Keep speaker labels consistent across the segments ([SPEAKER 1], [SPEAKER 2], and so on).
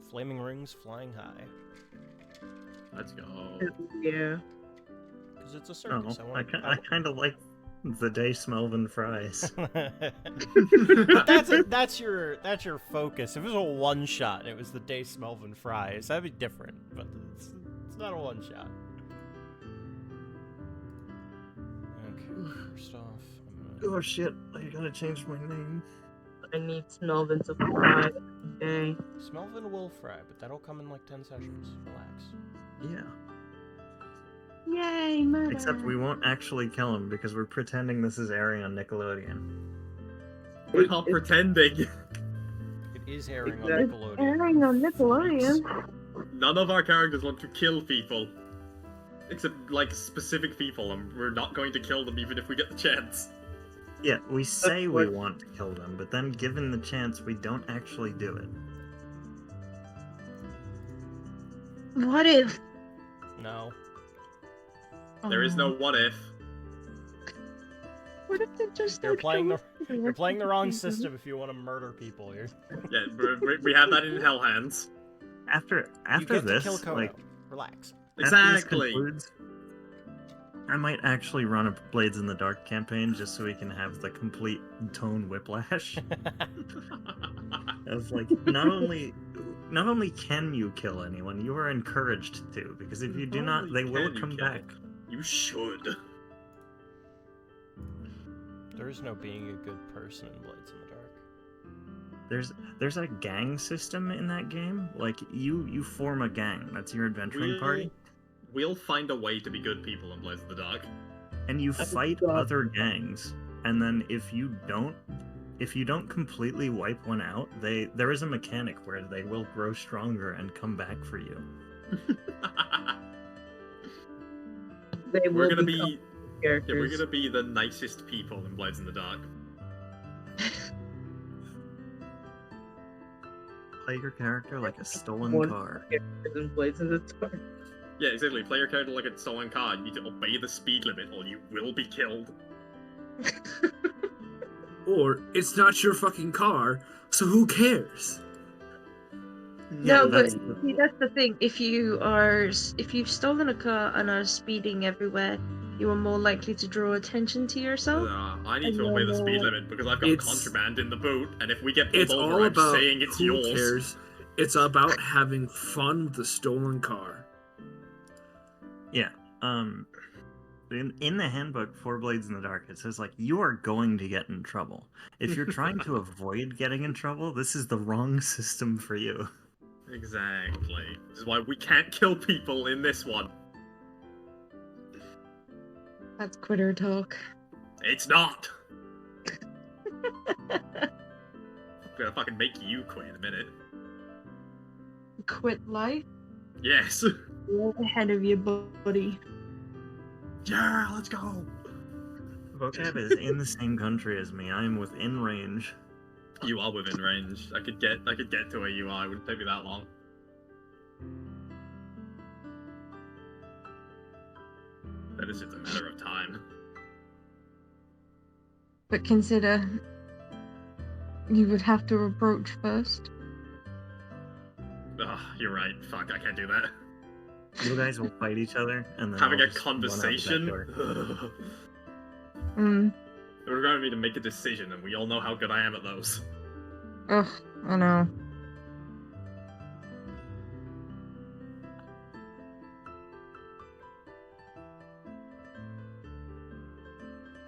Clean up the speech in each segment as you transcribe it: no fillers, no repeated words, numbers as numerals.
[SPEAKER 1] Flaming rings flying high.
[SPEAKER 2] Let's go.
[SPEAKER 3] Yeah.
[SPEAKER 1] Because it's a
[SPEAKER 4] Oh,
[SPEAKER 1] circus.
[SPEAKER 4] I kind of like the day Smelvin fries.
[SPEAKER 1] But that's your focus. If it was a one shot and it was the day Smelvin fries, that'd be different. But it's not a one shot. Okay, first off,
[SPEAKER 4] Oh shit! I gotta change my name.
[SPEAKER 3] I need Smelvin to fly every day.
[SPEAKER 1] Smelvin will fry, but that'll come in like 10 sessions. Relax.
[SPEAKER 4] Yeah.
[SPEAKER 3] Yay, murder!
[SPEAKER 4] Except we won't actually kill him because we're pretending this is airing on Nickelodeon.
[SPEAKER 2] We're not pretending.
[SPEAKER 1] It is airing on
[SPEAKER 3] It's
[SPEAKER 1] Nickelodeon.
[SPEAKER 3] airing on Nickelodeon.
[SPEAKER 2] None of our characters want to kill people. Except, like, specific people, and we're not going to kill them even if we get the chance.
[SPEAKER 4] Yeah, we say we want to kill them, but then given the chance, we don't actually do it.
[SPEAKER 3] What if?
[SPEAKER 1] No.
[SPEAKER 2] There is no what if.
[SPEAKER 3] What if they just
[SPEAKER 1] You're
[SPEAKER 3] start
[SPEAKER 1] playing the
[SPEAKER 3] killing
[SPEAKER 1] you're playing the wrong
[SPEAKER 3] people?
[SPEAKER 1] system if you want to murder people here.
[SPEAKER 2] Yeah, we have that in Hell Hands.
[SPEAKER 4] After
[SPEAKER 1] You get
[SPEAKER 4] this,
[SPEAKER 1] to kill Kodo.
[SPEAKER 4] like,
[SPEAKER 1] Relax.
[SPEAKER 4] after this
[SPEAKER 2] Exactly.
[SPEAKER 4] concludes, I might actually run a Blades in the Dark campaign just so we can have the complete tone whiplash. Of like, not only can you kill anyone, you are encouraged to, because if you do not, they will come back.
[SPEAKER 2] You should.
[SPEAKER 1] There is no being a good person in Blades in the Dark.
[SPEAKER 4] There's a gang system in that game. Like you form a gang. That's your adventuring party,
[SPEAKER 2] We'll find a way to be good people in Blades in the Dark.
[SPEAKER 4] and you fight other gangs. And then if you don't completely wipe one out, there is a mechanic where they will grow stronger and come back for you.
[SPEAKER 3] They
[SPEAKER 2] We're
[SPEAKER 3] will
[SPEAKER 2] gonna
[SPEAKER 3] become
[SPEAKER 2] be
[SPEAKER 3] characters.
[SPEAKER 2] we're gonna be the nicest people in Blades in the Dark.
[SPEAKER 4] Play your character like a stolen
[SPEAKER 3] One-
[SPEAKER 4] car.
[SPEAKER 3] characters in Blades in the Dark.
[SPEAKER 2] Yeah, exactly. Play your character like a stolen car. You need to obey the speed limit or you will be killed.
[SPEAKER 5] Or it's not your fucking car, so who cares?
[SPEAKER 3] No, but
[SPEAKER 4] that's
[SPEAKER 3] see, that's the thing. If you've stolen a car and are speeding everywhere, you are more likely to draw attention to yourself.
[SPEAKER 2] I need to obey the speed limit because I've got
[SPEAKER 5] It's-
[SPEAKER 2] contraband in the boot, and if we get pulled
[SPEAKER 5] It's
[SPEAKER 2] over,
[SPEAKER 5] all
[SPEAKER 2] I'm
[SPEAKER 5] about
[SPEAKER 2] saying it's
[SPEAKER 5] who
[SPEAKER 2] yours.
[SPEAKER 5] cares. It's about having fun with the stolen car.
[SPEAKER 4] Yeah. In the handbook for Blades in the Dark, it says like you are going to get in trouble. If you're trying to avoid getting in trouble, this is the wrong system for you.
[SPEAKER 2] Exactly. This is why we can't kill people in this one.
[SPEAKER 3] That's quitter talk.
[SPEAKER 2] It's not. I'm gonna fucking make you quit in a minute.
[SPEAKER 3] Quit life.
[SPEAKER 2] Yes.
[SPEAKER 3] You're ahead of you, buddy.
[SPEAKER 2] Yeah, let's go.
[SPEAKER 4] Vocab is in the same country as me. I am within range.
[SPEAKER 2] You are within range. I could get to where you are. It wouldn't take me that long. That is just a matter of time.
[SPEAKER 3] But consider, you would have to approach first.
[SPEAKER 2] Ugh, you're right. Fuck, I can't do that.
[SPEAKER 4] You guys will fight each other, and then
[SPEAKER 2] Having
[SPEAKER 4] I'll
[SPEAKER 2] a
[SPEAKER 4] just run out the back
[SPEAKER 2] conversation.
[SPEAKER 4] door.
[SPEAKER 3] Mm.
[SPEAKER 2] It would require me to make a decision, and we all know how good I am at those.
[SPEAKER 3] Ugh, I know.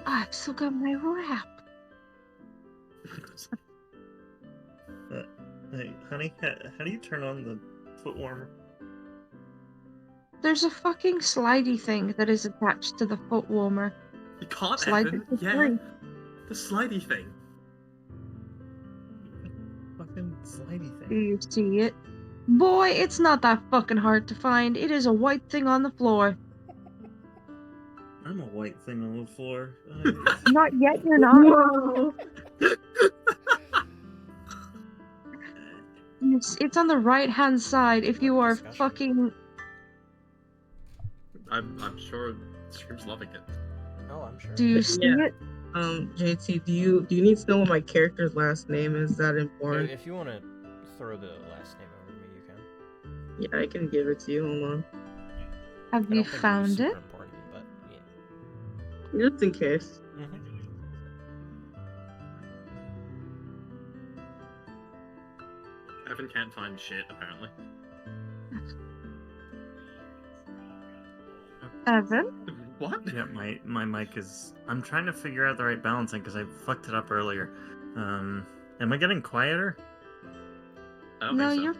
[SPEAKER 3] I've still got my wrap.
[SPEAKER 4] Hey, honey, how do you turn on the foot warmer?
[SPEAKER 3] There's a fucking slidey thing that is attached to the foot warmer.
[SPEAKER 2] You can't,
[SPEAKER 3] Slide
[SPEAKER 2] Evan.
[SPEAKER 3] it to
[SPEAKER 2] Yeah,
[SPEAKER 3] three.
[SPEAKER 2] the slidey thing.
[SPEAKER 4] Fucking slidey
[SPEAKER 3] Do
[SPEAKER 4] thing.
[SPEAKER 3] you see it? Boy, it's not that fucking hard to find. It is a white thing on the floor.
[SPEAKER 4] I'm a white thing on the floor.
[SPEAKER 3] Not yet, you're not. It's on the right hand side if you are
[SPEAKER 1] Discussion.
[SPEAKER 3] fucking.
[SPEAKER 2] I'm sure Scream's loving it.
[SPEAKER 1] Oh, I'm sure.
[SPEAKER 3] Do you see
[SPEAKER 6] Yeah.
[SPEAKER 3] it?
[SPEAKER 6] JT, do you need to know what my character's last name is? That important?
[SPEAKER 1] If you want to throw the last name over to me, you can.
[SPEAKER 6] Yeah, I can give it to you. Hold on.
[SPEAKER 3] Have
[SPEAKER 1] I don't
[SPEAKER 3] you
[SPEAKER 1] think
[SPEAKER 3] found
[SPEAKER 1] super
[SPEAKER 3] it?
[SPEAKER 1] important, but yeah.
[SPEAKER 6] Just in case.
[SPEAKER 1] Mhm.
[SPEAKER 2] Evan can't find shit, apparently.
[SPEAKER 3] Evan?
[SPEAKER 2] What?
[SPEAKER 4] Yeah, my mic is. I'm trying to figure out the right balancing because I fucked it up earlier. Am I getting quieter?
[SPEAKER 2] I don't
[SPEAKER 3] No,
[SPEAKER 2] think so.
[SPEAKER 3] you're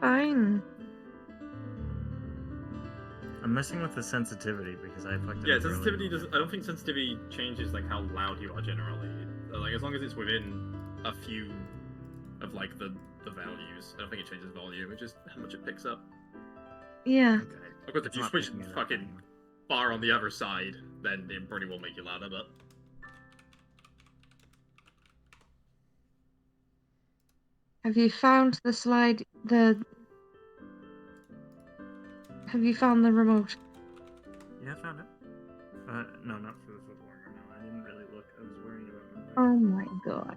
[SPEAKER 3] fine.
[SPEAKER 4] I'm messing with the sensitivity because I fucked it
[SPEAKER 2] Yeah,
[SPEAKER 4] up
[SPEAKER 2] sensitivity
[SPEAKER 4] earlier.
[SPEAKER 2] does. I don't think sensitivity changes like how loud you are generally. Like as long as it's within a few of like the values. I don't think it changes volume. It's just how much it picks up.
[SPEAKER 3] Yeah.
[SPEAKER 4] Okay.
[SPEAKER 2] Of course, if
[SPEAKER 4] It's
[SPEAKER 2] you
[SPEAKER 4] not
[SPEAKER 2] switch
[SPEAKER 4] picking it up
[SPEAKER 2] fucking
[SPEAKER 4] anymore.
[SPEAKER 2] far on the other side, then it probably will make you louder. But
[SPEAKER 3] Have you found the slide? Have you found the remote?
[SPEAKER 4] Yeah, I found it. No, not for the foot warmer. No, I didn't really look. I was worrying about my mic.
[SPEAKER 3] Oh my god.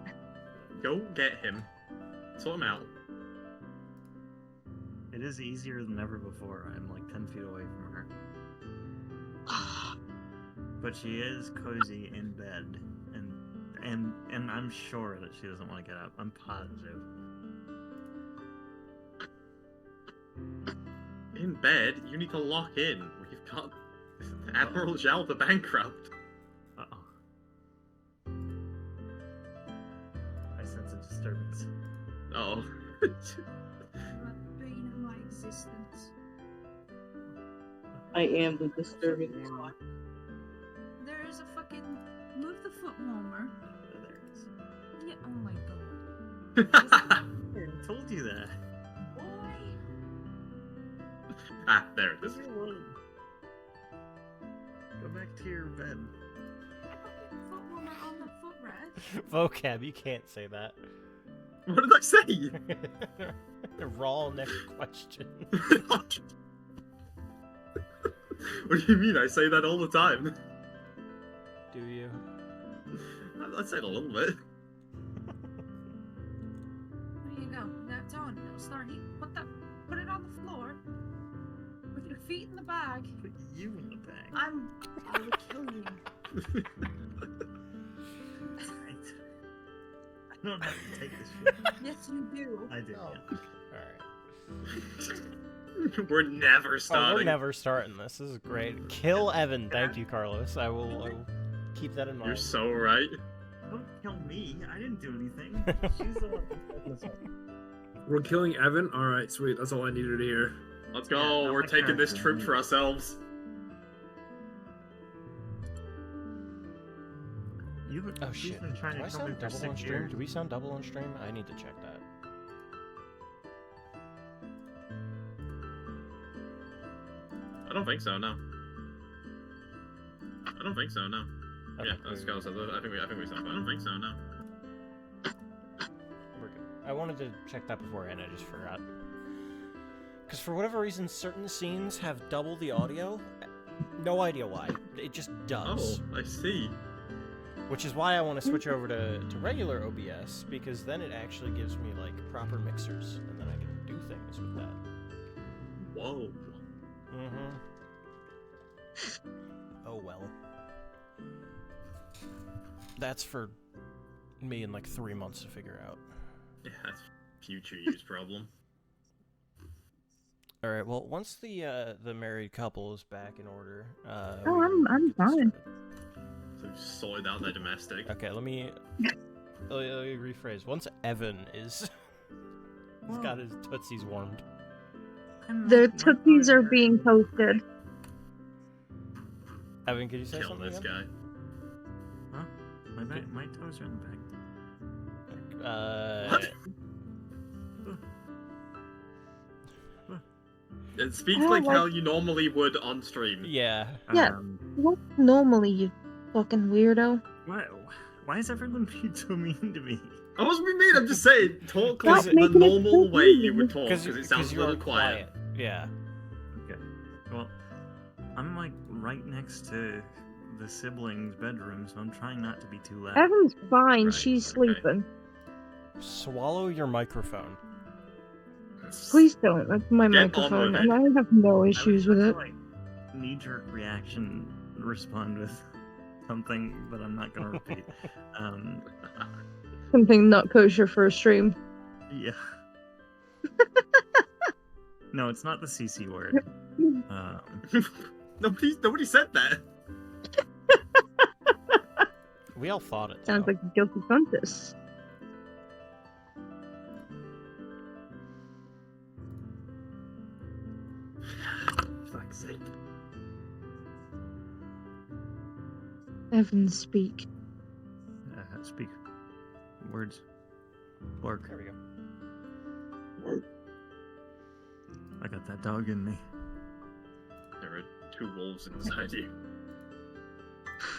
[SPEAKER 2] go get him, sort him out.
[SPEAKER 4] It is easier than ever before. I'm like 10 feet away from her. But she is cozy in bed, and I'm sure that she doesn't want to get up. I'm positive.
[SPEAKER 2] In bed, you need to lock in. We've got Admiral Zhao the bankrupt.
[SPEAKER 4] Uh-oh. I sense a disturbance.
[SPEAKER 2] Oh.
[SPEAKER 7] The bane of my existence.
[SPEAKER 6] I am the disturbing.
[SPEAKER 7] There is a fucking move the foot warmer.
[SPEAKER 4] Oh, there it is.
[SPEAKER 7] Yeah, oh my god.
[SPEAKER 4] I told you that.
[SPEAKER 7] Boy.
[SPEAKER 2] Ah, there it is.
[SPEAKER 4] Leave me alone. Go back to your bed.
[SPEAKER 7] Fucking foot warmer on the footrest.
[SPEAKER 1] Vocab, you can't say that.
[SPEAKER 2] What did I say?
[SPEAKER 1] Raw next question.
[SPEAKER 2] What do you mean? I say that all the time.
[SPEAKER 1] Do you?
[SPEAKER 2] I say it a little bit.
[SPEAKER 7] There you go. Now it's on. It'll start heat. Put it on the floor. With your feet in the bag.
[SPEAKER 4] Put you in the bag.
[SPEAKER 7] I will kill you.
[SPEAKER 4] I don't have to take this shit.
[SPEAKER 7] Yes, you do.
[SPEAKER 4] I do.
[SPEAKER 1] Oh.
[SPEAKER 4] Yeah.
[SPEAKER 1] Alright.
[SPEAKER 2] We're never
[SPEAKER 1] Oh,
[SPEAKER 2] starting.
[SPEAKER 1] we're never starting this. This is great. Kill Evan. Thank you, Carlos. I will keep that in mind.
[SPEAKER 2] You're so right.
[SPEAKER 4] Don't kill me. I didn't do anything. She's the one who fucked us up.
[SPEAKER 5] We're killing Evan? Alright, sweet. That's all I needed to hear.
[SPEAKER 2] Let's go.
[SPEAKER 4] Yeah, not
[SPEAKER 2] We're
[SPEAKER 4] my
[SPEAKER 2] taking this
[SPEAKER 4] character,
[SPEAKER 2] trip
[SPEAKER 4] me.
[SPEAKER 2] for ourselves.
[SPEAKER 1] Oh
[SPEAKER 4] You've
[SPEAKER 1] shit.
[SPEAKER 4] been trying
[SPEAKER 1] Do I
[SPEAKER 4] to kill me
[SPEAKER 1] sound
[SPEAKER 4] for
[SPEAKER 1] double on
[SPEAKER 4] 6
[SPEAKER 1] stream?
[SPEAKER 4] years.
[SPEAKER 1] Do we sound double on stream? I need to check that.
[SPEAKER 2] I don't think so. No. I don't think so. No.
[SPEAKER 1] Okay,
[SPEAKER 2] Yeah, that's Carlos. I think we sound. I don't think so. No.
[SPEAKER 1] we're good. I wanted to check that beforehand. I just forgot. Because for whatever reason, certain scenes have double the audio. No idea why. It just does.
[SPEAKER 2] Oh, I see.
[SPEAKER 1] Which is why I want to switch over to regular OBS, because then it actually gives me, like, proper mixers, and then I can do things with that.
[SPEAKER 2] Whoa.
[SPEAKER 1] Mm-hmm. Oh, well. That's for me in, like, 3 months to figure out.
[SPEAKER 2] Yeah, that's future use problem.
[SPEAKER 1] Alright, well, once the married couple is back in order,
[SPEAKER 3] Oh,
[SPEAKER 1] we can
[SPEAKER 3] I'm
[SPEAKER 1] get this
[SPEAKER 3] fine.
[SPEAKER 1] started.
[SPEAKER 2] So we've sorted out their domestic.
[SPEAKER 1] Okay, let me rephrase. Once Evan is... he's got his tootsies warmed.
[SPEAKER 3] The tootsies are being toasted.
[SPEAKER 1] Evan, could you say
[SPEAKER 2] Kill
[SPEAKER 1] something
[SPEAKER 2] this
[SPEAKER 1] again?
[SPEAKER 2] guy.
[SPEAKER 4] Huh? My toes are in the bag.
[SPEAKER 2] What? It speaks
[SPEAKER 3] Oh,
[SPEAKER 2] like
[SPEAKER 3] what?
[SPEAKER 2] how you normally would on stream.
[SPEAKER 1] Yeah.
[SPEAKER 3] Yeah. What normally, you fucking weirdo?
[SPEAKER 4] Why is everyone being so mean to me?
[SPEAKER 2] I wasn't being mean, I'm just saying, talk
[SPEAKER 1] Because
[SPEAKER 2] like
[SPEAKER 1] it-
[SPEAKER 2] the
[SPEAKER 3] making it
[SPEAKER 2] normal
[SPEAKER 3] so
[SPEAKER 2] way you
[SPEAKER 3] mean.
[SPEAKER 2] would talk, because it sounds a
[SPEAKER 1] you're
[SPEAKER 2] little quiet.
[SPEAKER 1] Yeah.
[SPEAKER 4] Okay. Well, I'm like right next to the siblings' bedroom, so I'm trying not to be too loud.
[SPEAKER 3] Evan's fine.
[SPEAKER 2] Right,
[SPEAKER 3] She's
[SPEAKER 2] okay.
[SPEAKER 3] sleeping.
[SPEAKER 1] Swallow your microphone.
[SPEAKER 3] Please don't. That's my
[SPEAKER 2] Get on
[SPEAKER 3] microphone,
[SPEAKER 2] with
[SPEAKER 3] and
[SPEAKER 2] it.
[SPEAKER 3] I have no
[SPEAKER 4] I was
[SPEAKER 3] issues with
[SPEAKER 4] about
[SPEAKER 3] it.
[SPEAKER 4] to, like, knee-jerk reaction respond with something, but I'm not gonna repeat.
[SPEAKER 3] Something not kosher for a stream.
[SPEAKER 4] Yeah. No, it's not the CC word.
[SPEAKER 2] Nobody said that.
[SPEAKER 1] We all thought it.
[SPEAKER 3] Sounds
[SPEAKER 1] though.
[SPEAKER 3] like a guilty conscience.
[SPEAKER 2] Fuck's sake.
[SPEAKER 3] Heavens speak.
[SPEAKER 4] Speak words. Orc.
[SPEAKER 1] There we go.
[SPEAKER 4] I got that dog in me.
[SPEAKER 2] There are 2 wolves inside you.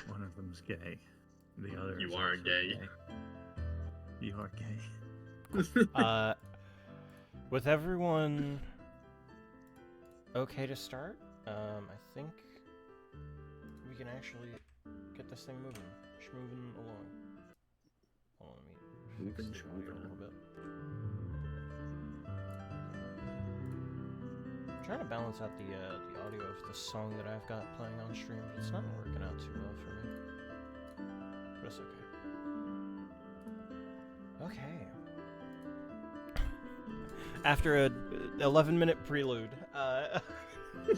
[SPEAKER 4] One of them's gay. The other
[SPEAKER 2] You
[SPEAKER 4] is
[SPEAKER 2] are
[SPEAKER 4] also
[SPEAKER 2] gay.
[SPEAKER 4] You are gay.
[SPEAKER 1] With everyone okay to start, I think we can actually get this thing moving. Schmoving along. Hold on, let me fix the audio a little bit. I'm trying to balance out the audio of the song that I've got playing on stream, but it's not working out too well for me. But it's okay. Okay. After a 11-minute prelude,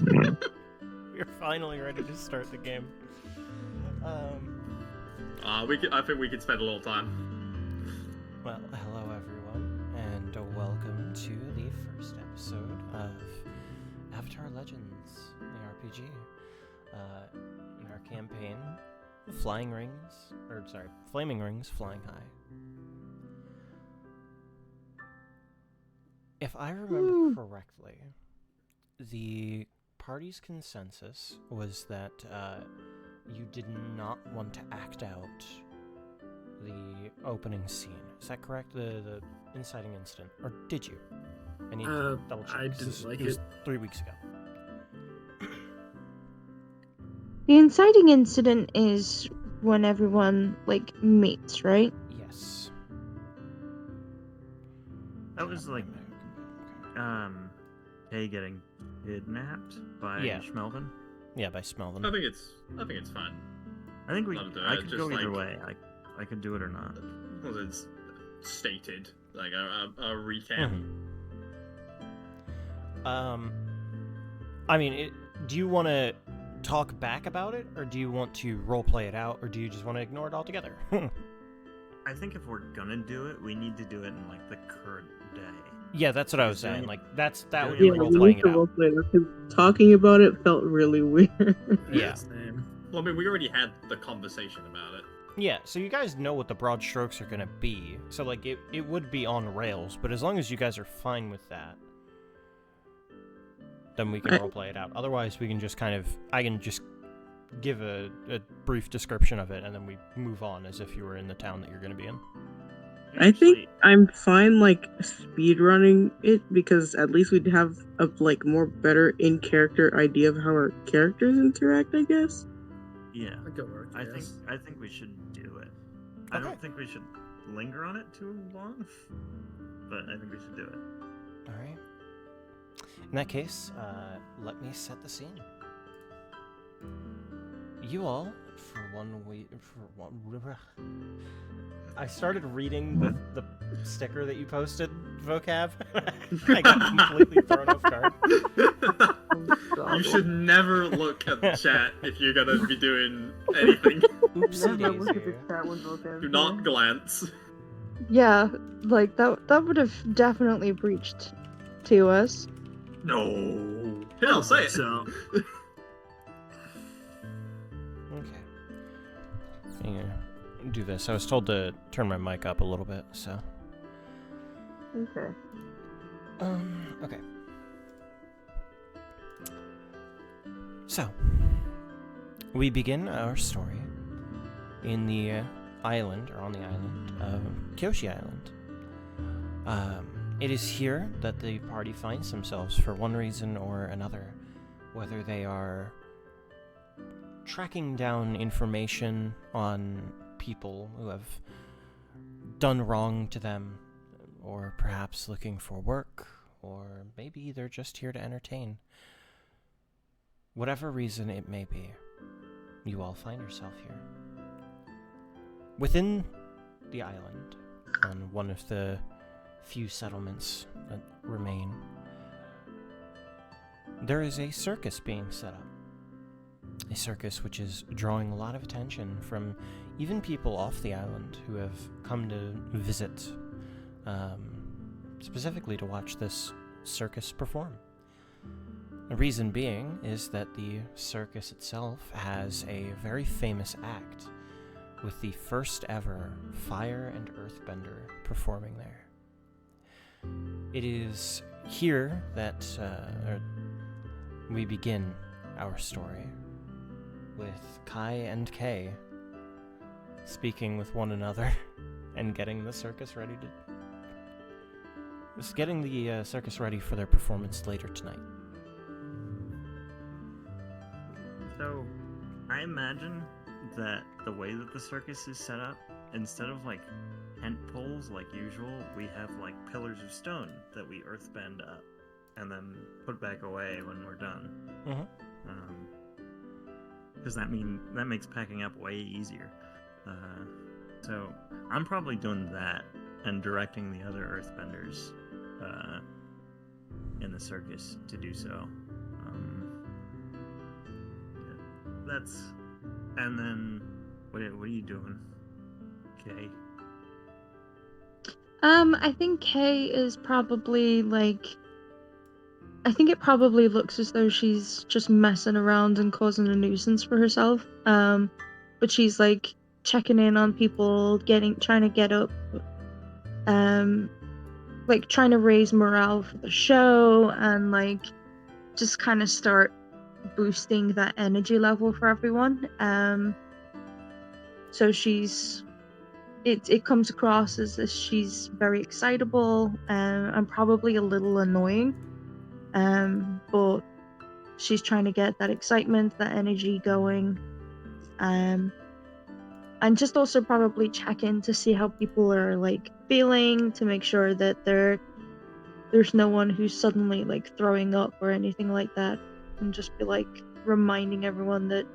[SPEAKER 1] we're finally ready to start the game.
[SPEAKER 2] I think we could spend a little time.
[SPEAKER 1] Well, hello everyone, and welcome to the first episode of Avatar Legends, the RPG. In our campaign, Flaming Rings Flying High. If I remember correctly, the party's consensus was that you did not want to act out the opening scene. Is that correct? The inciting incident, or did you? I need to double check.
[SPEAKER 5] I
[SPEAKER 1] 'cause
[SPEAKER 5] didn't like
[SPEAKER 1] it was
[SPEAKER 5] it.
[SPEAKER 1] 3 weeks ago.
[SPEAKER 3] The inciting incident is when everyone, like, meets, right?
[SPEAKER 1] Yes.
[SPEAKER 4] That was like
[SPEAKER 1] Okay.
[SPEAKER 4] Kay getting kidnapped by
[SPEAKER 1] Yeah.
[SPEAKER 4] Schmelvin.
[SPEAKER 1] Yeah, by Smelvin.
[SPEAKER 2] I think it's fine.
[SPEAKER 4] I think
[SPEAKER 2] Love to do
[SPEAKER 4] I
[SPEAKER 2] it,
[SPEAKER 4] could
[SPEAKER 2] just
[SPEAKER 4] go either
[SPEAKER 2] like-
[SPEAKER 4] way. I could do it or not.
[SPEAKER 2] As long as it's stated, like a recap.
[SPEAKER 1] I mean, do you want to talk back about it, or do you want to roleplay it out, or do you just want to ignore it altogether?
[SPEAKER 4] I think if we're gonna do it, we need to do it in like the current day.
[SPEAKER 1] Yeah, that's what I was
[SPEAKER 4] Doing
[SPEAKER 1] saying.
[SPEAKER 4] it-
[SPEAKER 1] Like, that
[SPEAKER 4] doing
[SPEAKER 1] would
[SPEAKER 4] it
[SPEAKER 1] be
[SPEAKER 6] Yeah,
[SPEAKER 4] like
[SPEAKER 6] we
[SPEAKER 1] role-playing
[SPEAKER 6] need
[SPEAKER 1] it
[SPEAKER 6] to
[SPEAKER 1] out.
[SPEAKER 6] roleplay that, 'cause talking about it felt really weird.
[SPEAKER 1] Yeah.
[SPEAKER 5] Same.
[SPEAKER 2] Well, I mean, we already had the conversation about it.
[SPEAKER 1] Yeah, so you guys know what the broad strokes are going to be. So, like, it would be on rails, but as long as you guys are fine with that, then we can roleplay it out. Otherwise, we can just I can just give a brief description of it, and then we move on as if you were in the town that you're going to be in.
[SPEAKER 6] I think I'm fine, like, speed running it, because at least we'd have a, like, more better in-character idea of how our characters interact, I guess.
[SPEAKER 4] Yeah,
[SPEAKER 5] That could work.
[SPEAKER 4] I
[SPEAKER 5] yes.
[SPEAKER 4] think we should do it. I
[SPEAKER 1] Okay.
[SPEAKER 4] don't think we should linger on it too long, but I think we should do it.
[SPEAKER 1] All right. In that case, let me set the scene. You all, for one week, I started reading the sticker that you posted, Vocab. I got completely thrown off guard.
[SPEAKER 2] You should never look at the chat if you're gonna be doing anything.
[SPEAKER 1] Oopsie
[SPEAKER 6] Never look at the
[SPEAKER 1] daisy.
[SPEAKER 6] chat when Vulcan
[SPEAKER 2] Do not glance.
[SPEAKER 3] Yeah, like, that would have definitely breached to us.
[SPEAKER 2] No. Hell, say it.
[SPEAKER 5] So,
[SPEAKER 1] Okay. Yeah, do this. I was told to turn my mic up a little bit, so.
[SPEAKER 6] Okay.
[SPEAKER 1] Okay. So, we begin our story in the island, or on the island of Kyoshi Island. It is here that the party finds themselves for one reason or another, whether they are tracking down information on people who have done wrong to them, or perhaps looking for work, or maybe they're just here to entertain. Whatever reason it may be, you all find yourself here. Within the island, on one of the few settlements that remain, there is a circus being set up. A circus which is drawing a lot of attention from even people off the island who have come to visit, specifically to watch this circus perform. The reason being is that the circus itself has a very famous act, with the first ever fire and earthbender performing there. It is here that we begin our story, with Kai and Kay speaking with one another and getting the circus ready for their performance later tonight.
[SPEAKER 4] So, I imagine that the way that the circus is set up, instead of like tent poles like usual, we have like pillars of stone that we earthbend up and then put back away when we're done. Because that makes packing up way easier. So I'm probably doing that and directing the other earthbenders in the circus to do so. And then what are you doing, Kay?
[SPEAKER 3] I think Kay is probably like, I think it probably looks as though she's just messing around and causing a nuisance for herself. But she's like checking in on people, trying to get up, like trying to raise morale for the show and like just kind of start boosting that energy level for everyone. So it comes across as if she's very excitable and probably a little annoying. But she's trying to get that excitement, that energy going. And just also probably check in to see how people are like feeling, to make sure that there's no one who's suddenly like throwing up or anything like that, and just be like reminding everyone that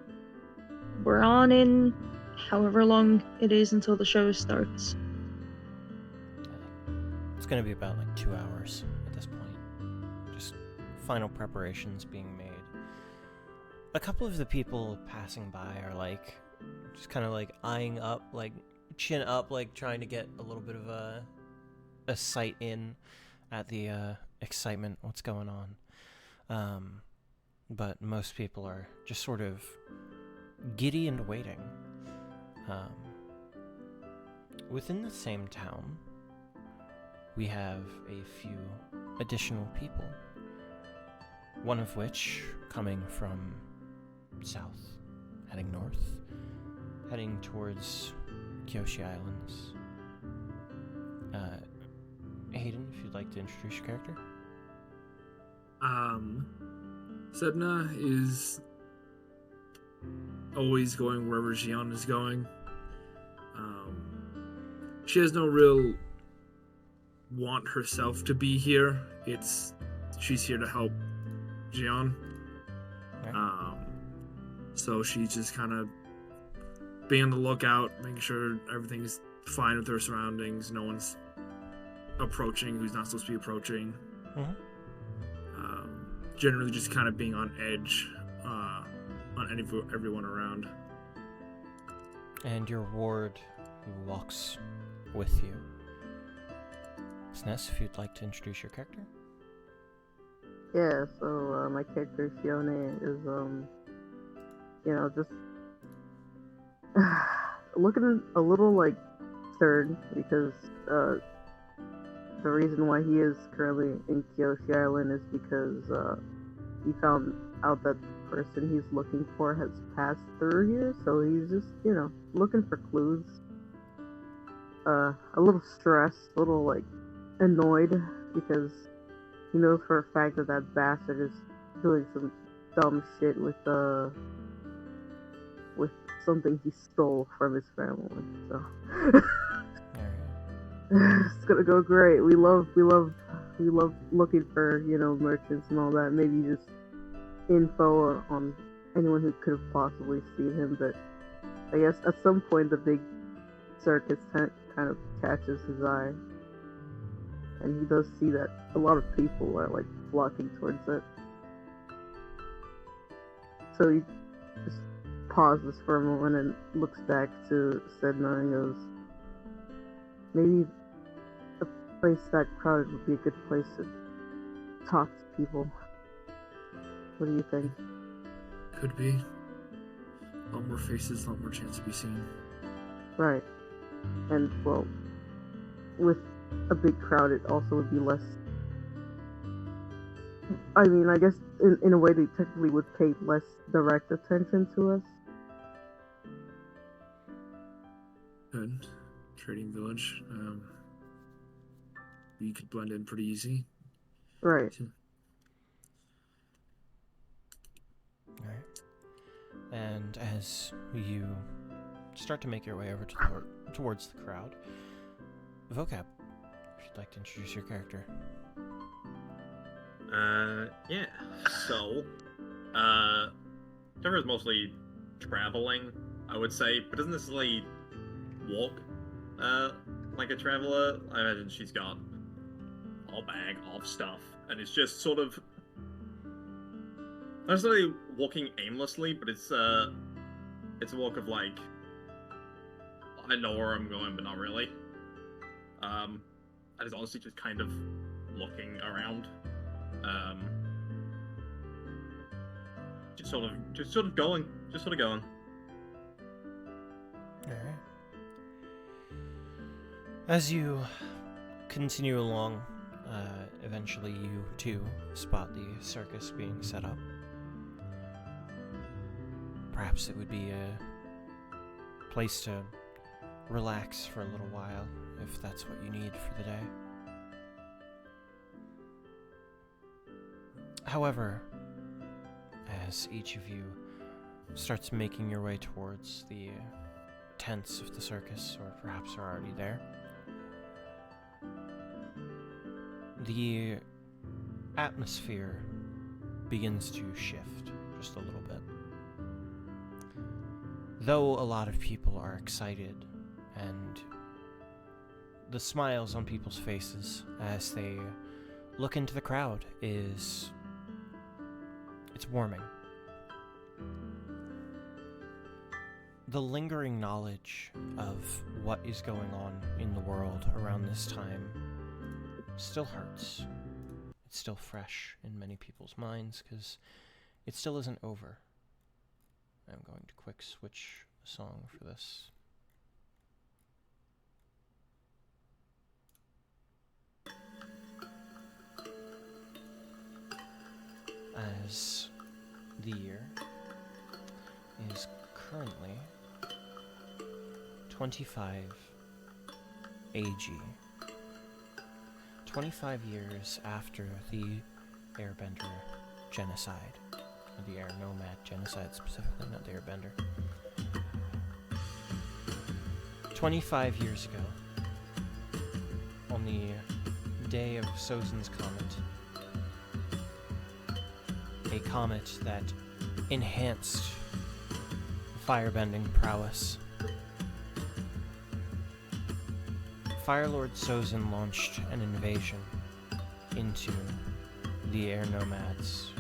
[SPEAKER 3] we're on in however long it is until the show starts.
[SPEAKER 1] It's gonna be about like 2 hours at this point. Just final preparations being made. A couple of the people passing by are like just kind of like eyeing up, like chin up, like trying to get a little bit of a sight in at the excitement, what's going on. But most people are just sort of giddy and waiting. Within the same town, we have a few additional people. One of which coming from south, heading north, heading towards Kyoshi Islands. Hayden, if you'd like to introduce your character.
[SPEAKER 5] Sedna is always going wherever Xion is going. She has no real want herself to be here. She's here to help Xion.
[SPEAKER 1] Okay.
[SPEAKER 5] So she's just kind of being on the lookout, making sure everything's fine with her surroundings. No one's approaching who's not supposed to be approaching.
[SPEAKER 1] Mm-hmm.
[SPEAKER 5] Generally just kind of being on edge on everyone around.
[SPEAKER 1] And your ward who walks with you. Sness, if you'd like to introduce your character.
[SPEAKER 6] Yeah, so my character Fiona is just looking a little like stern because the reason why he is currently in Kyoshi Island is because he found out that the person he's looking for has passed through here, so he's just, looking for clues. A little stressed, a little, like, annoyed, because he knows for a fact that that bastard is doing some dumb shit with something he stole from his family, so... It's gonna go great. We love we love looking for, merchants and all that. Maybe just info on anyone who could have possibly seen him. But I guess at some point the big circus tent kind of catches his eye, and he does see that a lot of people are like flocking towards it. So he just pauses for a moment and looks back to Sedna and goes, maybe a place that crowded would be a good place to talk to people. What do you think?
[SPEAKER 5] Could be. A lot more faces, a lot more chance to be seen.
[SPEAKER 6] Right. And, well, with a big crowd, it also would be less... I mean, I guess in a way they technically would pay less direct attention to us.
[SPEAKER 5] Good. Trading village. You could blend in pretty easy.
[SPEAKER 6] Right.
[SPEAKER 1] Alright. And as you start to make your way over to towards the crowd, Vocab, if you'd like to introduce your character.
[SPEAKER 2] Yeah. So, Trevor is mostly traveling, I would say, but doesn't necessarily walk, like a traveler. I imagine she's got a bag of stuff, and it's just sort of not necessarily walking aimlessly, but it's a walk of like, I know where I'm going, but not really. And it's honestly just kind of looking around. Just sort of going.
[SPEAKER 1] Alright. As you continue along, eventually you too spot the circus being set up. Perhaps it would be a place to relax for a little while, if that's what you need for the day. However, as each of you starts making your way towards the tents of the circus, or perhaps are already there, the atmosphere begins to shift just a little bit. Though a lot of people are excited, and the smiles on people's faces as they look into the crowd it's warming. The lingering knowledge of what is going on in the world around this time still hurts. It's still fresh in many people's minds because it still isn't over. I'm going to quick switch a song for this. As the year is currently 25 AG. 25 years after the Airbender genocide. Or the Air Nomad genocide specifically, not the Airbender. 25 years ago, on the day of Sozin's Comet, a comet that enhanced firebending prowess, Firelord Sozin launched an invasion into the Air Nomads'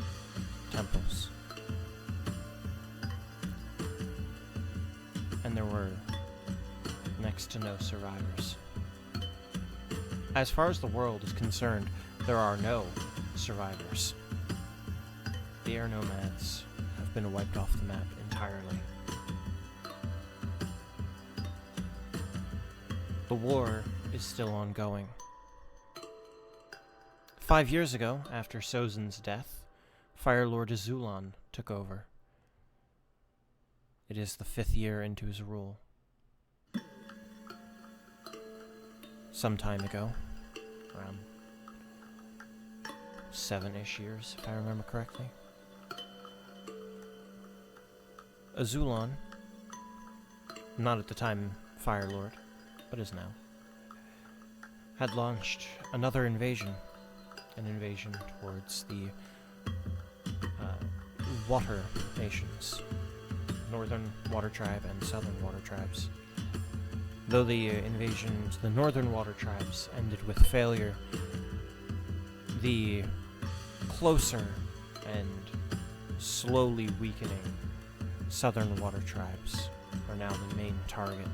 [SPEAKER 1] temples. And there were next to no survivors. As far as the world is concerned, there are no survivors. The Air Nomads have been wiped off the map entirely. The war is still ongoing. 5 years ago, after Sozin's death, Firelord Azulan took over. It is the 5th year into his rule. Some time ago, around 7-ish years, if I remember correctly, Azulan, not at the time Firelord, but is now, had launched another invasion an invasion towards the water nations, Northern Water Tribe and Southern Water Tribes. Though the invasion to the Northern Water Tribes ended with failure, the closer and slowly weakening Southern Water Tribes are now the main target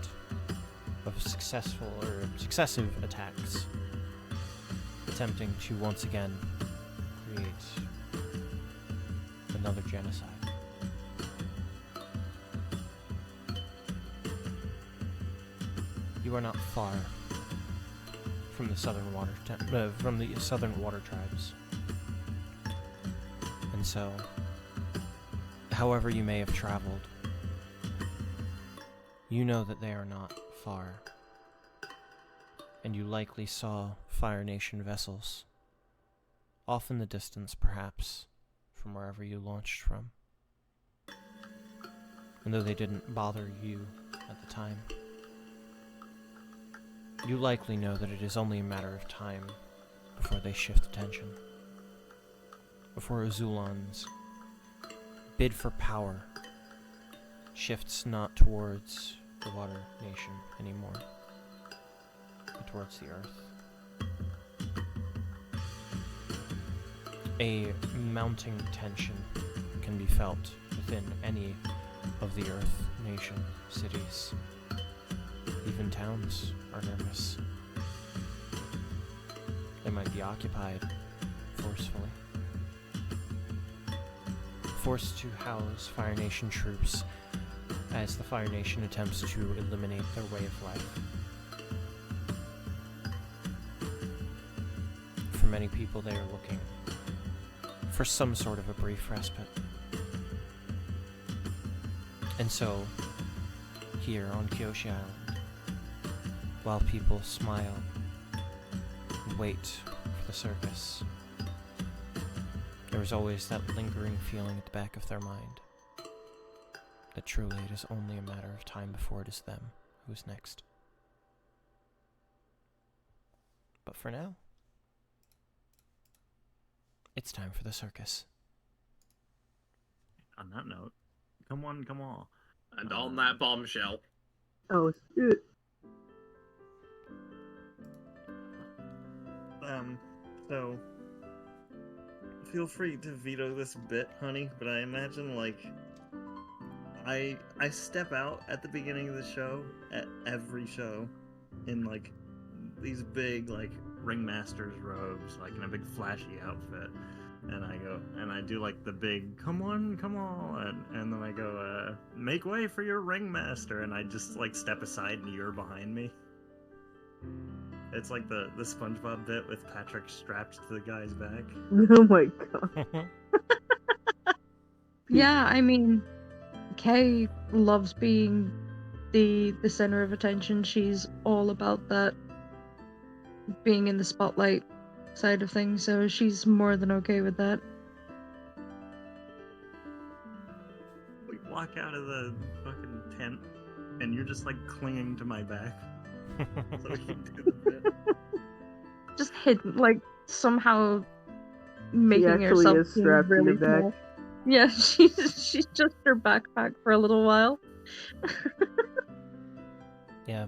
[SPEAKER 1] of successive attacks, attempting to once again create another genocide. You are not far from the Southern Water Tribes, and so, however you may have traveled, you know that they are not far, and you likely saw Fire Nation vessels, off in the distance perhaps, from wherever you launched from. And though they didn't bother you at the time, you likely know that it is only a matter of time before they shift attention, before Azulon's bid for power shifts not towards the Water Nation anymore, but towards the Earth. A mounting tension can be felt within any of the Earth Nation cities. Even towns are nervous. They might be occupied forcefully, forced to house Fire Nation troops as the Fire Nation attempts to eliminate their way of life. For many people, they are looking for some sort of a brief respite. And so, here on Kyoshi Island, while people smile and wait for the circus, there is always that lingering feeling at the back of their mind that truly it is only a matter of time before it is them who is next. But for now, it's time for the circus.
[SPEAKER 4] On that note, come on.
[SPEAKER 2] And on that bombshell.
[SPEAKER 6] Oh shit.
[SPEAKER 4] So feel free to veto this bit, honey, but I imagine I step out at the beginning of the show, at every show, in these big ringmaster's robes, in a big flashy outfit, and I go and I do the big come on, and then I go make way for your ringmaster, and I just step aside and you're behind me. It's like the SpongeBob bit with Patrick strapped to the guy's back.
[SPEAKER 6] Oh my god.
[SPEAKER 3] Yeah, I mean, Kay loves being the center of attention. She's all about that being in the spotlight side of things, so she's more than okay with that.
[SPEAKER 4] We walk out of the fucking tent, and you're just clinging to my back. So we can do the bit.
[SPEAKER 3] Just hidden, somehow making
[SPEAKER 6] actually
[SPEAKER 3] herself
[SPEAKER 6] is
[SPEAKER 3] seem
[SPEAKER 6] strapped to your
[SPEAKER 3] really
[SPEAKER 6] back.
[SPEAKER 3] small. Yeah, she's just her backpack for a little while.
[SPEAKER 1] Yeah.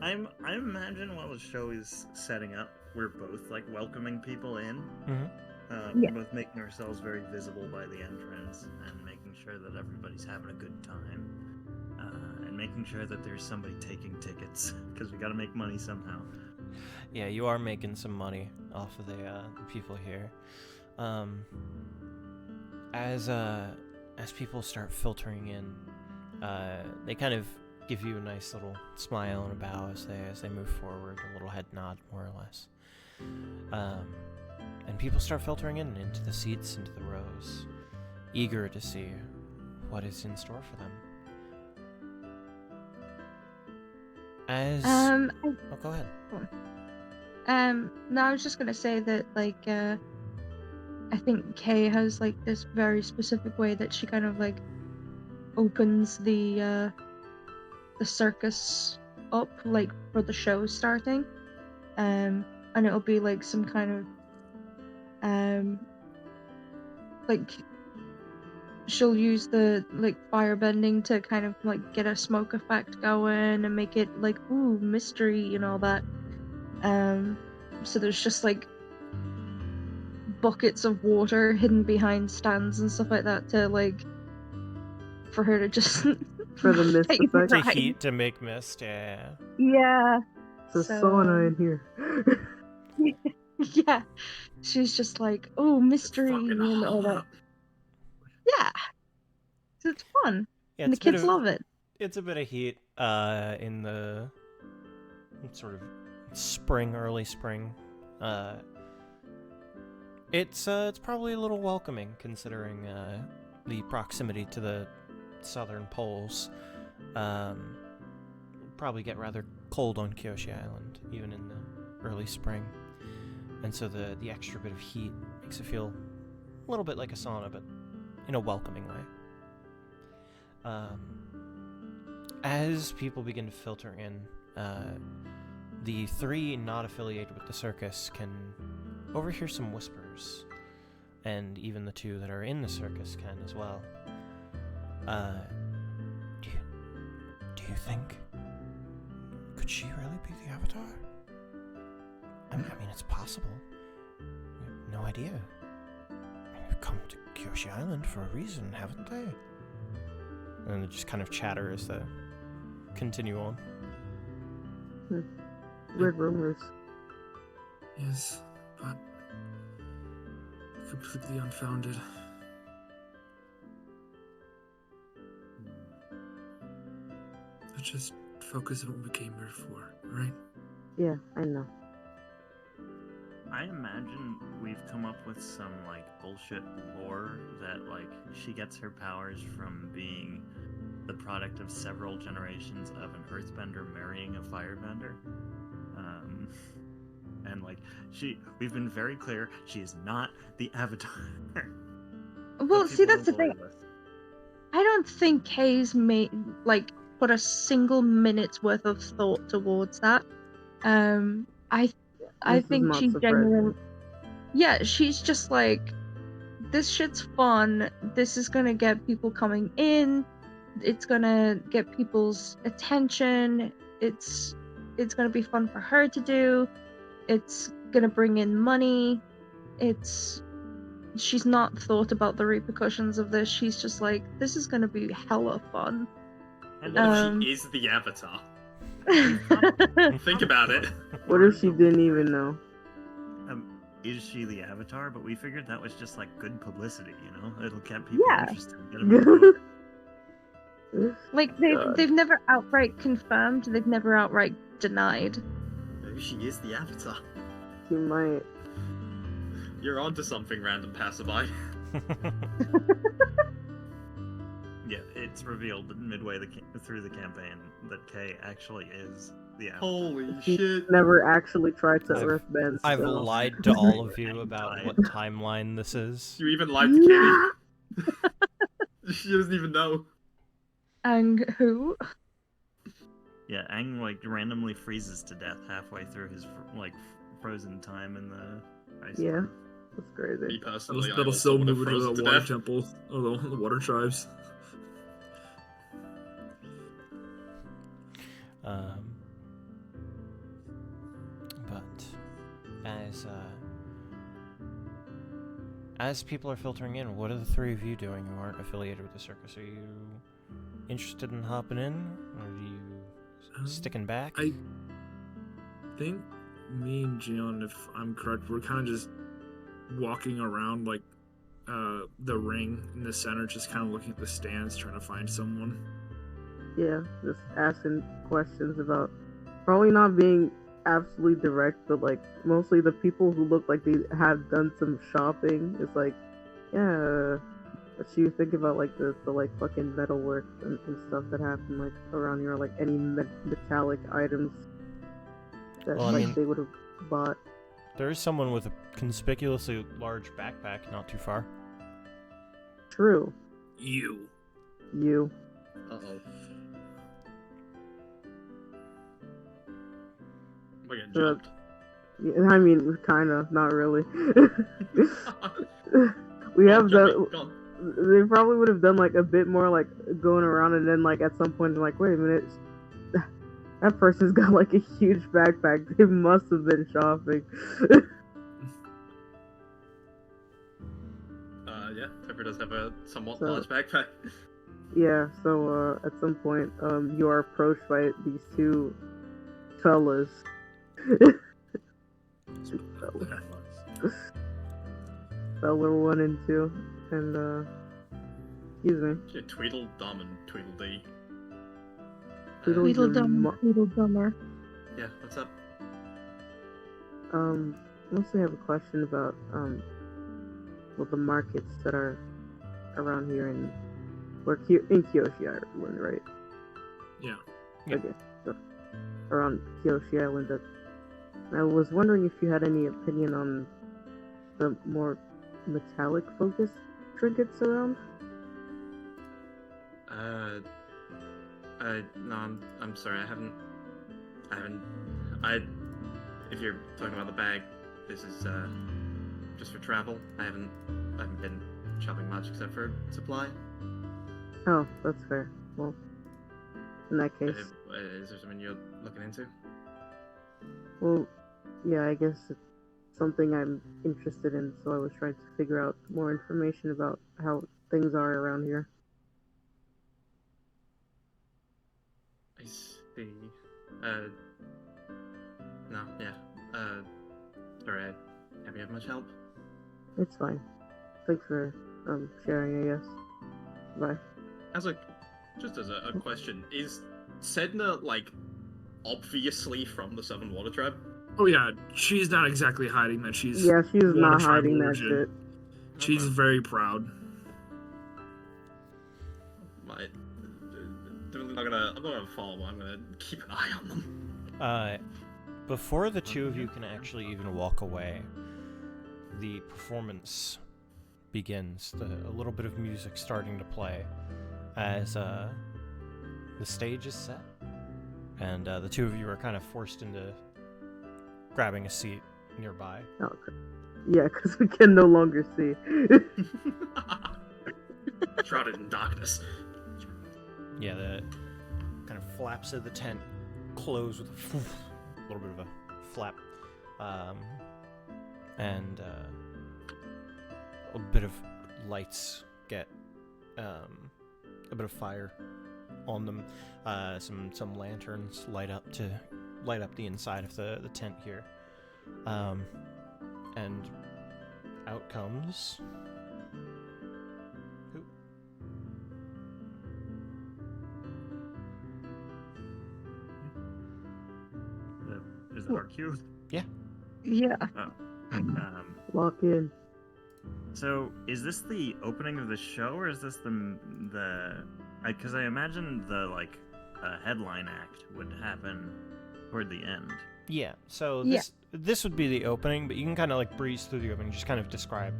[SPEAKER 4] I imagine while the show is setting up, we're both welcoming people in.
[SPEAKER 1] Mm-hmm.
[SPEAKER 3] Yeah.
[SPEAKER 4] We're both making ourselves very visible by the entrance and making sure that everybody's having a good time, and making sure that there's somebody taking tickets because we got to make money somehow.
[SPEAKER 1] Yeah, you are making some money off of the people here. As people start filtering in, they kind of give you a nice little smile and a bow as they move forward, a little head nod, more or less. And people start filtering in into the seats, into the rows, eager to see what is in store for them. Oh, go ahead.
[SPEAKER 3] No, I was just gonna say that I think Kay has this very specific way that she kind of opens the circus up for the show starting. and it'll be like some kind of like she'll use the like firebending to kind of like get a smoke effect going and make it like ooh mystery and all that. So there's just like buckets of water hidden behind stands and stuff like that to like for her to just
[SPEAKER 6] For the mist
[SPEAKER 3] take
[SPEAKER 6] effect?
[SPEAKER 1] To
[SPEAKER 3] right.
[SPEAKER 1] heat, to make mist, yeah.
[SPEAKER 3] Yeah.
[SPEAKER 6] It's a sauna in here.
[SPEAKER 3] Yeah. She's just like, oh,
[SPEAKER 2] It's
[SPEAKER 3] mystery
[SPEAKER 2] fucking
[SPEAKER 3] and all that.
[SPEAKER 2] hot.
[SPEAKER 3] Yeah. So it's fun.
[SPEAKER 1] Yeah,
[SPEAKER 3] And the
[SPEAKER 1] it's a bit
[SPEAKER 3] kids
[SPEAKER 1] of
[SPEAKER 3] love it.
[SPEAKER 1] it's a bit of heat in the sort of spring, early spring. It's probably a little welcoming considering the proximity to the southern poles. Probably get rather cold on Kyoshi Island even in the early spring, and so the extra bit of heat makes it feel a little bit like a sauna, but in a welcoming way. As people begin to filter in, the three not affiliated with the circus can overhear some whispers, and even the two that are in the circus can as well. Do you think, could she really be the Avatar? I mean, it's possible. We have no idea. They've come to Kyoshi Island for a reason, haven't they? And they just kind of chatter as they continue on.
[SPEAKER 6] Weird rumors.
[SPEAKER 5] Yes, but completely unfounded. Let's just focus on what we came here for, right?
[SPEAKER 6] Yeah, I know.
[SPEAKER 4] I imagine we've come up with some like bullshit lore that like she gets her powers from being the product of several generations of an earthbender marrying a firebender. And like we've been very clear, she is not the Avatar.
[SPEAKER 3] Well,
[SPEAKER 4] But
[SPEAKER 3] see,
[SPEAKER 4] people
[SPEAKER 3] that's the
[SPEAKER 4] don't
[SPEAKER 3] thing.
[SPEAKER 4] believe us.
[SPEAKER 3] I don't think Kay's made like put a single minute's worth of thought towards that. I
[SPEAKER 6] This is
[SPEAKER 3] think
[SPEAKER 6] not
[SPEAKER 3] she
[SPEAKER 6] surprising.
[SPEAKER 3] genuinely, yeah, she's just like, this shit's fun. This is gonna get people coming in. It's gonna get people's attention. It's gonna be fun for her to do. It's gonna bring in money. She's not thought about the repercussions of this. She's just like, this is gonna be hella fun.
[SPEAKER 4] And
[SPEAKER 2] What if
[SPEAKER 3] Um,
[SPEAKER 2] she is the Avatar?
[SPEAKER 3] yeah,
[SPEAKER 2] Think about it.
[SPEAKER 6] What if she didn't even know?
[SPEAKER 4] Is she the Avatar? But we figured that was just like good publicity, you know? It'll get people
[SPEAKER 3] Yeah.
[SPEAKER 4] interested. Get them to vote.
[SPEAKER 3] like
[SPEAKER 6] God.
[SPEAKER 3] they've never outright confirmed. They've never outright denied.
[SPEAKER 2] Maybe she is the Avatar.
[SPEAKER 6] She might.
[SPEAKER 2] You're onto something, random passerby.
[SPEAKER 4] Yeah, it's revealed midway through the campaign that Kay actually is the Avatar.
[SPEAKER 2] Holy
[SPEAKER 6] She
[SPEAKER 2] shit.
[SPEAKER 6] never actually tried to
[SPEAKER 1] I've-
[SPEAKER 6] earthbend.
[SPEAKER 1] I've
[SPEAKER 6] so.
[SPEAKER 1] lied to all of you about what timeline this is.
[SPEAKER 2] You even lied to Kitty. She doesn't even know.
[SPEAKER 3] And who?
[SPEAKER 4] Yeah, Aang like randomly freezes to death halfway through his like frozen time in the ice.
[SPEAKER 6] Yeah, that's
[SPEAKER 2] Me
[SPEAKER 6] crazy.
[SPEAKER 2] personally, I
[SPEAKER 5] That'll
[SPEAKER 2] also
[SPEAKER 5] still
[SPEAKER 2] would have
[SPEAKER 5] move into
[SPEAKER 2] frozen
[SPEAKER 5] the
[SPEAKER 2] to
[SPEAKER 5] water
[SPEAKER 2] death.
[SPEAKER 5] temple, or the water tribes.
[SPEAKER 1] But as people are filtering in, what are the three of you doing who aren't affiliated with the circus? Are you interested in hopping in, or are you sticking back?
[SPEAKER 5] I think me and Gion, if I'm correct, we're kind of just walking around like the ring in the center, just kind of looking at the stands, trying to find someone.
[SPEAKER 6] Yeah, just asking questions about probably not being absolutely direct, but like mostly the people who look like they have done some shopping. It's like, yeah, what do you think about like the like fucking metalwork and stuff that happened like around here, like any metallic items that
[SPEAKER 1] Well, I
[SPEAKER 6] like
[SPEAKER 1] mean-
[SPEAKER 6] they would have bought.
[SPEAKER 1] There is someone with a conspicuously large backpack not too far.
[SPEAKER 6] True,
[SPEAKER 5] You.
[SPEAKER 6] you.
[SPEAKER 2] Uh-oh. We're getting
[SPEAKER 6] Uh,
[SPEAKER 2] jumped.
[SPEAKER 6] Yeah, I mean, kind of, not really. We have
[SPEAKER 2] Jumping,
[SPEAKER 6] the.
[SPEAKER 2] go on.
[SPEAKER 6] They probably would have done like a bit more like going around, and then like at some point they're like, wait a minute, that person's got like a huge backpack. They must have been shopping.
[SPEAKER 2] Yeah, Pepper does have a somewhat
[SPEAKER 6] So-
[SPEAKER 2] large backpack.
[SPEAKER 6] Yeah, so at some point, you are approached by these two fellas. Fella 1 and 2, and excuse me,
[SPEAKER 2] Yeah, Tweedledum and Tweedledee.
[SPEAKER 3] Tweedledum,
[SPEAKER 6] Mo-
[SPEAKER 3] Tweedledummer.
[SPEAKER 2] Yeah, what's up?
[SPEAKER 6] mostly have a question about well, the markets that are around here in Kyoshi Island, right?
[SPEAKER 5] Yeah.
[SPEAKER 1] Yeah.
[SPEAKER 6] Okay, so around Kyoshi Island. I was wondering if you had any opinion on the more metallic focused trinkets around.
[SPEAKER 2] No, I'm sorry, I haven't, if you're talking about the bag, this is, just for travel. I haven't been shopping much except for supply.
[SPEAKER 6] Oh, that's fair. Well, in that case,
[SPEAKER 2] Is there something you're looking into?
[SPEAKER 6] well, yeah, I guess it's something I'm interested in, so I was trying to figure out more information about how things are around here.
[SPEAKER 2] I see. No, yeah. Sorry, I haven't had much help.
[SPEAKER 6] It's fine. Thanks for sharing, I guess. Bye.
[SPEAKER 2] Just as a question, is Sedna, like, obviously from the Seven Water Tribe?
[SPEAKER 5] Oh yeah, she's not exactly hiding that she's.
[SPEAKER 6] Yeah, she's
[SPEAKER 5] Water
[SPEAKER 6] not
[SPEAKER 5] tribe
[SPEAKER 6] hiding that
[SPEAKER 5] origin.
[SPEAKER 6] shit.
[SPEAKER 5] She's
[SPEAKER 2] Okay.
[SPEAKER 5] very proud.
[SPEAKER 2] I'm not gonna follow. I'm gonna keep an eye on them.
[SPEAKER 1] Before the two of you can actually even walk away, the performance begins. A little bit of music starting to play as the stage is set, and the two of you are kind of forced into grabbing a seat nearby.
[SPEAKER 6] Oh, okay. Yeah, because we can no longer see.
[SPEAKER 2] Shrouded in darkness.
[SPEAKER 1] Yeah, the kind of flaps of the tent close with a little bit of a flap, and a bit of lights get a bit of fire on them. Some lanterns light up the inside of the tent here, and out comes. Who?
[SPEAKER 4] Is it our cue?
[SPEAKER 3] Yeah.
[SPEAKER 6] Lock in.
[SPEAKER 4] So, is this the opening of the show, or is this the? Because I imagine the headline act would happen toward the end.
[SPEAKER 1] Yeah, so
[SPEAKER 3] Yeah.
[SPEAKER 1] this would be the opening, but you can kind of breeze through the opening, just kind of describe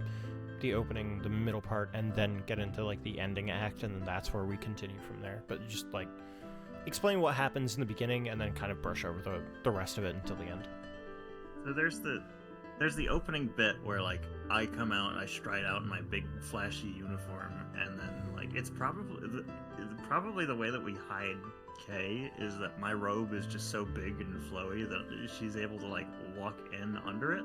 [SPEAKER 1] the opening, the middle part, and then get into the ending act, and then that's where we continue from there. But just explain what happens in the beginning, and then kind of brush over the rest of it until the end.
[SPEAKER 4] So there's the opening bit where I come out, I stride out in my big flashy uniform, and then it's probably the way that we hide Kay is that my robe is just so big and flowy that she's able to walk in under it.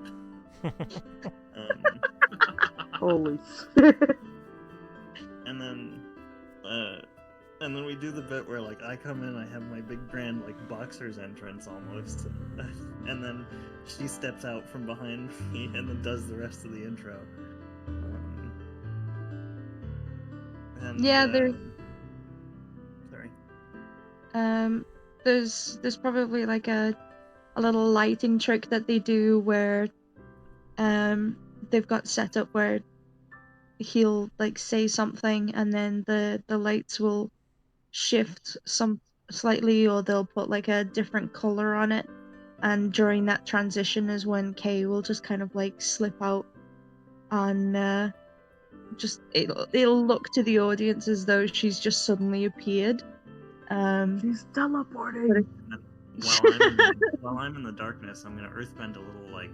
[SPEAKER 6] Holy shit.
[SPEAKER 4] And then we do the bit where I come in, I have my big grand boxer's entrance almost, and then she steps out from behind me and then does the rest of the intro.
[SPEAKER 3] Yeah, there-
[SPEAKER 4] Sorry.
[SPEAKER 3] There's probably a little lighting trick that they do where they've got set up where he'll say something and then the lights will shift some slightly, or they'll put a different color on it, and during that transition is when Kay will just kind of slip out and just it'll look to the audience as though she's just suddenly appeared.
[SPEAKER 6] She's teleporting.
[SPEAKER 4] while I'm in the darkness, I'm gonna earthbend a little like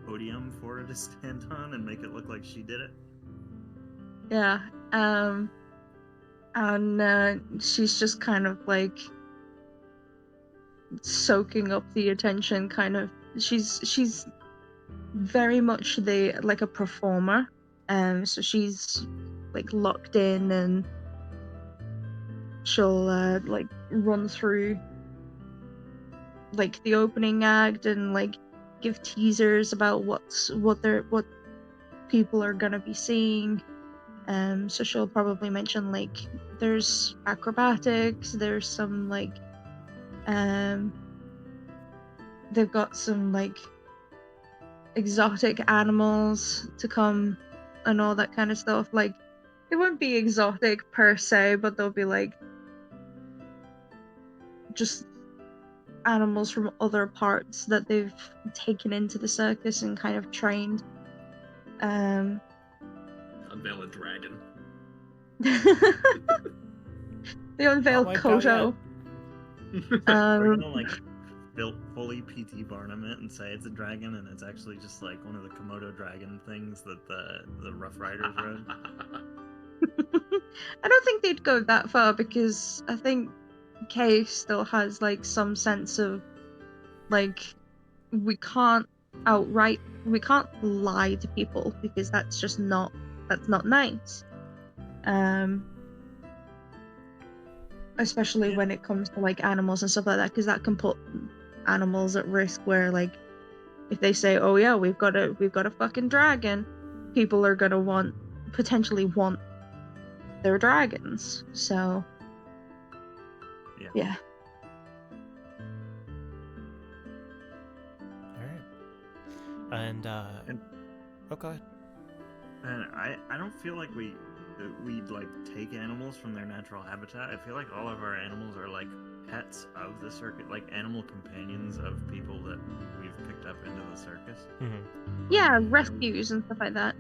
[SPEAKER 4] podium for her to stand on and make it look like she did it.
[SPEAKER 3] Yeah. And she's just kind of like soaking up the attention. Kind of, she's very much like a performer. So she's like locked in, and she'll like run through like the opening act and like give teasers about what people are gonna be seeing. So she'll probably mention like there's acrobatics, there's some like they've got some like exotic animals to come and all that kind of stuff. Like it won't be exotic per se, but they'll be like just animals from other parts that they've taken into the circus and kind of trained.
[SPEAKER 2] Unveil a dragon.
[SPEAKER 3] They unveil
[SPEAKER 1] Not wiped out
[SPEAKER 3] Koto.
[SPEAKER 4] We're gonna like fully PT Barnum it and say it's a dragon, and it's actually just like one of the Komodo dragon things that the Rough Riders rode.
[SPEAKER 3] I don't think they'd go that far, because I think Kay still has like some sense of like we can't lie to people, because that's not nice. Especially when it comes to like animals and stuff like that, because that can put animals at risk, where like if they say, oh yeah, we've got a fucking dragon, people are gonna potentially want their dragons. So yeah.
[SPEAKER 1] All right. And oh, go ahead.
[SPEAKER 4] And I don't feel like we like take animals from their natural habitat. I feel like all of our animals are like pets of the circuit, like animal companions of people that we've picked up into the circus.
[SPEAKER 1] Mm-hmm.
[SPEAKER 3] Yeah, rescues and stuff like that.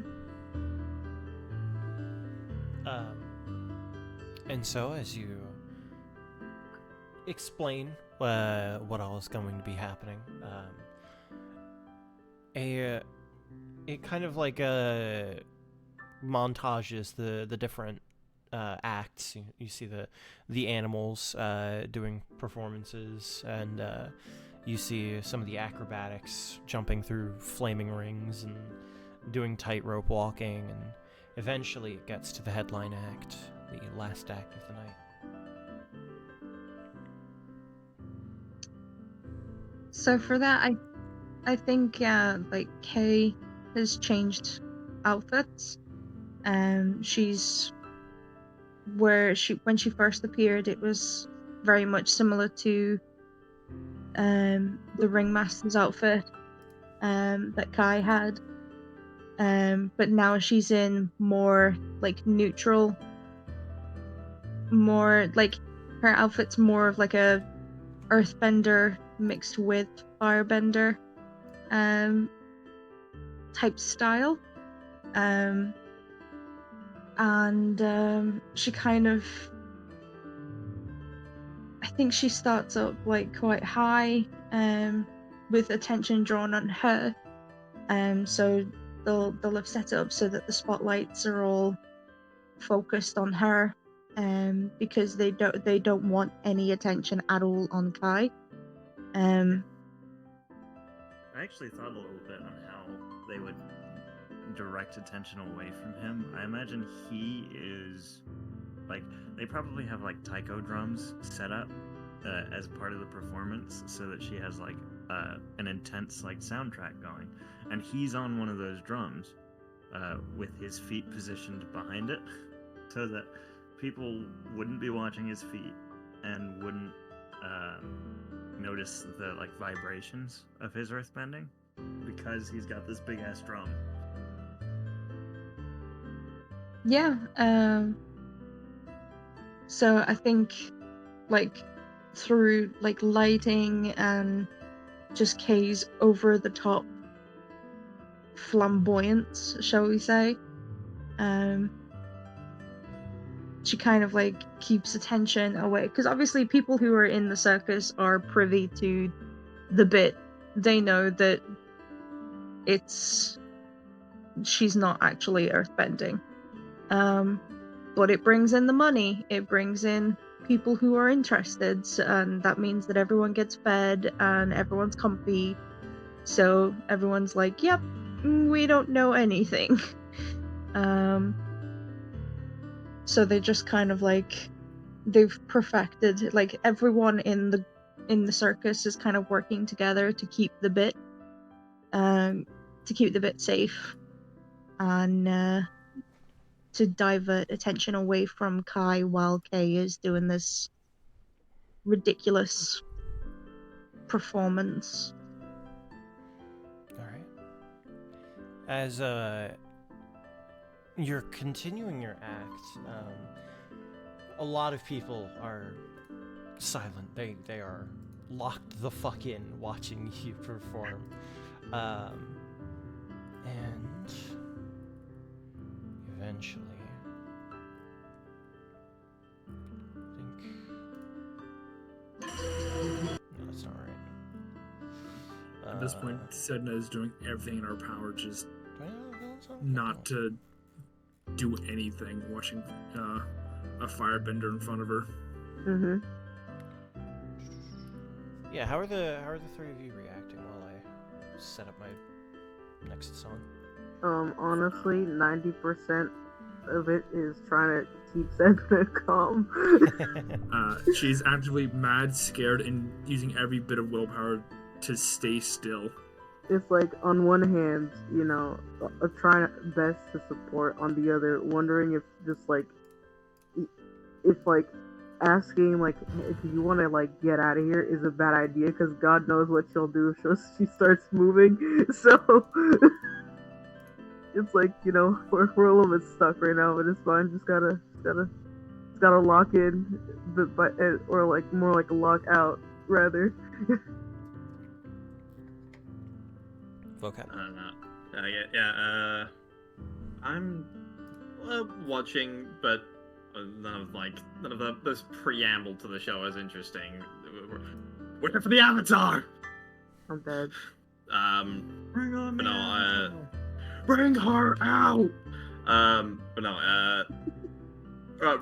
[SPEAKER 1] And so as you explain what all is going to be happening, it kind of like montages the different acts. You see the animals doing performances, and you see some of the acrobatics jumping through flaming rings and doing tightrope walking, and eventually it gets to the headline act, the last act of the night.
[SPEAKER 3] So for that, I think like Kay has changed outfits. She's when she first appeared, it was very much similar to the ringmaster's outfit that Kai had. But now she's in more like neutral, more like her outfit's more of like a earthbender mixed with firebender type style. And she kind of, I think she starts up like quite high, with attention drawn on her. So they'll have set it up so that the spotlights are all focused on her, because they don't want any attention at all on Kai.
[SPEAKER 4] I actually thought a little bit on how they would direct attention away from him. I imagine he is like, they probably have like taiko drums set up as part of the performance, so that she has like an intense like soundtrack going, and he's on one of those drums with his feet positioned behind it, so that people wouldn't be watching his feet and wouldn't notice the like vibrations of his earthbending, because he's got this big ass drum.
[SPEAKER 3] Yeah. So I think like through like lighting and just Kay's over the top flamboyance, shall we say, she kind of like keeps attention away, because obviously people who are in the circus are privy to the bit. They know that she's not actually earthbending. But it brings in the money. It brings in people who are interested, and that means that everyone gets fed and everyone's comfy. So everyone's like, "Yep, we don't know anything." So they just kind of like, they've perfected, like everyone in the circus is kind of working together to keep the bit safe, and to divert attention away from Kai while Kay is doing this ridiculous performance.
[SPEAKER 1] All right. As you're continuing your act, a lot of people are silent. They are locked the fuck in watching you perform. And eventually, I think... No, that's not right.
[SPEAKER 5] At this point, Sedna is doing everything in her power just not to do anything, watching a firebender in front of her.
[SPEAKER 6] Mm-hmm.
[SPEAKER 1] Yeah, how are the three of you reacting while I set up my next song?
[SPEAKER 6] Honestly, 90% of it is trying to keep Sedna calm.
[SPEAKER 5] She's actively mad, scared, and using every bit of willpower to stay still.
[SPEAKER 6] It's like, on one hand, you know, trying best to support, on the other, wondering if just like, if like, asking like, hey, do you want to like get out of here is a bad idea, because God knows what she'll do if she starts moving. So it's like, you know, we're a little bit stuck right now, but it's fine. Just gotta lock in, or like more like a lock out rather.
[SPEAKER 1] Okay.
[SPEAKER 2] I'm watching, but none of this preamble to the show is interesting. We're here for the Avatar.
[SPEAKER 6] I'm dead.
[SPEAKER 4] Bring on
[SPEAKER 2] But
[SPEAKER 4] the
[SPEAKER 2] no,
[SPEAKER 4] Avatar.
[SPEAKER 2] bring her out. But no,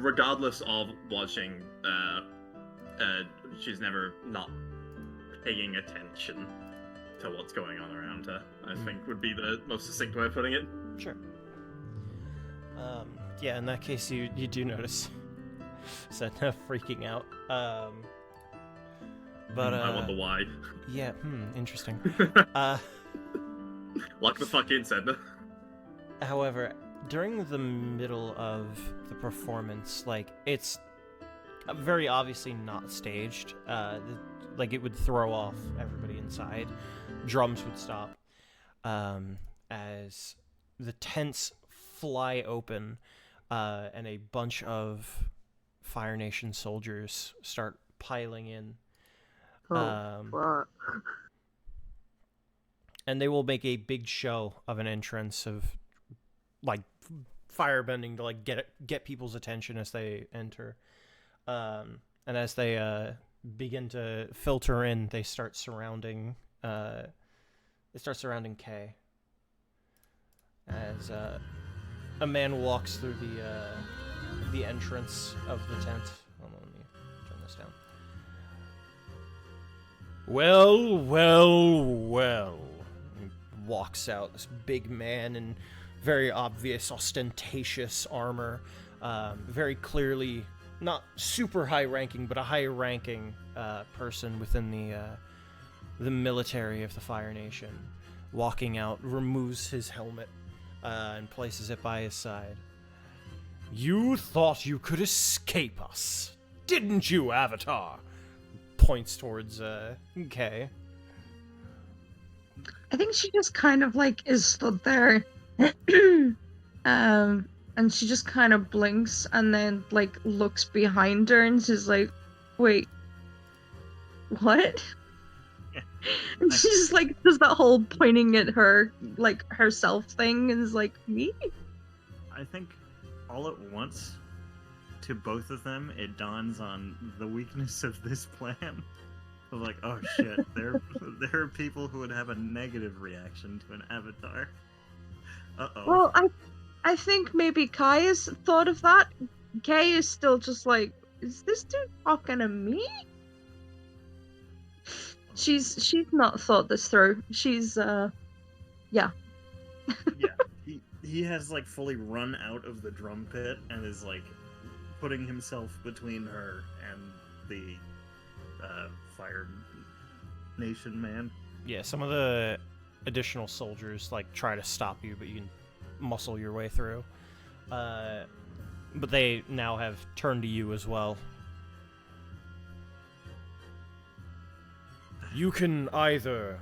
[SPEAKER 2] regardless of watching, she's never not paying attention to what's going on around her, I think would be the most succinct way of putting it.
[SPEAKER 1] Sure. Yeah, in that case, you do notice Sedna freaking out. But
[SPEAKER 2] I wonder why.
[SPEAKER 1] Yeah, interesting.
[SPEAKER 2] Lock the fuck in, Sedna.
[SPEAKER 1] However, during the middle of the performance, like, it's very obviously not staged. Like, it would throw off everybody inside. Drums would stop. As the tents fly open, and a bunch of Fire Nation soldiers start piling in.
[SPEAKER 6] Fuck.
[SPEAKER 1] And they will make a big show of an entrance of, like, firebending to, like, get people's attention as they enter. And as they begin to filter in, they start surrounding Kay. As a man walks through the entrance of the tent. Hold on, let me turn this down. Well. He walks out, this big man in very obvious, ostentatious armor. Very clearly, not super high-ranking, but a high-ranking person within the military of the Fire Nation. Walking out, removes his helmet and places it by his side. You thought you could escape us, didn't you, Avatar? Points towards Kay.
[SPEAKER 3] I think she just kind of like is stood there, and she just kind of blinks and then like looks behind her and she's like, "Wait, what?" And she just like does that whole pointing at her, like herself thing, and is like, "Me?"
[SPEAKER 4] I think all at once, to both of them, it dawns on the weakness of this plan. Of like, oh shit, there are people who would have a negative reaction to an avatar. Uh-oh.
[SPEAKER 3] Well, I think maybe Kai has thought of that. Kay is still just like, is this dude talking to me? She's not thought this through. She's yeah.
[SPEAKER 4] Yeah, he has like fully run out of the drum pit and is like putting himself between her and the Fire Nation man.
[SPEAKER 1] Yeah, some of the additional soldiers like try to stop you, but you can muscle your way through. But they now have turned to you as well. You can either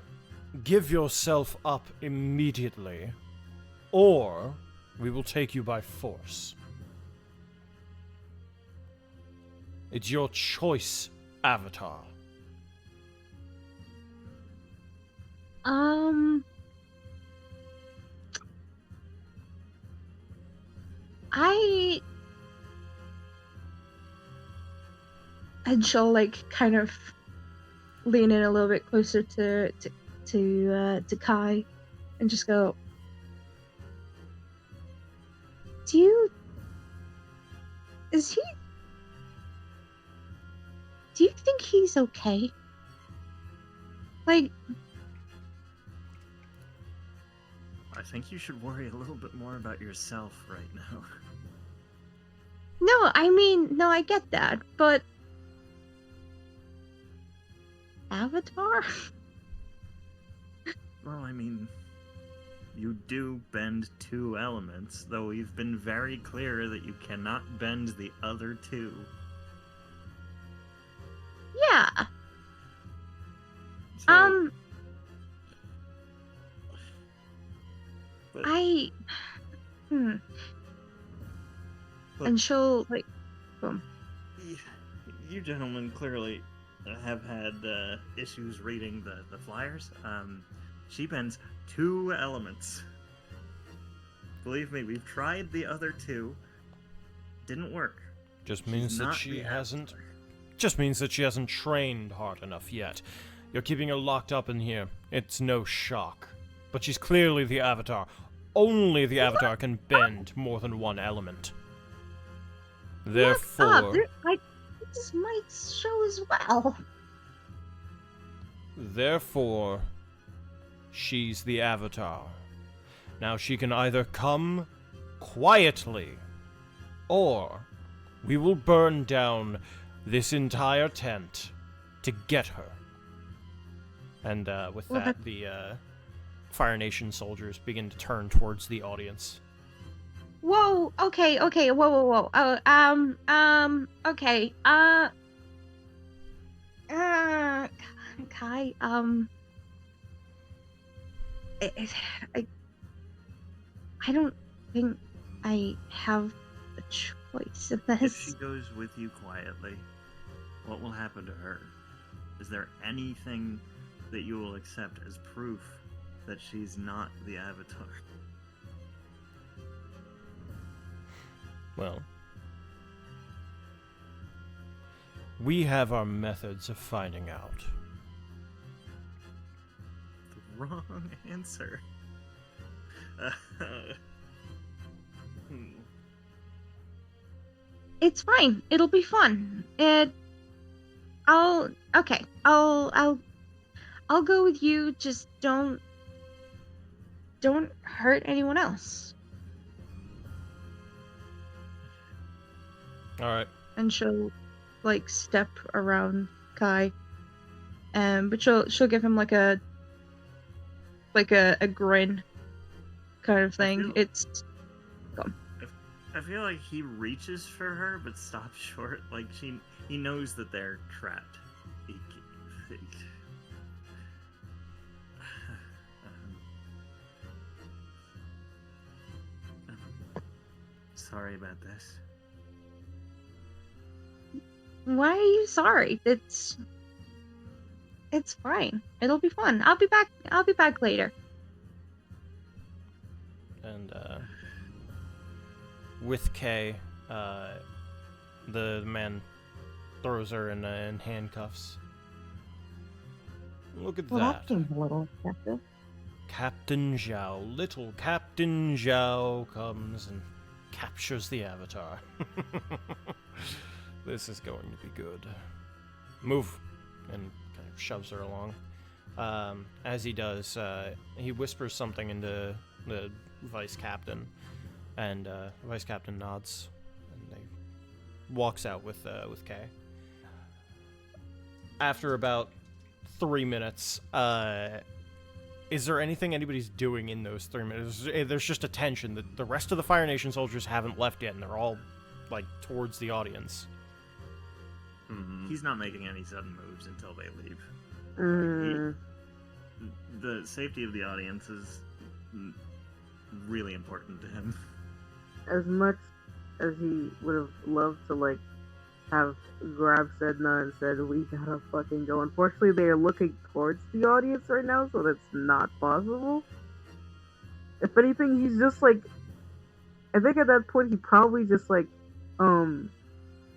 [SPEAKER 1] give yourself up immediately, or we will take you by force. It's your choice, Avatar.
[SPEAKER 3] And she'll like kind of lean in a little bit closer to Kai and just go, do you think he's okay? Like,
[SPEAKER 4] I think you should worry a little bit more about yourself right now.
[SPEAKER 3] no, I get that, but Avatar?
[SPEAKER 4] Well, I mean, you do bend 2 elements, though we've been very clear that you cannot bend the other 2.
[SPEAKER 3] Yeah.
[SPEAKER 4] So, but- Look,
[SPEAKER 3] And she'll like,
[SPEAKER 4] you gentlemen clearly have had issues reading the flyers. She bends 2 elements. Believe me, we've tried the other 2. Didn't work.
[SPEAKER 1] Just means
[SPEAKER 4] She's
[SPEAKER 1] that
[SPEAKER 4] not
[SPEAKER 1] she
[SPEAKER 4] the
[SPEAKER 1] hasn't.
[SPEAKER 4] Avatar.
[SPEAKER 1] Just means that she hasn't trained hard enough yet. You're keeping her locked up in here. It's no shock. But she's clearly the Avatar. Only the Avatar can bend more than 1 element. Therefore,
[SPEAKER 3] this is my show as well.
[SPEAKER 1] Therefore, she's the Avatar. Now she can either come quietly, or we will burn down this entire tent to get her. And with
[SPEAKER 3] Well,
[SPEAKER 1] that, the Fire Nation soldiers begin to turn towards the audience.
[SPEAKER 3] Whoa, okay, whoa. Okay, Kai, I don't think I have a choice in
[SPEAKER 4] If
[SPEAKER 3] this.
[SPEAKER 4] she goes with you quietly, what will happen to her? Is there anything that you will accept as proof that she's not the Avatar?
[SPEAKER 1] Well, we have our methods of finding out.
[SPEAKER 4] The wrong answer.
[SPEAKER 3] It's fine. It'll be fun. I'll go with you. Just don't hurt anyone else.
[SPEAKER 1] Alright.
[SPEAKER 3] And she'll like step around Kai. But she'll give him like a grin kind of thing.
[SPEAKER 4] I feel like he reaches for her but stops short. Like he knows that they're trapped. Sorry about this.
[SPEAKER 3] Why are you sorry? It's fine. It'll be fun. I'll be back later.
[SPEAKER 1] And with Kay, The man throws her in handcuffs. Look at
[SPEAKER 3] Well,
[SPEAKER 1] that.
[SPEAKER 3] that seems a little excessive.
[SPEAKER 1] Captain Zhao, little Captain Zhao comes and captures the Avatar. This is going to be good. Move, and kind of shoves her along. As he does, he whispers something into the vice captain, and the vice captain nods, and they walks out with Kay. After about 3 minutes, is there anything anybody's doing in those 3 minutes? There's just a tension that the rest of the Fire Nation soldiers haven't left yet, and they're all like towards the audience.
[SPEAKER 4] He's not making any sudden moves until they leave. The safety of the audience is really important to him.
[SPEAKER 6] As much as he would have loved to, like, have grabbed Sedna and said, we gotta fucking go. Unfortunately, they are looking towards the audience right now, so that's not possible. If anything, he's just, like, I think at that point, he probably just, like,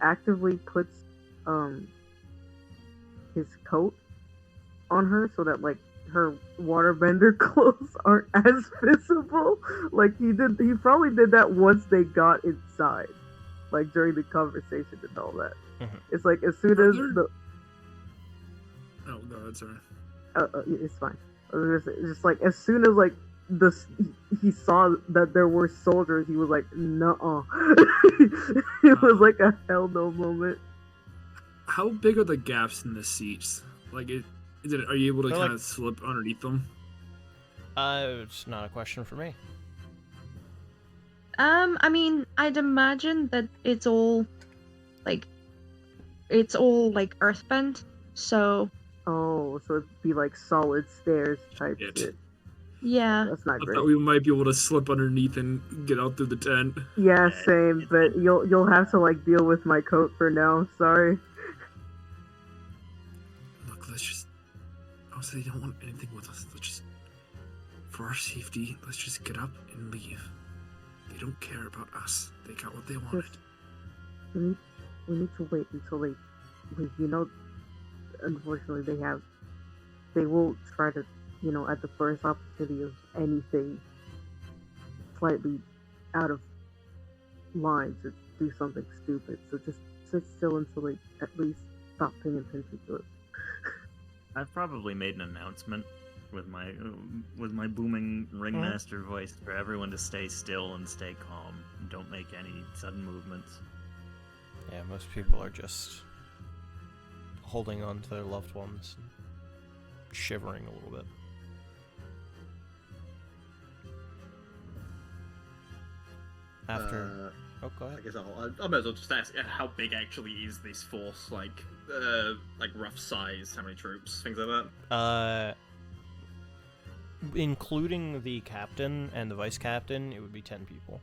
[SPEAKER 6] actively puts, his coat on her so that, like, her waterbender clothes aren't as visible. Like, he probably did that once they got inside. Like, during the conversation and all that.
[SPEAKER 1] Mhm.
[SPEAKER 6] It's like, as soon as the...
[SPEAKER 5] Oh, no, that's alright.
[SPEAKER 6] It's fine. I was gonna say, it's just like, as soon as, like, he saw that there were soldiers, he was like, nuh-uh. It was like a hell no moment.
[SPEAKER 5] How big are the gaps in the seats? Like, are you able to
[SPEAKER 1] They're
[SPEAKER 5] kind
[SPEAKER 1] like-
[SPEAKER 5] of slip underneath them?
[SPEAKER 1] It's not a question for me.
[SPEAKER 3] I mean, I'd imagine that it's all like earthbent, so
[SPEAKER 6] Oh, so it'd be like solid stairs type
[SPEAKER 5] Shit.
[SPEAKER 6] shit.
[SPEAKER 3] yeah.
[SPEAKER 6] That's not
[SPEAKER 5] I
[SPEAKER 6] great.
[SPEAKER 5] thought we might be able to slip underneath and get out through the tent.
[SPEAKER 6] Yeah, same, but you'll have to, like, deal with my coat for now. Sorry.
[SPEAKER 5] Look, let's just. Honestly, they don't want anything with us. Let's just. For our safety, let's just get up and leave. They don't care about us. They got what they wanted.
[SPEAKER 6] We need to wait until they leave. You know, unfortunately, they will try to, you know, at the first opportunity of anything slightly out of line to do something stupid. So just sit still until they at least stop paying attention to it.
[SPEAKER 4] I've probably made an announcement with my booming ringmaster voice for everyone to stay still and stay calm. Don't make any sudden movements.
[SPEAKER 1] Yeah, most people are just holding on to their loved ones, and shivering a little bit. After, go
[SPEAKER 2] I
[SPEAKER 1] ahead.
[SPEAKER 2] guess I might as well just ask, how big actually is this force? Like rough size, how many troops, things like that?
[SPEAKER 1] Including the captain and the vice captain, it would be 10 people.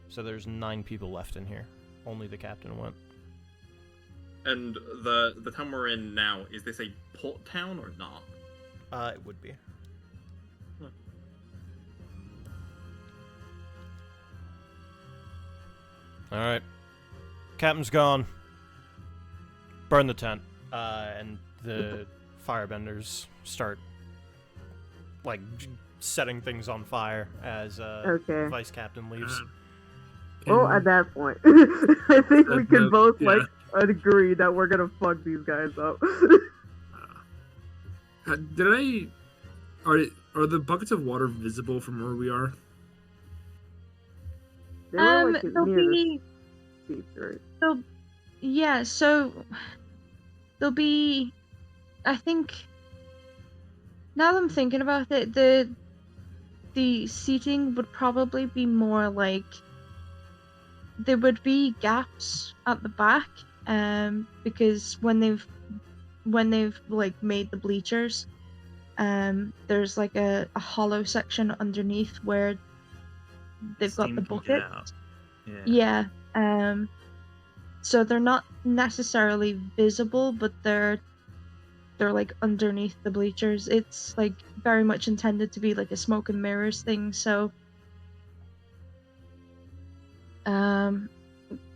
[SPEAKER 1] So there's 9 people left in here. Only the captain went.
[SPEAKER 2] And the town we're in now, is this a port town or not?
[SPEAKER 1] It would be. Alright. Captain's gone. Burn the tent. And the firebenders start, like, setting things on fire as
[SPEAKER 6] Okay.
[SPEAKER 1] vice captain leaves.
[SPEAKER 6] Well,
[SPEAKER 5] And-
[SPEAKER 6] at that point, I think we can both,
[SPEAKER 5] yeah.
[SPEAKER 6] like, agree that we're gonna fuck these guys up.
[SPEAKER 5] Are the buckets of water visible from where we are?
[SPEAKER 6] They were, like,
[SPEAKER 3] There'll
[SPEAKER 6] near the
[SPEAKER 3] be
[SPEAKER 6] seats, right?
[SPEAKER 3] yeah, so there'll be, I think, now that I'm thinking about it, the seating would probably be more like there would be gaps at the back, because when they've like made the bleachers, there's like a hollow section underneath where they've got
[SPEAKER 4] Steam
[SPEAKER 3] the
[SPEAKER 4] can get
[SPEAKER 3] bucket.
[SPEAKER 4] out.
[SPEAKER 3] Yeah. So they're not necessarily visible, but they're like underneath the bleachers. It's like very much intended to be like a smoke and mirrors thing. So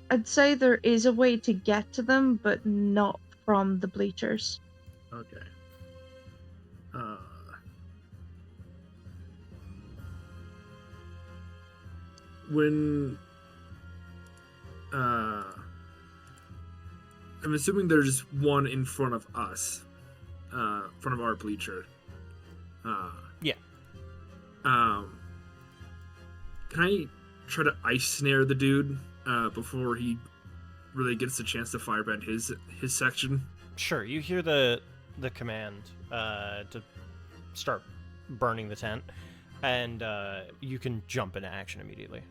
[SPEAKER 3] I'd say there is a way to get to them, but not from the bleachers.
[SPEAKER 5] Okay. When I'm assuming there's one in front of us, front of our bleacher.
[SPEAKER 1] Yeah.
[SPEAKER 5] Can I try to ice snare the dude before he really gets the chance to firebend his section?
[SPEAKER 1] Sure, you hear the command to start burning the tent, and you can jump into action immediately.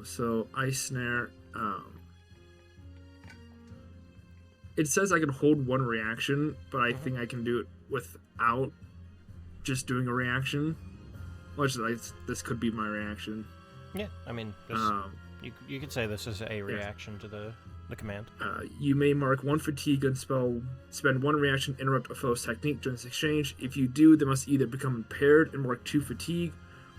[SPEAKER 5] So ice snare. It says I can hold one reaction, but I think I can do it without just doing a reaction. Much like this could be my reaction.
[SPEAKER 1] Yeah, I mean, you could say this is a reaction to the command.
[SPEAKER 5] You may mark one fatigue and spend one reaction, interrupt a foe's technique during this exchange. If you do, they must either become impaired and mark 2 fatigue,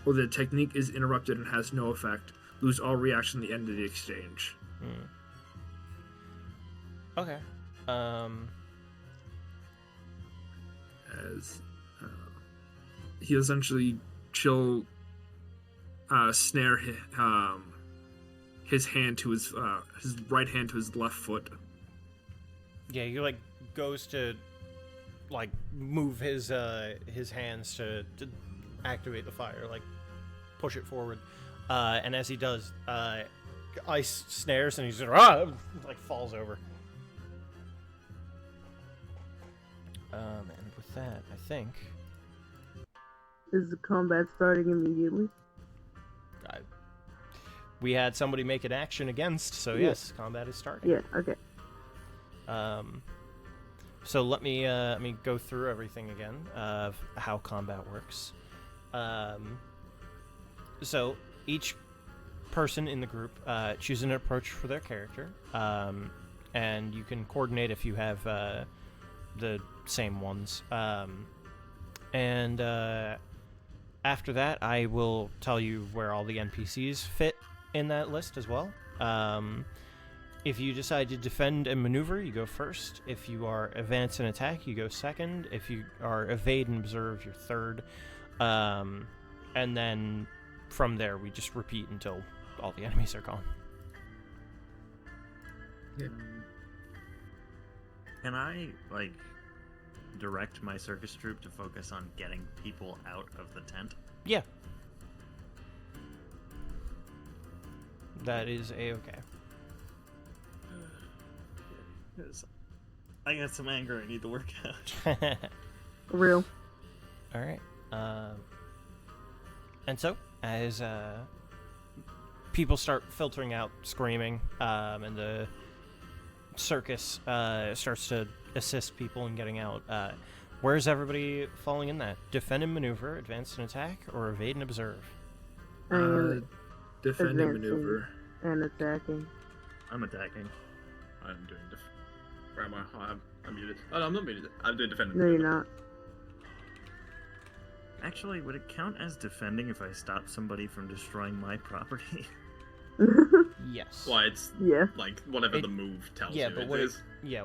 [SPEAKER 5] or the technique is interrupted and has no effect. Lose all reaction at the end of the exchange.
[SPEAKER 1] Okay.
[SPEAKER 5] As he essentially snare his hand to his right hand to his left foot.
[SPEAKER 1] Yeah, he like goes to like move his hands to activate the fire, like push it forward. And as he does, ice snares and he's like falls over. And with that, I think
[SPEAKER 6] Is the combat starting immediately?
[SPEAKER 1] we had somebody make an action against, so
[SPEAKER 6] Yeah.
[SPEAKER 1] yes, combat is starting.
[SPEAKER 6] Yeah, okay.
[SPEAKER 1] So let me go through everything again of how combat works. So each person in the group chooses an approach for their character, and you can coordinate if you have the same ones. And after that, I will tell you where all the NPCs fit in that list as well. If you decide to defend and maneuver, you go first. If you are advance and attack, you go second. If you are evade and observe, you're third. And then from there, we just repeat until all the enemies are gone.
[SPEAKER 4] Can I, like, direct my circus troupe to focus on getting people out of the tent?
[SPEAKER 1] Yeah. That is a-okay.
[SPEAKER 4] I got some anger I need to work out.
[SPEAKER 6] Real.
[SPEAKER 1] All right. And so, as people start filtering out, screaming, and the circus starts to assist people in getting out, where's everybody falling in that? Defend and maneuver, advance and attack, or evade and observe?
[SPEAKER 6] And
[SPEAKER 5] Defend and
[SPEAKER 6] advancing.
[SPEAKER 5] maneuver.
[SPEAKER 6] and attacking.
[SPEAKER 4] I'm attacking.
[SPEAKER 2] I'm doing I'm muted. Oh, no, I'm not muted. I'm doing defending.
[SPEAKER 6] No, you're not.
[SPEAKER 4] Actually, would it count as defending if I stop somebody from destroying my property?
[SPEAKER 1] Yes.
[SPEAKER 2] Well, it's
[SPEAKER 6] Yeah.
[SPEAKER 2] like whatever
[SPEAKER 1] It-
[SPEAKER 2] the move tells
[SPEAKER 1] Yeah,
[SPEAKER 2] you
[SPEAKER 1] but
[SPEAKER 2] it
[SPEAKER 1] what
[SPEAKER 2] is.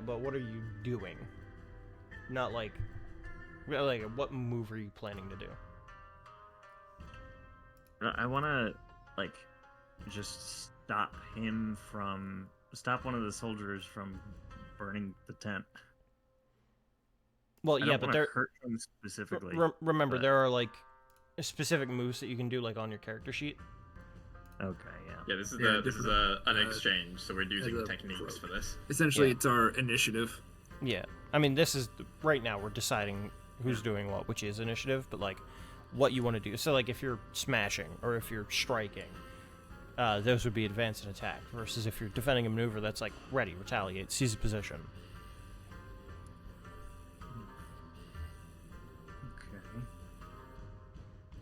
[SPEAKER 1] but what are you doing? Not like what move are you planning to do?
[SPEAKER 4] I want to, like, just stop one of the soldiers from burning the tent.
[SPEAKER 1] Well,
[SPEAKER 4] I
[SPEAKER 1] yeah,
[SPEAKER 4] don't
[SPEAKER 1] but
[SPEAKER 4] wanna
[SPEAKER 1] there.
[SPEAKER 4] hurt him specifically.
[SPEAKER 1] Remember,
[SPEAKER 4] but-
[SPEAKER 1] there are like specific moves that you can do, like on your character sheet.
[SPEAKER 4] Okay, yeah.
[SPEAKER 2] Yeah, this is
[SPEAKER 5] Yeah,
[SPEAKER 2] this is
[SPEAKER 5] different,
[SPEAKER 2] an exchange, so we're using
[SPEAKER 5] a
[SPEAKER 2] techniques
[SPEAKER 5] pro.
[SPEAKER 2] for this.
[SPEAKER 5] Essentially,
[SPEAKER 1] Yeah.
[SPEAKER 5] it's our initiative.
[SPEAKER 1] Yeah, I mean, this is right now we're deciding who's doing what, which is initiative, but like what you want to do. So, like, if you're smashing or if you're striking, those would be advance and attack. Versus if you're defending a maneuver, that's like ready, retaliate, seize a position.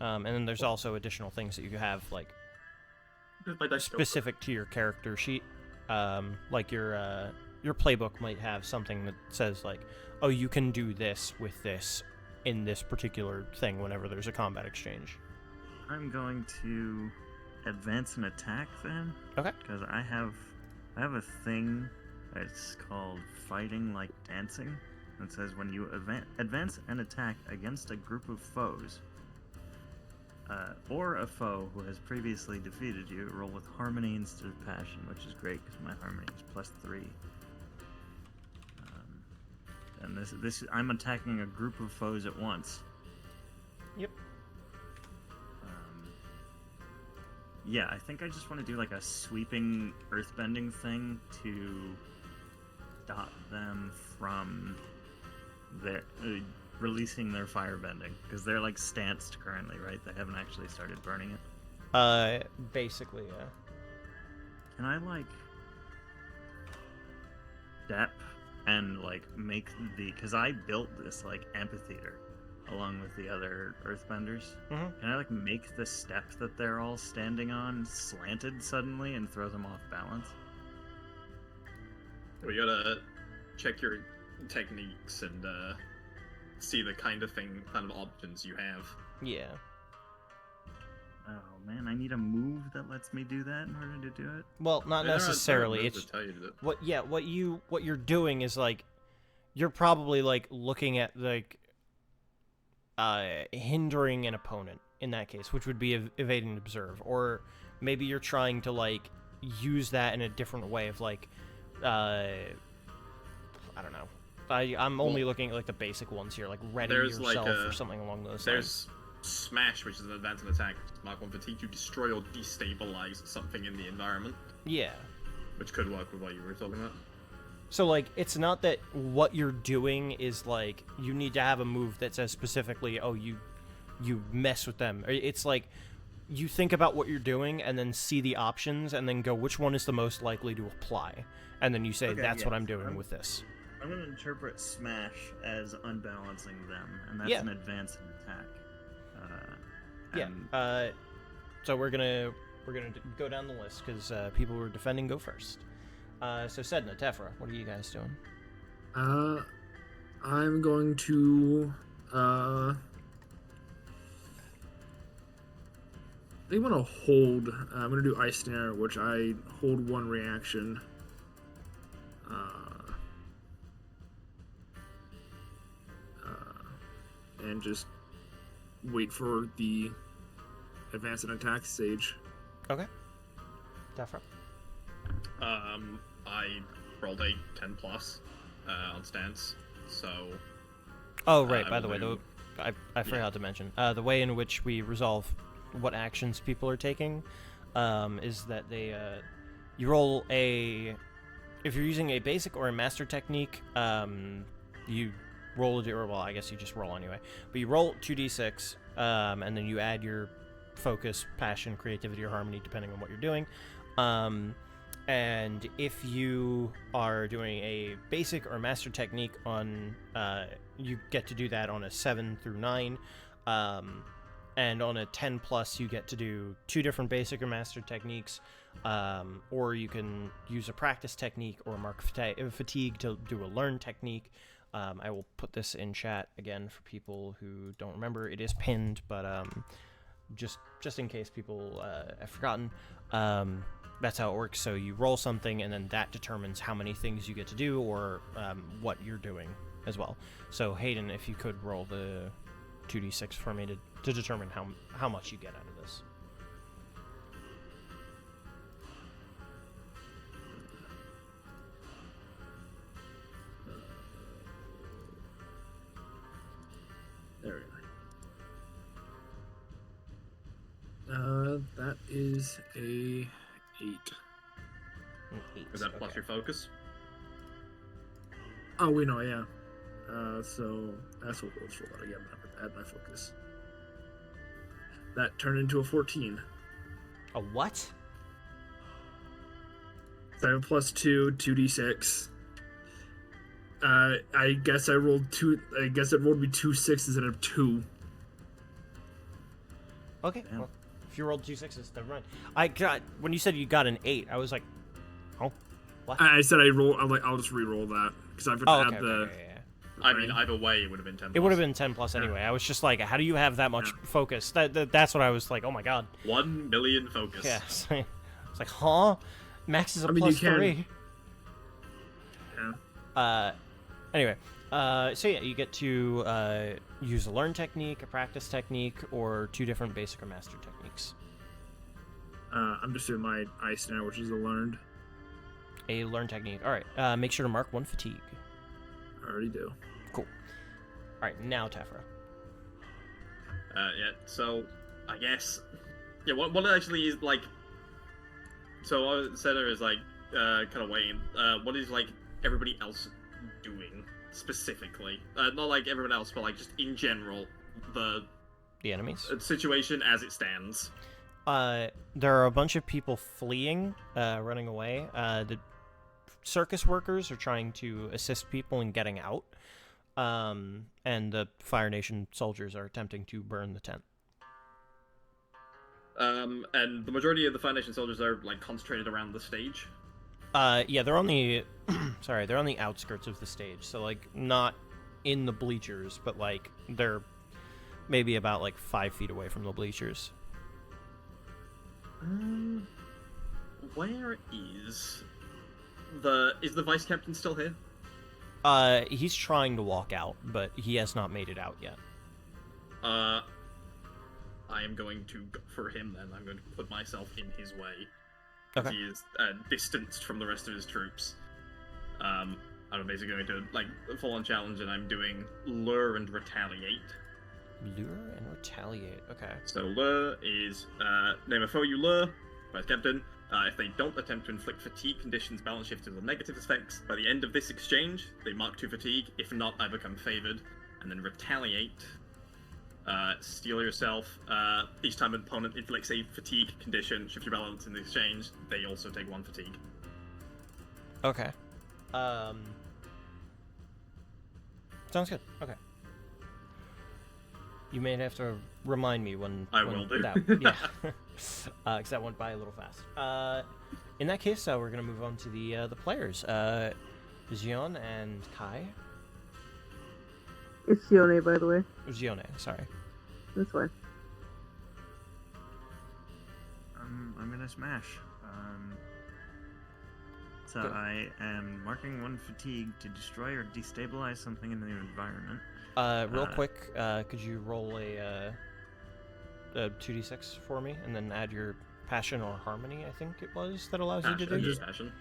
[SPEAKER 4] Okay.
[SPEAKER 1] And then there's also additional things that you have, like
[SPEAKER 2] Like that
[SPEAKER 1] specific to your character sheet. Like your playbook might have something that says like, oh, you can do this with this in this particular thing whenever there's a combat exchange.
[SPEAKER 4] I'm going to advance and attack then.
[SPEAKER 1] Okay.
[SPEAKER 4] Because I have I have a thing that's called Fighting Like Dancing. It says when you advance an attack against a group of foes, or a foe who has previously defeated you, roll with Harmony instead of Passion, which is great because my Harmony is +3. And this I'm attacking a group of foes at once.
[SPEAKER 1] Yep.
[SPEAKER 4] Yeah, I think I just want to do like a sweeping earthbending thing to stop them from their releasing their firebending, because they're like stanced currently, right? They haven't actually started burning it.
[SPEAKER 1] Basically, yeah.
[SPEAKER 4] Can I like step and like make because I built this like amphitheater along with the other earthbenders.
[SPEAKER 1] Mhm.
[SPEAKER 4] Can I like make the step that they're all standing on slanted suddenly and throw them off balance?
[SPEAKER 2] We gotta check your techniques and see the kind of options you have.
[SPEAKER 1] Yeah.
[SPEAKER 4] Oh man, I need a move that lets me do that in order to do it.
[SPEAKER 1] Well, not
[SPEAKER 2] There are
[SPEAKER 1] necessarily.
[SPEAKER 2] moves
[SPEAKER 1] It's
[SPEAKER 2] that tell you that.
[SPEAKER 1] what you're doing is like you're probably like looking at like hindering an opponent in that case, which would be evade and observe, or maybe you're trying to like use that in a different way of like I don't know. I'm only looking at like the basic ones here, like ready
[SPEAKER 2] There's,
[SPEAKER 1] yourself
[SPEAKER 2] like,
[SPEAKER 1] or something along those lines.
[SPEAKER 2] There's Smash, which is an advanced attack. Mark 1 for teach you destroy or destabilize something in the environment,
[SPEAKER 1] Yeah.
[SPEAKER 2] which could work with what you were talking about.
[SPEAKER 1] So, like, it's not that what you're doing is, like, you need to have a move that says specifically, oh, you mess with them. It's like, you think about what you're doing and then see the options and then go, which one is the most likely to apply? And then you say,
[SPEAKER 4] Okay,
[SPEAKER 1] that's
[SPEAKER 4] yeah.
[SPEAKER 1] what I'm doing with this.
[SPEAKER 4] I'm gonna interpret Smash as unbalancing them, and that's
[SPEAKER 1] Yeah.
[SPEAKER 4] an advanced attack.
[SPEAKER 1] Yeah.
[SPEAKER 4] and-
[SPEAKER 1] So we're gonna go down the list because people who are defending go first. So Sedna, Tefra, what are you guys doing?
[SPEAKER 5] I'm going to they want to hold. I'm going to do Ice Snare, which I hold one reaction. And just wait for the advance and attack stage.
[SPEAKER 1] Okay. Tefra.
[SPEAKER 2] I rolled a 10 plus on stance, so
[SPEAKER 1] Oh, right.
[SPEAKER 2] I
[SPEAKER 1] By the way,
[SPEAKER 2] will
[SPEAKER 1] I forgot to mention the way in which we resolve what actions people are taking is that they you roll a if you're using a basic or a master technique, you roll well, I guess you just roll anyway. But you roll 2d6, and then you add your focus, passion, creativity, or harmony, depending on what you're doing. And if you are doing a basic or master technique on, you get to do that on a 7 through 9. And on a 10 plus, you get to do 2 different basic or master techniques. Or you can use a practice technique or mark fatigue to do a learn technique. I will put this in chat again for people who don't remember. It is pinned, but just in case people have forgotten, that's how it works. So you roll something, and then that determines how many things you get to do, or what you're doing as well. So Hayden, if you could roll the 2d6 for me to determine how much you get out of this.
[SPEAKER 5] There we go. That is a 8.
[SPEAKER 1] An 8.
[SPEAKER 2] is that plus
[SPEAKER 1] okay.
[SPEAKER 2] your focus?
[SPEAKER 5] Oh, we know, yeah. So that's what goes for that again. Add my focus. That turned into a 14.
[SPEAKER 1] A what?
[SPEAKER 5] So I have a +2, 2d6. I guess I rolled 2. I guess it rolled me 2 6s instead of 2.
[SPEAKER 1] Okay.
[SPEAKER 4] Damn.
[SPEAKER 1] Well, if you rolled 2 6s, never mind. I got when you said you got an 8, I was like, oh, what?
[SPEAKER 5] I said I roll. I'm like, I'll just re-roll that because I forgot
[SPEAKER 1] Oh,
[SPEAKER 5] to
[SPEAKER 1] okay,
[SPEAKER 5] add the.
[SPEAKER 1] okay, yeah.
[SPEAKER 2] I mean, either way, it would have been 10
[SPEAKER 1] It would have
[SPEAKER 2] plus.
[SPEAKER 1] been 10 plus anyway. I was just like, how do you have that much focus? That's what I was like, oh my god.
[SPEAKER 2] 1 million focus.
[SPEAKER 1] Yeah. It's like, huh? Max is a
[SPEAKER 5] I mean,
[SPEAKER 1] plus
[SPEAKER 5] you can-
[SPEAKER 1] 3.
[SPEAKER 5] Yeah.
[SPEAKER 1] Anyway, so yeah, you get to use a learn technique, a practice technique, or 2 different basic or master techniques.
[SPEAKER 5] I'm just doing my ice now, which is a learned.
[SPEAKER 1] A learn technique. All right. Make sure to mark 1 fatigue.
[SPEAKER 5] I already do.
[SPEAKER 1] All right, now Tefra.
[SPEAKER 2] Yeah, so I guess what actually is like, so what Senator is like kind of waiting. What is like everybody else doing specifically? Not like everyone else, but like just in general, the
[SPEAKER 1] enemies.
[SPEAKER 2] situation as it stands.
[SPEAKER 1] There are a bunch of people fleeing, running away. The circus workers are trying to assist people in getting out. And the Fire Nation soldiers are attempting to burn the tent.
[SPEAKER 2] And the majority of the Fire Nation soldiers are like concentrated around the stage.
[SPEAKER 1] Yeah, they're on the they're on the outskirts of the stage, so like not in the bleachers, but like they're maybe about like 5 feet away from the bleachers.
[SPEAKER 2] Where is the vice captain still here?
[SPEAKER 1] He's trying to walk out, but he has not made it out yet.
[SPEAKER 2] I am going to go for him then. I'm going to put myself in his way.
[SPEAKER 1] Okay.
[SPEAKER 2] He is distanced from the rest of his troops. I'm basically going to like full on challenge, and I'm doing lure and retaliate.
[SPEAKER 1] Lure and retaliate. Okay.
[SPEAKER 2] So lure is name a foe you lure, vice captain. If they don't attempt to inflict fatigue conditions, balance shift to the negative effects. By the end of this exchange, they mark 2 fatigue. If not, I become favored. And then retaliate. Steal yourself. Each time an opponent inflicts a fatigue condition, shift your balance in the exchange. They also take 1 fatigue.
[SPEAKER 1] Okay. Sounds good. Okay. You may have to remind me when.
[SPEAKER 2] I
[SPEAKER 1] when
[SPEAKER 2] will do.
[SPEAKER 1] That, yeah. Because that went by a little fast. In that case, we're gonna move on to the players. Xion and Kai.
[SPEAKER 6] It's Sione, by the way.
[SPEAKER 1] Xione, sorry.
[SPEAKER 6] That's fine.
[SPEAKER 4] I'm gonna smash. So
[SPEAKER 1] Good.
[SPEAKER 4] I am marking 1 fatigue to destroy or destabilize something in the environment.
[SPEAKER 1] Real quick, could you roll a 2d6 for me, and then add your passion or harmony? I think it was that allows you to do.
[SPEAKER 5] Just-
[SPEAKER 2] Passion.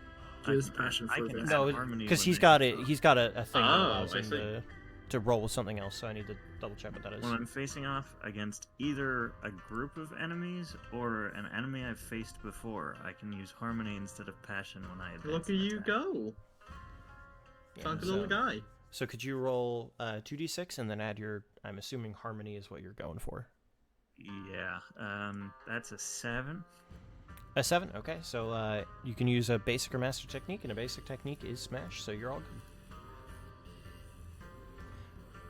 [SPEAKER 5] Just passion
[SPEAKER 4] I
[SPEAKER 5] for
[SPEAKER 4] can
[SPEAKER 5] this.
[SPEAKER 4] add
[SPEAKER 1] No,
[SPEAKER 4] harmony
[SPEAKER 1] because
[SPEAKER 4] when
[SPEAKER 1] he's
[SPEAKER 4] I
[SPEAKER 1] got
[SPEAKER 4] face
[SPEAKER 1] it. He's got a thing that
[SPEAKER 2] Oh,
[SPEAKER 1] allows
[SPEAKER 2] I
[SPEAKER 1] him
[SPEAKER 2] see.
[SPEAKER 1] to roll with something else. So I need to double check what that is.
[SPEAKER 4] When I'm facing off against either a group of enemies or an enemy I've faced before, I can use harmony instead of passion when I advance.
[SPEAKER 2] Look at
[SPEAKER 4] an
[SPEAKER 2] you
[SPEAKER 4] attack.
[SPEAKER 2] go.
[SPEAKER 1] Yeah,
[SPEAKER 2] Funky little guy.
[SPEAKER 1] So could you roll 2d6 and then add your? I'm assuming harmony is what you're going for.
[SPEAKER 4] Yeah, that's a 7.
[SPEAKER 1] A 7. Okay, so you can use a basic or master technique, and a basic technique is smash. So you're all good.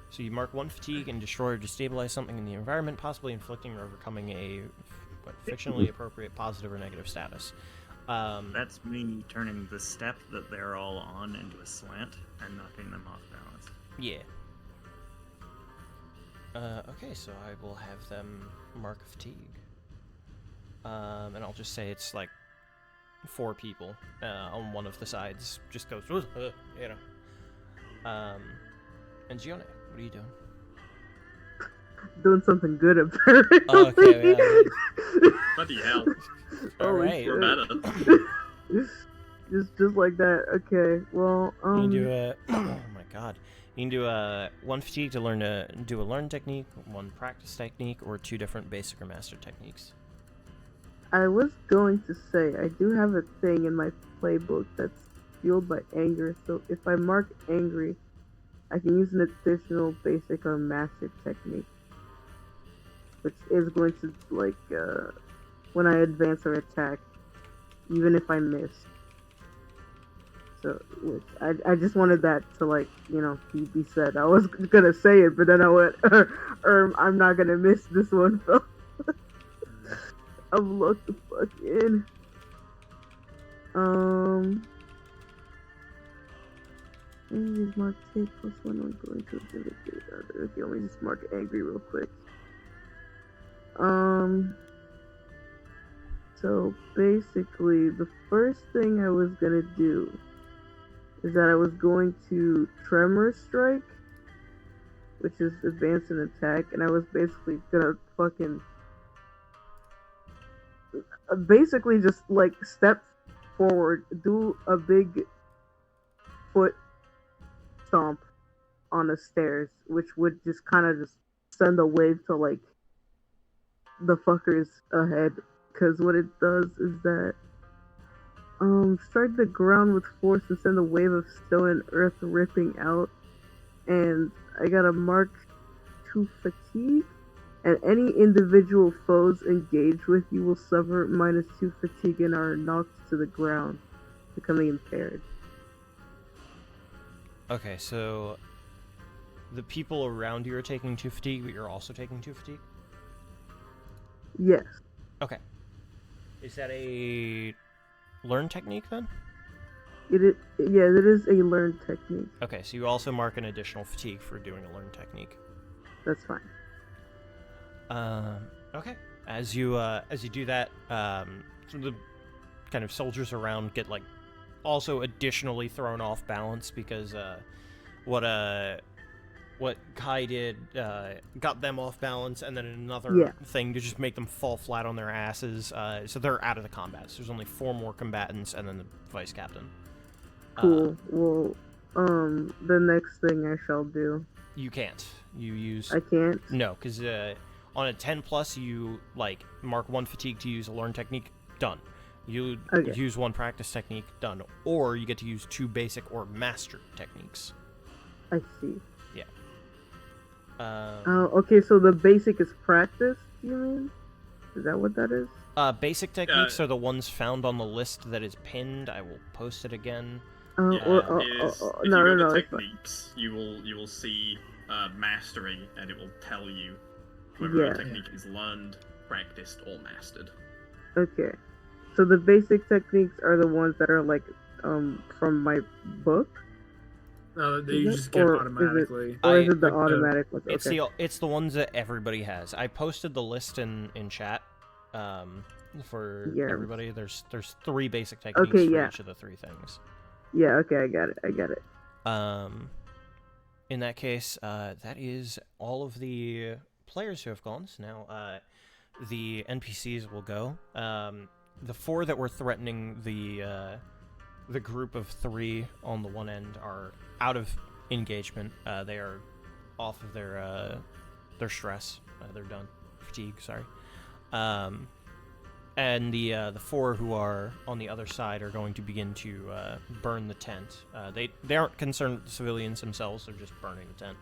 [SPEAKER 1] So you mark 1 fatigue and destroy or destabilize something in the environment, possibly inflicting or overcoming a fictionally appropriate positive or negative status.
[SPEAKER 4] That's me turning the step that they're all on into a slant and knocking them off balance.
[SPEAKER 1] Yeah. Okay, so I will have them mark fatigue. And I'll just say it's like 4 people on one of the sides. Just goes, you know. And Gione, what are you doing?
[SPEAKER 6] Doing something good, apparently.
[SPEAKER 1] Oh, okay, yeah.
[SPEAKER 2] Bloody hell.
[SPEAKER 1] All
[SPEAKER 6] Holy
[SPEAKER 1] right.
[SPEAKER 2] We're
[SPEAKER 6] shit.
[SPEAKER 2] better.
[SPEAKER 6] just like that. Okay. Well,
[SPEAKER 1] You can do a. Oh my god. You can do a 1 fatigue to learn to do a learn technique, 1 practice technique, or 2 different basic or master techniques.
[SPEAKER 6] I was going to say I do have a thing in my playbook that's fueled by anger. So if I mark angry, I can use an additional basic or master technique, which is going to like when I advance or attack, even if I miss. So I just wanted that to like be said. I was gonna say it, but then I went, I'm not gonna miss this one. I've looked the fuck in. Use mark take +1 when going to intimidate others. Okay, let me just mark angry real quick. So So basically, the first thing I was gonna do is that I was going to Tremor Strike, which is advance and attack, and I was basically gonna fucking basically just like step forward, do a big foot stomp on the stairs, which would just kind of just send a wave to like the fuckers ahead. Because what it does is that strike the ground with force and send a wave of stone and earth ripping out. And I got a mark 2 fatigue. And any individual foes engaged with you will suffer -2 fatigue and are knocked to the ground, becoming impaired.
[SPEAKER 1] Okay, so the people around you are taking 2 fatigue, but you're also taking 2 fatigue?
[SPEAKER 6] Yes.
[SPEAKER 1] Okay. Is that a learn technique then?
[SPEAKER 6] It is a learned technique.
[SPEAKER 1] Okay, so you also mark an additional fatigue for doing a learn technique.
[SPEAKER 6] That's fine.
[SPEAKER 1] Okay. As you do that, the kind of soldiers around get like also additionally thrown off balance because what Kai did got them off balance, and then another thing to just make them fall flat on their asses. So they're out of the combat. So there's only 4 more combatants, and then the vice captain.
[SPEAKER 6] Cool. Well, the next thing I shall do.
[SPEAKER 1] You can't. You use.
[SPEAKER 6] I can't.
[SPEAKER 1] No, because on a 10+, you like mark 1 fatigue to use a learn technique. Done. You use 1 practice technique. Done. Or you get to use 2 basic or master techniques.
[SPEAKER 6] I see.
[SPEAKER 1] Yeah.
[SPEAKER 6] Okay, so the basic is practice, you mean? Is that what that is?
[SPEAKER 1] Basic techniques are the ones found on the list that is pinned. I will post it again.
[SPEAKER 2] If you go to techniques, you will see mastery, and it will tell you whether a technique is learned, practiced, or mastered.
[SPEAKER 6] Okay. So the basic techniques are the ones that are like from my book?
[SPEAKER 5] They just get automatically.
[SPEAKER 6] Or is it the automatic ones? Okay.
[SPEAKER 1] It's the ones that everybody has. I posted the list in chat for everybody. There's 3 basic techniques for each of the 3 things.
[SPEAKER 6] Yeah, okay, I got it.
[SPEAKER 1] In that case, that is all of the players who have gone. So now the NPCs will go. The 4 that were threatening the group of 3 on the one end are out of engagement. They are off of their stress. They're done. Fatigue, sorry. And the 4 who are on the other side are going to begin to burn the tent. They aren't concerned with the civilians themselves. They're just burning the tent.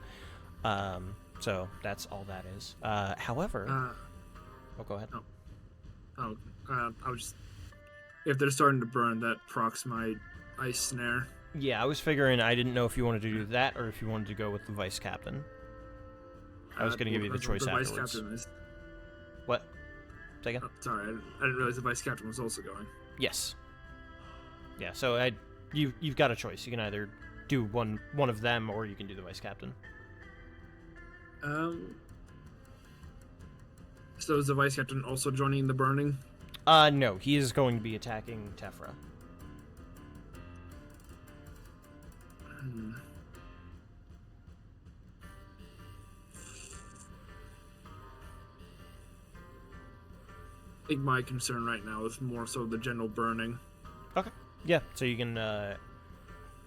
[SPEAKER 1] So that's all that is. However, go ahead.
[SPEAKER 5] I was just, if they're starting to burn, that procs my ice snare.
[SPEAKER 1] Yeah, I was figuring. I didn't know if you wanted to do that or if you wanted to go with the vice captain. I was going to give you the choice afterwards.
[SPEAKER 5] Vice captain is...
[SPEAKER 1] What? Say again?
[SPEAKER 5] Sorry, I didn't realize the vice captain was also going.
[SPEAKER 1] Yes. Yeah, so you've got a choice. You can either do one of them, or you can do the vice captain.
[SPEAKER 5] So is the vice captain also joining the burning?
[SPEAKER 1] No, he is going to be attacking Tephra.
[SPEAKER 5] I think my concern right now is more so the general burning.
[SPEAKER 1] Okay. Yeah, so you can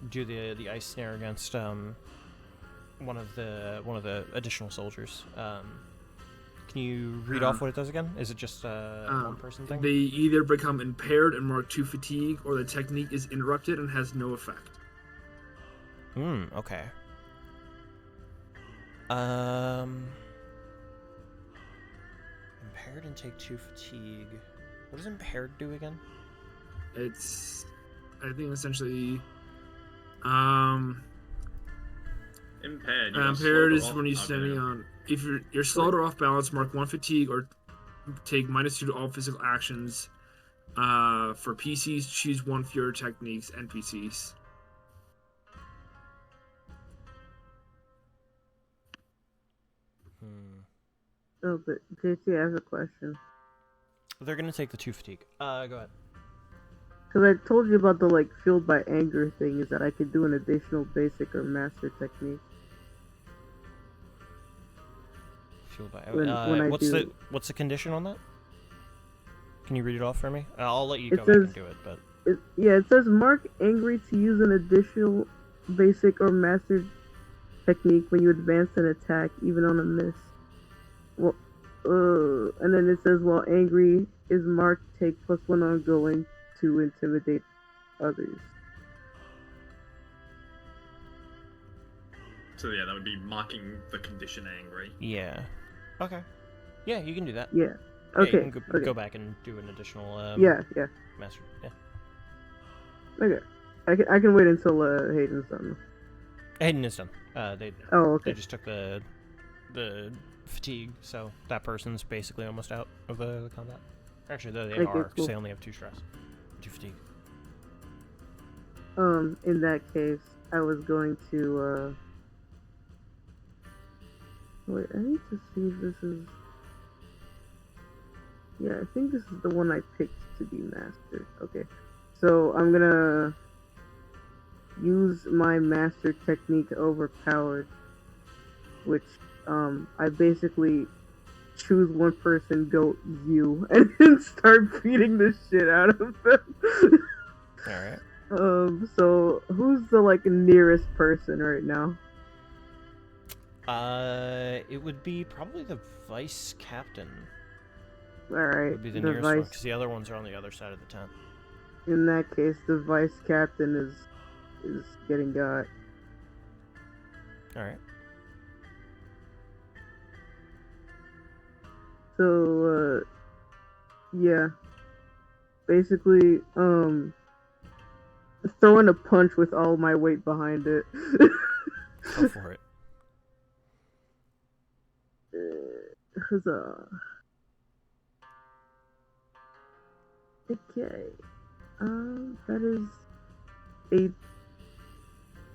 [SPEAKER 1] do the ice snare against one of the additional soldiers. Can you read off what it does again? Is it just a one-person thing?
[SPEAKER 5] They either become impaired and mark 2 fatigue, or the technique is interrupted and has no effect.
[SPEAKER 1] Okay. Impaired and take 2 fatigue. What does impaired do again?
[SPEAKER 5] It's, I think, essentially,
[SPEAKER 2] impaired.
[SPEAKER 5] Impaired is when you're standing on. If you're slowed or off balance, mark 1 fatigue or take -2 to all physical actions. For PCs, choose 1 fewer techniques. NPCs.
[SPEAKER 6] Oh, but JC has a question.
[SPEAKER 1] They're gonna take the 2 fatigue. Go ahead.
[SPEAKER 6] Because I told you about the like fueled by anger thing, is that I could do an additional basic or master technique.
[SPEAKER 1] Fueled by.
[SPEAKER 6] When I
[SPEAKER 1] what's the condition on that? Can you read it off for me? I'll let you
[SPEAKER 6] It
[SPEAKER 1] go back and
[SPEAKER 6] says-
[SPEAKER 1] do it, but
[SPEAKER 6] It says mark angry to use an additional basic or master technique when you advance an attack, even on a miss. Well, and then it says while angry is marked, take +1 ongoing to intimidate others.
[SPEAKER 2] So yeah, that would be marking the condition angry.
[SPEAKER 1] yeah. Okay. Yeah, you can do that.
[SPEAKER 6] Yeah.
[SPEAKER 1] Yeah,
[SPEAKER 6] Okay.
[SPEAKER 1] you can go back and do an additional
[SPEAKER 6] Yeah.
[SPEAKER 1] master. Yeah.
[SPEAKER 6] Okay. I can wait until Hayden's done.
[SPEAKER 1] Hayden is done. They
[SPEAKER 6] Okay.
[SPEAKER 1] just took the fatigue, so that person's basically almost out of the combat. Actually, though they
[SPEAKER 6] Okay,
[SPEAKER 1] are, because
[SPEAKER 6] cool.
[SPEAKER 1] they only have 2 stress, 2 fatigue.
[SPEAKER 6] In that case, I was going to wait, I need to see if this is. Yeah, I think this is the one I picked to be mastered. Okay. So I'm gonna use my master technique overpowered, which I basically choose one person, go you, and then start beating the shit out of them.
[SPEAKER 1] Alright.
[SPEAKER 6] So who's the like nearest person right now?
[SPEAKER 1] It would be probably the vice captain.
[SPEAKER 6] Alright,
[SPEAKER 1] Would be the
[SPEAKER 6] the
[SPEAKER 1] nearest one,
[SPEAKER 6] vice.
[SPEAKER 1] because the other ones are on the other side of the tent.
[SPEAKER 6] In that case, the vice captain is getting got.
[SPEAKER 1] Alright.
[SPEAKER 6] So, yeah. Basically, throwing a punch with all my weight behind it.
[SPEAKER 1] Go for it.
[SPEAKER 6] Huzzah. Okay. That is a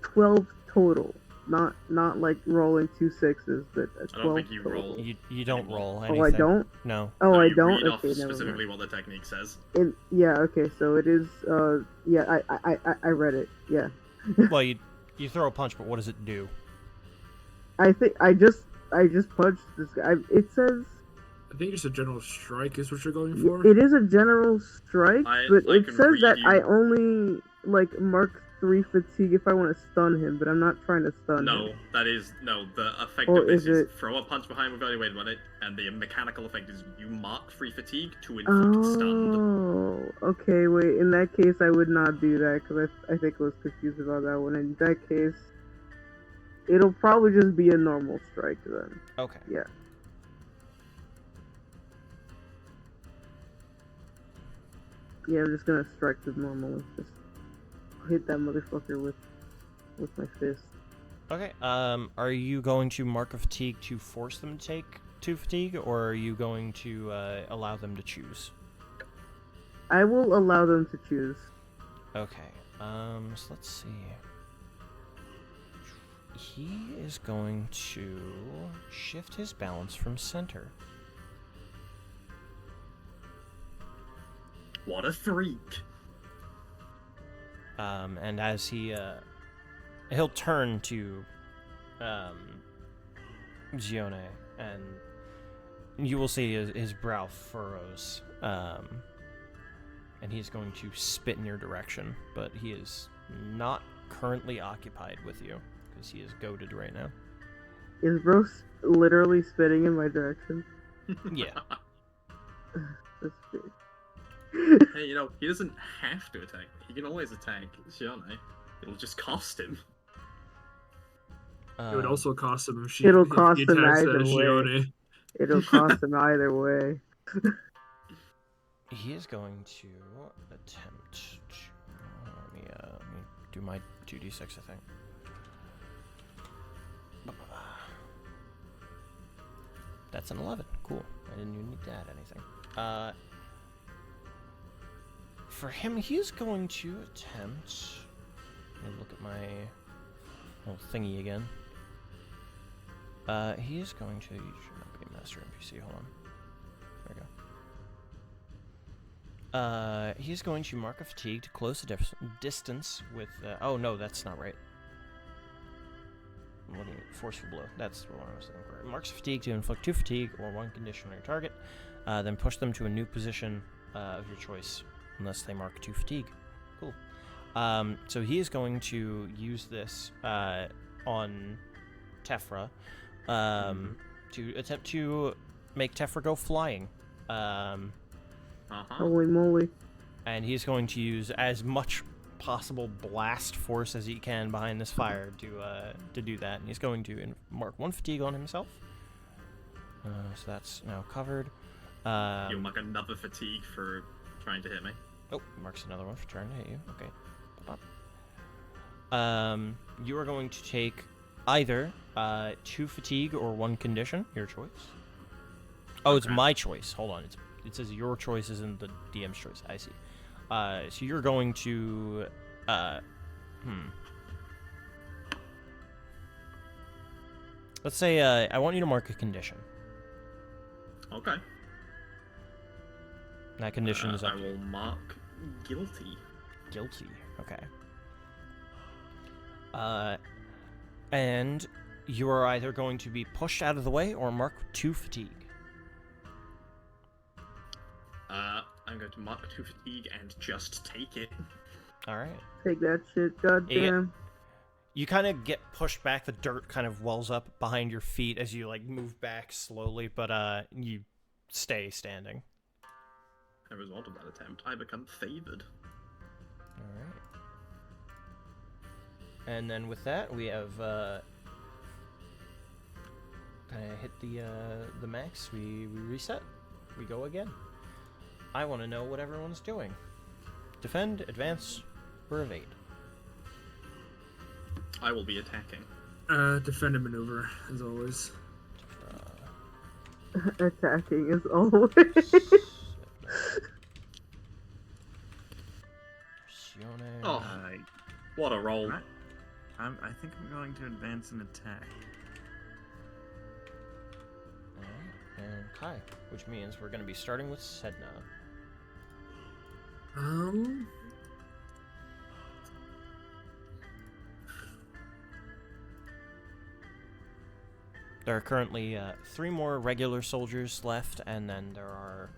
[SPEAKER 6] 12 total. Not like rolling 2 6s, but a 12
[SPEAKER 2] I don't think you
[SPEAKER 6] total.
[SPEAKER 2] roll.
[SPEAKER 1] You don't roll anything.
[SPEAKER 6] Oh, I don't?
[SPEAKER 1] No.
[SPEAKER 6] Oh,
[SPEAKER 2] No,
[SPEAKER 6] I
[SPEAKER 2] you
[SPEAKER 6] don't?
[SPEAKER 2] read off
[SPEAKER 6] Okay, never
[SPEAKER 2] specifically
[SPEAKER 6] mind.
[SPEAKER 2] what the technique says.
[SPEAKER 6] Yeah, okay, so it is, yeah, I read it, yeah.
[SPEAKER 1] Well, you throw a punch, but what does it do?
[SPEAKER 6] I think I just punched this guy. It says
[SPEAKER 5] I think it's a general strike is what you're going for.
[SPEAKER 6] it is a general strike, but
[SPEAKER 2] I
[SPEAKER 6] it
[SPEAKER 2] can
[SPEAKER 6] says that
[SPEAKER 2] read
[SPEAKER 6] I
[SPEAKER 2] you-
[SPEAKER 6] only like mark 3 fatigue if I want to stun him, but I'm not trying to stun
[SPEAKER 2] No,
[SPEAKER 6] him.
[SPEAKER 2] that is no. The effect
[SPEAKER 6] Or
[SPEAKER 2] of this
[SPEAKER 6] is
[SPEAKER 2] is
[SPEAKER 6] it-
[SPEAKER 2] throw a punch behind with any weight on it, and the mechanical effect is you mark 3 fatigue to inflict stunned.
[SPEAKER 6] Oh, okay, wait. In that case, I would not do that because I think I was confused about that one. In that case, it'll probably just be a normal strike then.
[SPEAKER 1] Okay.
[SPEAKER 6] Yeah. Yeah, I'm just gonna strike them normally. Just hit that motherfucker with my fist.
[SPEAKER 1] Okay. Are you going to mark a fatigue to force them to take 2 fatigue, or are you going to allow them to choose?
[SPEAKER 6] I will allow them to choose.
[SPEAKER 1] Okay. So let's see. He is going to shift his balance from center.
[SPEAKER 2] What a freak!
[SPEAKER 1] And as he'll turn to Gione, and you will see his brow furrows, and he's going to spit in your direction, but he is not currently occupied with you, because he is goaded right now.
[SPEAKER 6] Is bro literally spitting in my direction?
[SPEAKER 1] Yeah.
[SPEAKER 6] That's big.
[SPEAKER 2] Hey, you know, he doesn't have to attack me. He can always attack Shione. It'll just cost him.
[SPEAKER 5] It would also cost him if she.
[SPEAKER 6] It'll
[SPEAKER 5] if he
[SPEAKER 6] cost him
[SPEAKER 5] attacks
[SPEAKER 6] either way.
[SPEAKER 5] Gione.
[SPEAKER 6] It'll cost him either way.
[SPEAKER 1] He is going to attempt to... Let me do my 2d6, I think. That's an 11. Cool. I didn't even need to add anything. For him, he's going to attempt... Let me look at my little thingy again. He is going to... You should not be a master NPC. Hold on. There we go. He's going to mark a fatigue to close the distance with. Oh no, that's not right. What do you forceful blow? That's what I was thinking. Right. Marks fatigue to inflict 2 fatigue or 1 condition on your target. Then push them to a new position of your choice, unless they mark 2 fatigue. Cool. So he is going to use this on Tephra to attempt to make Tephra go flying.
[SPEAKER 6] Holy moly.
[SPEAKER 1] And he's going to use as much possible blast force as he can behind this fire to do that. And he's going to mark 1 fatigue on himself. So that's now covered.
[SPEAKER 2] You'll mark another fatigue for trying to hit me.
[SPEAKER 1] Oh, marks another one for trying to hit you. Okay. You are going to take either 2 fatigue or 1 condition, your choice. Oh, it's my choice. Hold on. It says your choice isn't the DM's choice. I see. So you're going to let's say I want you to mark a condition.
[SPEAKER 2] Okay.
[SPEAKER 1] That condition is
[SPEAKER 2] I will mark guilty.
[SPEAKER 1] Guilty. Okay. And you are either going to be pushed out of the way or mark 2 fatigue.
[SPEAKER 2] I'm going to mark 2 fatigue and just take it.
[SPEAKER 1] All right.
[SPEAKER 6] Take that shit, goddamn.
[SPEAKER 1] You kind of get pushed back. The dirt kind of wells up behind your feet as you like move back slowly, but you stay standing.
[SPEAKER 2] As a result of that attempt, I become favored.
[SPEAKER 1] All right. And then with that, we have kind of hit the max. We reset. We go again. I want to know what everyone's doing. Defend, advance, or evade.
[SPEAKER 2] I will be attacking.
[SPEAKER 5] Defend and maneuver, as always.
[SPEAKER 6] Attacking as always.
[SPEAKER 2] Oh, what a roll.
[SPEAKER 4] I think I'm going to advance and attack.
[SPEAKER 1] Alright, and Kai, which means we're going to be starting with Sedna. There are currently 3 more regular soldiers left, and then there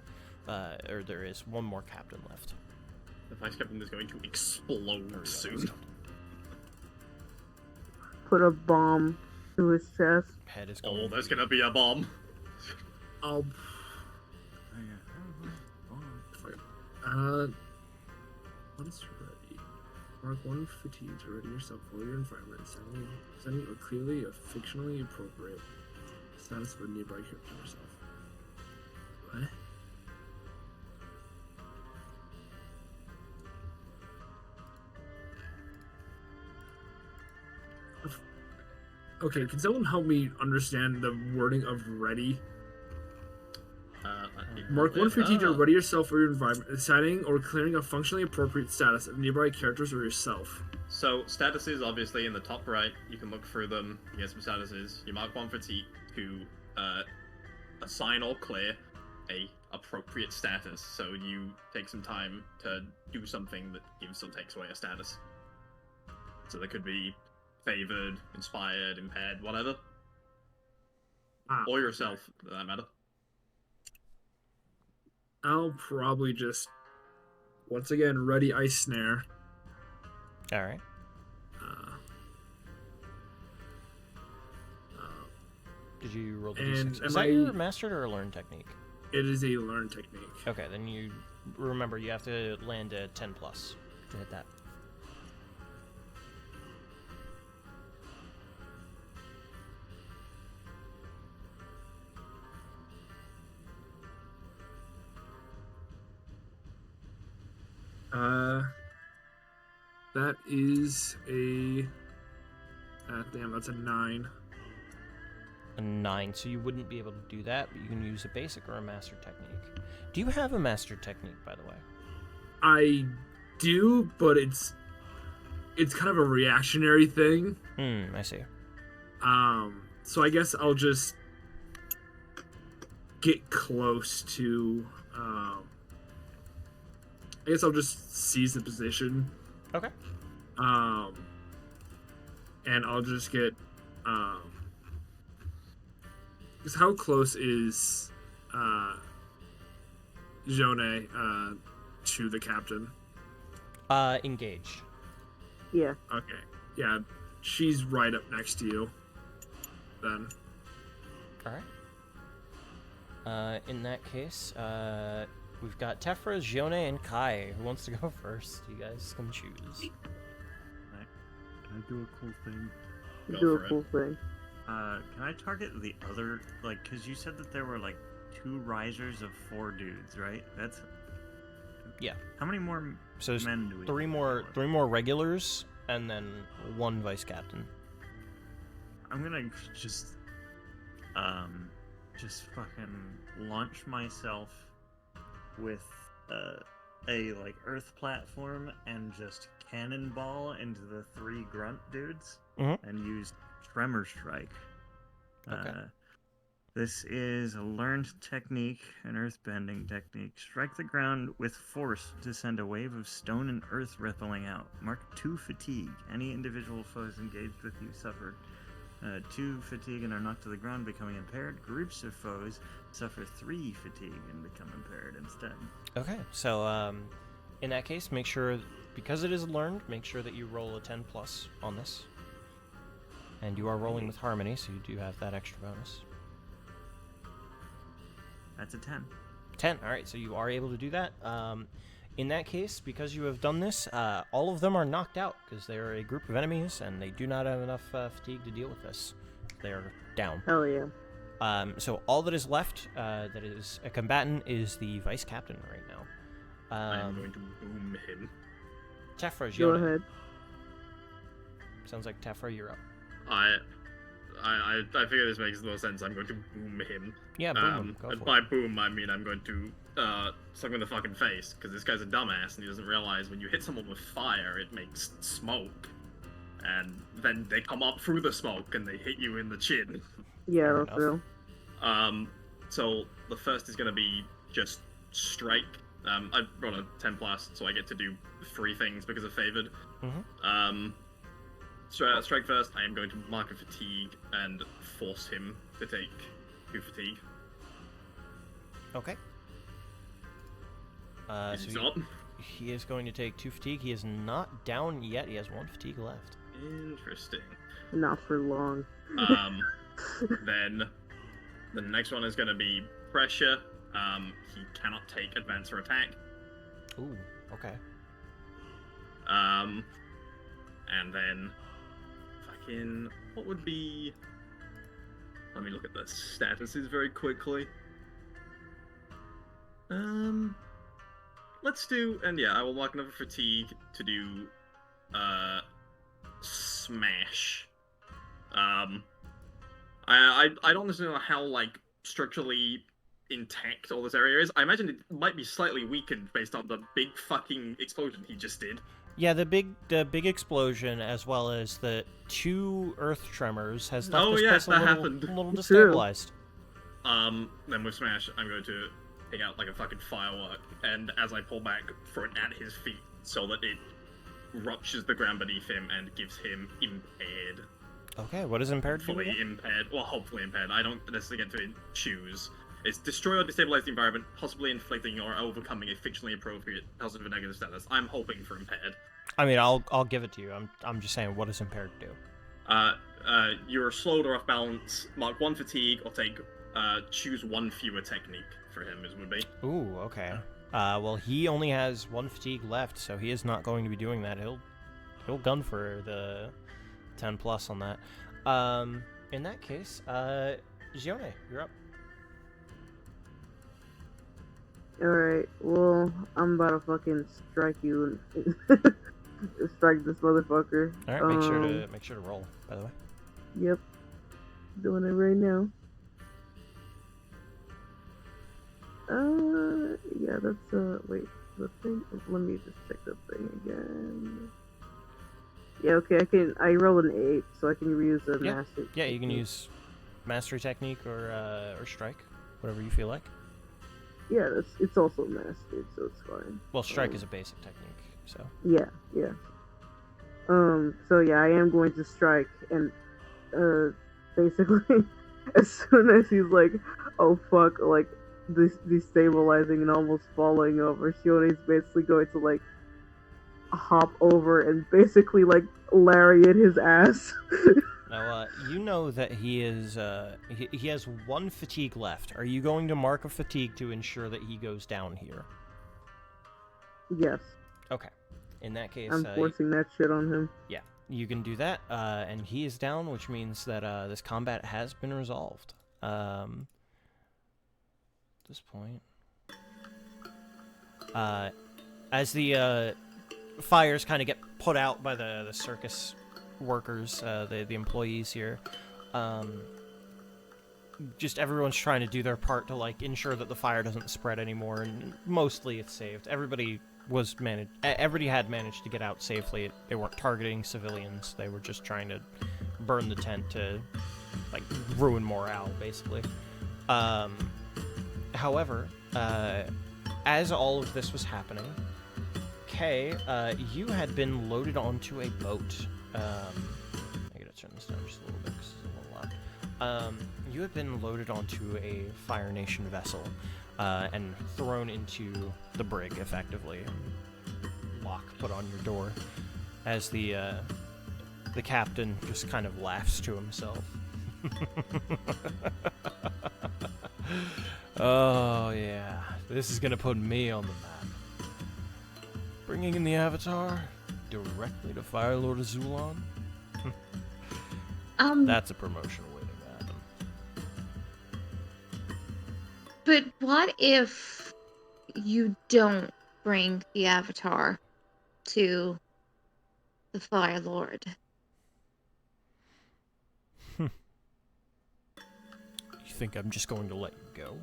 [SPEAKER 1] is 1 more captain left.
[SPEAKER 2] The vice captain is going to explode soon.
[SPEAKER 6] Put a bomb to his chest.
[SPEAKER 1] Head is going.
[SPEAKER 2] Oh, there's gonna be a bomb.
[SPEAKER 5] I'll. Once ready, mark 1 fatigue to ready yourself for your environment, sending a clearly a fictionally appropriate status for a nearby character yourself. What? Okay, can someone help me understand the wording of ready? Mark 1 fatigue to ready yourself for your environment, deciding or clearing a functionally appropriate status of nearby characters or yourself.
[SPEAKER 2] So, statuses, obviously, in the top right, you can look through them, you get some statuses. You mark 1 fatigue to assign or clear a appropriate status. So you take some time to do something that gives or takes away a status. So there could be favored, inspired, impaired, whatever. Or yourself, for that matter.
[SPEAKER 5] I'll probably just, once again, ready ice snare.
[SPEAKER 1] Alright. Did you roll the d6? Is that your mastered or a learned technique?
[SPEAKER 5] It is a learned technique.
[SPEAKER 1] Okay, then you remember you have to land a 10 plus to hit that.
[SPEAKER 5] That is a... damn, that's a 9.
[SPEAKER 1] A 9, so you wouldn't be able to do that, but you can use a basic or a master technique. Do you have a master technique, by the way?
[SPEAKER 5] I do, but it's kind of a reactionary thing.
[SPEAKER 1] I see.
[SPEAKER 5] So I guess I'll just get close to I guess I'll just seize the position.
[SPEAKER 1] Okay.
[SPEAKER 5] And I'll just get, because how close is, Jone, to the captain?
[SPEAKER 1] Engage.
[SPEAKER 6] Yeah.
[SPEAKER 5] Okay. Yeah, she's right up next to you. Then.
[SPEAKER 1] All right. In that case, we've got Tephra, Gione, and Kai. Who wants to go first? You guys can choose.
[SPEAKER 4] Can I do a cool thing?
[SPEAKER 6] You
[SPEAKER 2] Go
[SPEAKER 6] do
[SPEAKER 2] for
[SPEAKER 6] a
[SPEAKER 2] it.
[SPEAKER 6] cool thing.
[SPEAKER 4] Can I target the other, like, because you said that there were, like, 2 risers of 4 dudes, right? That's...
[SPEAKER 1] Yeah.
[SPEAKER 4] How many more
[SPEAKER 1] So there's
[SPEAKER 4] men do we
[SPEAKER 1] three
[SPEAKER 4] have
[SPEAKER 1] more
[SPEAKER 4] for?
[SPEAKER 1] regulars, and then 1 vice captain.
[SPEAKER 4] I'm gonna just fucking launch myself with a like earth platform and just cannonball into the 3 grunt dudes
[SPEAKER 1] Mhm.
[SPEAKER 4] and use tremor strike.
[SPEAKER 1] Okay.
[SPEAKER 4] This is a learned technique, an earthbending technique. Strike the ground with force to send a wave of stone and earth rippling out. Mark 2 fatigue. Any individual foes engaged with you suffer 2 fatigue and are knocked to the ground, becoming impaired. Groups of foes suffer 3 fatigue and become impaired instead.
[SPEAKER 1] Okay, so in that case, make sure, because it is learned, make sure that you roll a 10 plus on this. And you are rolling with Harmony, so you do have that extra bonus.
[SPEAKER 4] That's a 10.
[SPEAKER 1] 10, alright, so you are able to do that. In that case, because you have done this, all of them are knocked out, because they are a group of enemies, and they do not have enough fatigue to deal with this. They are down.
[SPEAKER 6] Hell yeah.
[SPEAKER 1] So all that is left, that is a combatant, is the vice captain right now.
[SPEAKER 2] I am going to boom him.
[SPEAKER 1] Tephra,
[SPEAKER 6] Go
[SPEAKER 1] Gione.
[SPEAKER 6] ahead.
[SPEAKER 1] Sounds like Tephra, you're up.
[SPEAKER 2] I figure this makes no sense. I'm going to boom him.
[SPEAKER 1] Yeah, boom him. Go
[SPEAKER 2] And
[SPEAKER 1] for
[SPEAKER 2] by
[SPEAKER 1] it.
[SPEAKER 2] boom, I mean I'm going to suck him in the fucking face, because this guy's a dumbass and he doesn't realize when you hit someone with fire, it makes smoke, and then they come up through the smoke and they hit you in the chin.
[SPEAKER 6] Yeah,
[SPEAKER 1] Fair
[SPEAKER 6] that's
[SPEAKER 1] enough.
[SPEAKER 6] real.
[SPEAKER 2] So the first is going to be just strike. I rolled a 10 plus, so I get to do 3 things because of favored.
[SPEAKER 1] Mhm.
[SPEAKER 2] Strike first. I am going to mark a fatigue and force him to take 2 fatigue.
[SPEAKER 1] Okay.
[SPEAKER 2] Is he
[SPEAKER 1] So
[SPEAKER 2] not?
[SPEAKER 1] he is going to take 2 fatigue. He is not down yet. He has 1 fatigue left.
[SPEAKER 2] Interesting.
[SPEAKER 6] Not for long.
[SPEAKER 2] Then the next one is going to be pressure. He cannot take advance or attack.
[SPEAKER 1] Ooh, okay.
[SPEAKER 2] And then fucking what would be? Let me look at the statuses very quickly. Let's do, and yeah, I will mark another fatigue to do smash. I don't necessarily know how like structurally intact all this area is. I imagine it might be slightly weakened based on the big fucking explosion he just did.
[SPEAKER 1] Yeah, the big explosion, as well as the 2 earth tremors, has left
[SPEAKER 2] Oh,
[SPEAKER 1] this
[SPEAKER 2] yes,
[SPEAKER 1] place a
[SPEAKER 2] that
[SPEAKER 1] little,
[SPEAKER 2] happened.
[SPEAKER 1] a little
[SPEAKER 6] True.
[SPEAKER 1] destabilized.
[SPEAKER 2] Then with Smash, I'm going to take out like a fucking firework, and as I pull back, throw it at his feet so that it ruptures the ground beneath him and gives him impaired.
[SPEAKER 1] Okay, what is impaired do
[SPEAKER 2] Fully
[SPEAKER 1] again?
[SPEAKER 2] impaired. Well, hopefully impaired. I don't necessarily get to choose. It's destroy or destabilize the environment, possibly inflicting or overcoming a fictionally appropriate positive or negative status. I'm hoping for impaired.
[SPEAKER 1] I mean, I'll give it to you. I'm just saying, what does impaired do?
[SPEAKER 2] You're slowed or off balance, mark 1 fatigue, or choose 1 fewer technique for him, as would be.
[SPEAKER 1] Ooh, okay. Well, he only has 1 fatigue left, so he is not going to be doing that. He'll gun for the 10 plus on that. In that case, Gione, you're up.
[SPEAKER 6] Alright, well, I'm about to fucking strike you and strike this motherfucker.
[SPEAKER 1] All right, make sure to roll. By the way.
[SPEAKER 6] Yep. Doing it right now. Yeah, that's, wait, the thing, let me just check the thing again. Yeah, okay, I rolled an 8, so I can reuse the
[SPEAKER 1] Yeah.
[SPEAKER 6] master.
[SPEAKER 1] Yeah, you can
[SPEAKER 6] technique.
[SPEAKER 1] use mastery technique or strike, whatever you feel like.
[SPEAKER 6] Yeah, it's also mastered, so it's fine.
[SPEAKER 1] Well, strike is a basic technique, so.
[SPEAKER 6] Yeah, yeah. So yeah, I am going to strike, and basically, as soon as he's like, "Oh fuck," like destabilizing and almost falling over, Shione's basically going to like hop over and basically like lariat his ass.
[SPEAKER 1] Now, you know that he is, he has 1 fatigue left. Are you going to mark a fatigue to ensure that he goes down here?
[SPEAKER 6] Yes,
[SPEAKER 1] Okay. In that case,
[SPEAKER 6] I'm forcing that shit on him.
[SPEAKER 1] yeah, you can do that, and he is down, which means that this combat has been resolved. At this point, as the fires kind of get put out by the circus workers, the employees here, just everyone's trying to do their part to like ensure that the fire doesn't spread anymore, and mostly it's saved. Everybody had managed to get out safely. They weren't targeting civilians. They were just trying to burn the tent to like ruin morale, basically. However, as all of this was happening, Kay, you had been loaded onto a boat. I gotta turn this down just a little bit because it's a little loud. You had been loaded onto a Fire Nation vessel and thrown into the brig, effectively. Lock put on your door as the captain just kind of laughs to himself. Oh yeah, this is gonna put me on the map. Bringing in the Avatar directly to Fire Lord Azulon. That's a promotion waiting to happen.
[SPEAKER 3] But what if you don't bring the Avatar to the Fire Lord?
[SPEAKER 1] You think I'm just going to let you go?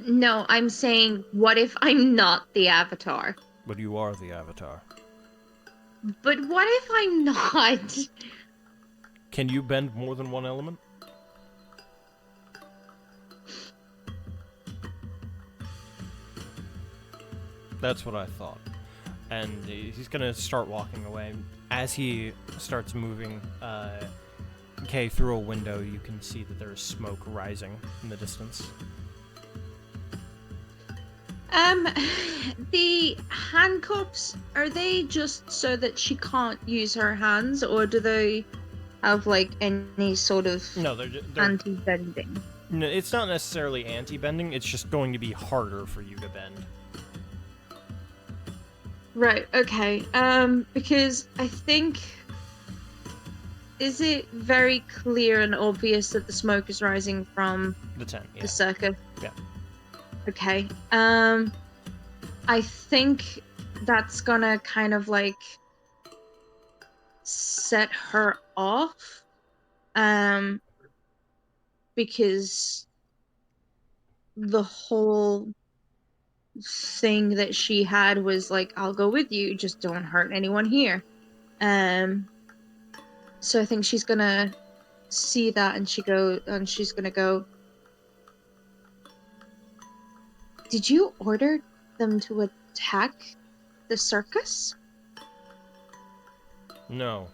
[SPEAKER 3] No, I'm saying, what if I'm not the Avatar?
[SPEAKER 1] But you are the Avatar.
[SPEAKER 3] But what if I'm not?
[SPEAKER 1] Can you bend more than one element? That's what I thought. And he's gonna start walking away. As he starts moving, Kay, through a window, you can see that there is smoke rising in the distance.
[SPEAKER 3] The handcuffs, are they just so that she can't use her hands, or do they have, like, any sort of
[SPEAKER 1] No, they're
[SPEAKER 3] anti-bending?
[SPEAKER 1] No, it's not necessarily anti-bending, it's just going to be harder for you to bend.
[SPEAKER 3] Right, okay. Because I think... Is it very clear and obvious that the smoke is rising from
[SPEAKER 1] The tent, yeah.
[SPEAKER 3] the circus?
[SPEAKER 1] Yeah.
[SPEAKER 3] Okay. I think that's gonna kind of like set her off. Because the whole thing that she had was like, I'll go with you, just don't hurt anyone here. So I think she's gonna see that and she's gonna go, did you order them to attack the circus?
[SPEAKER 1] No.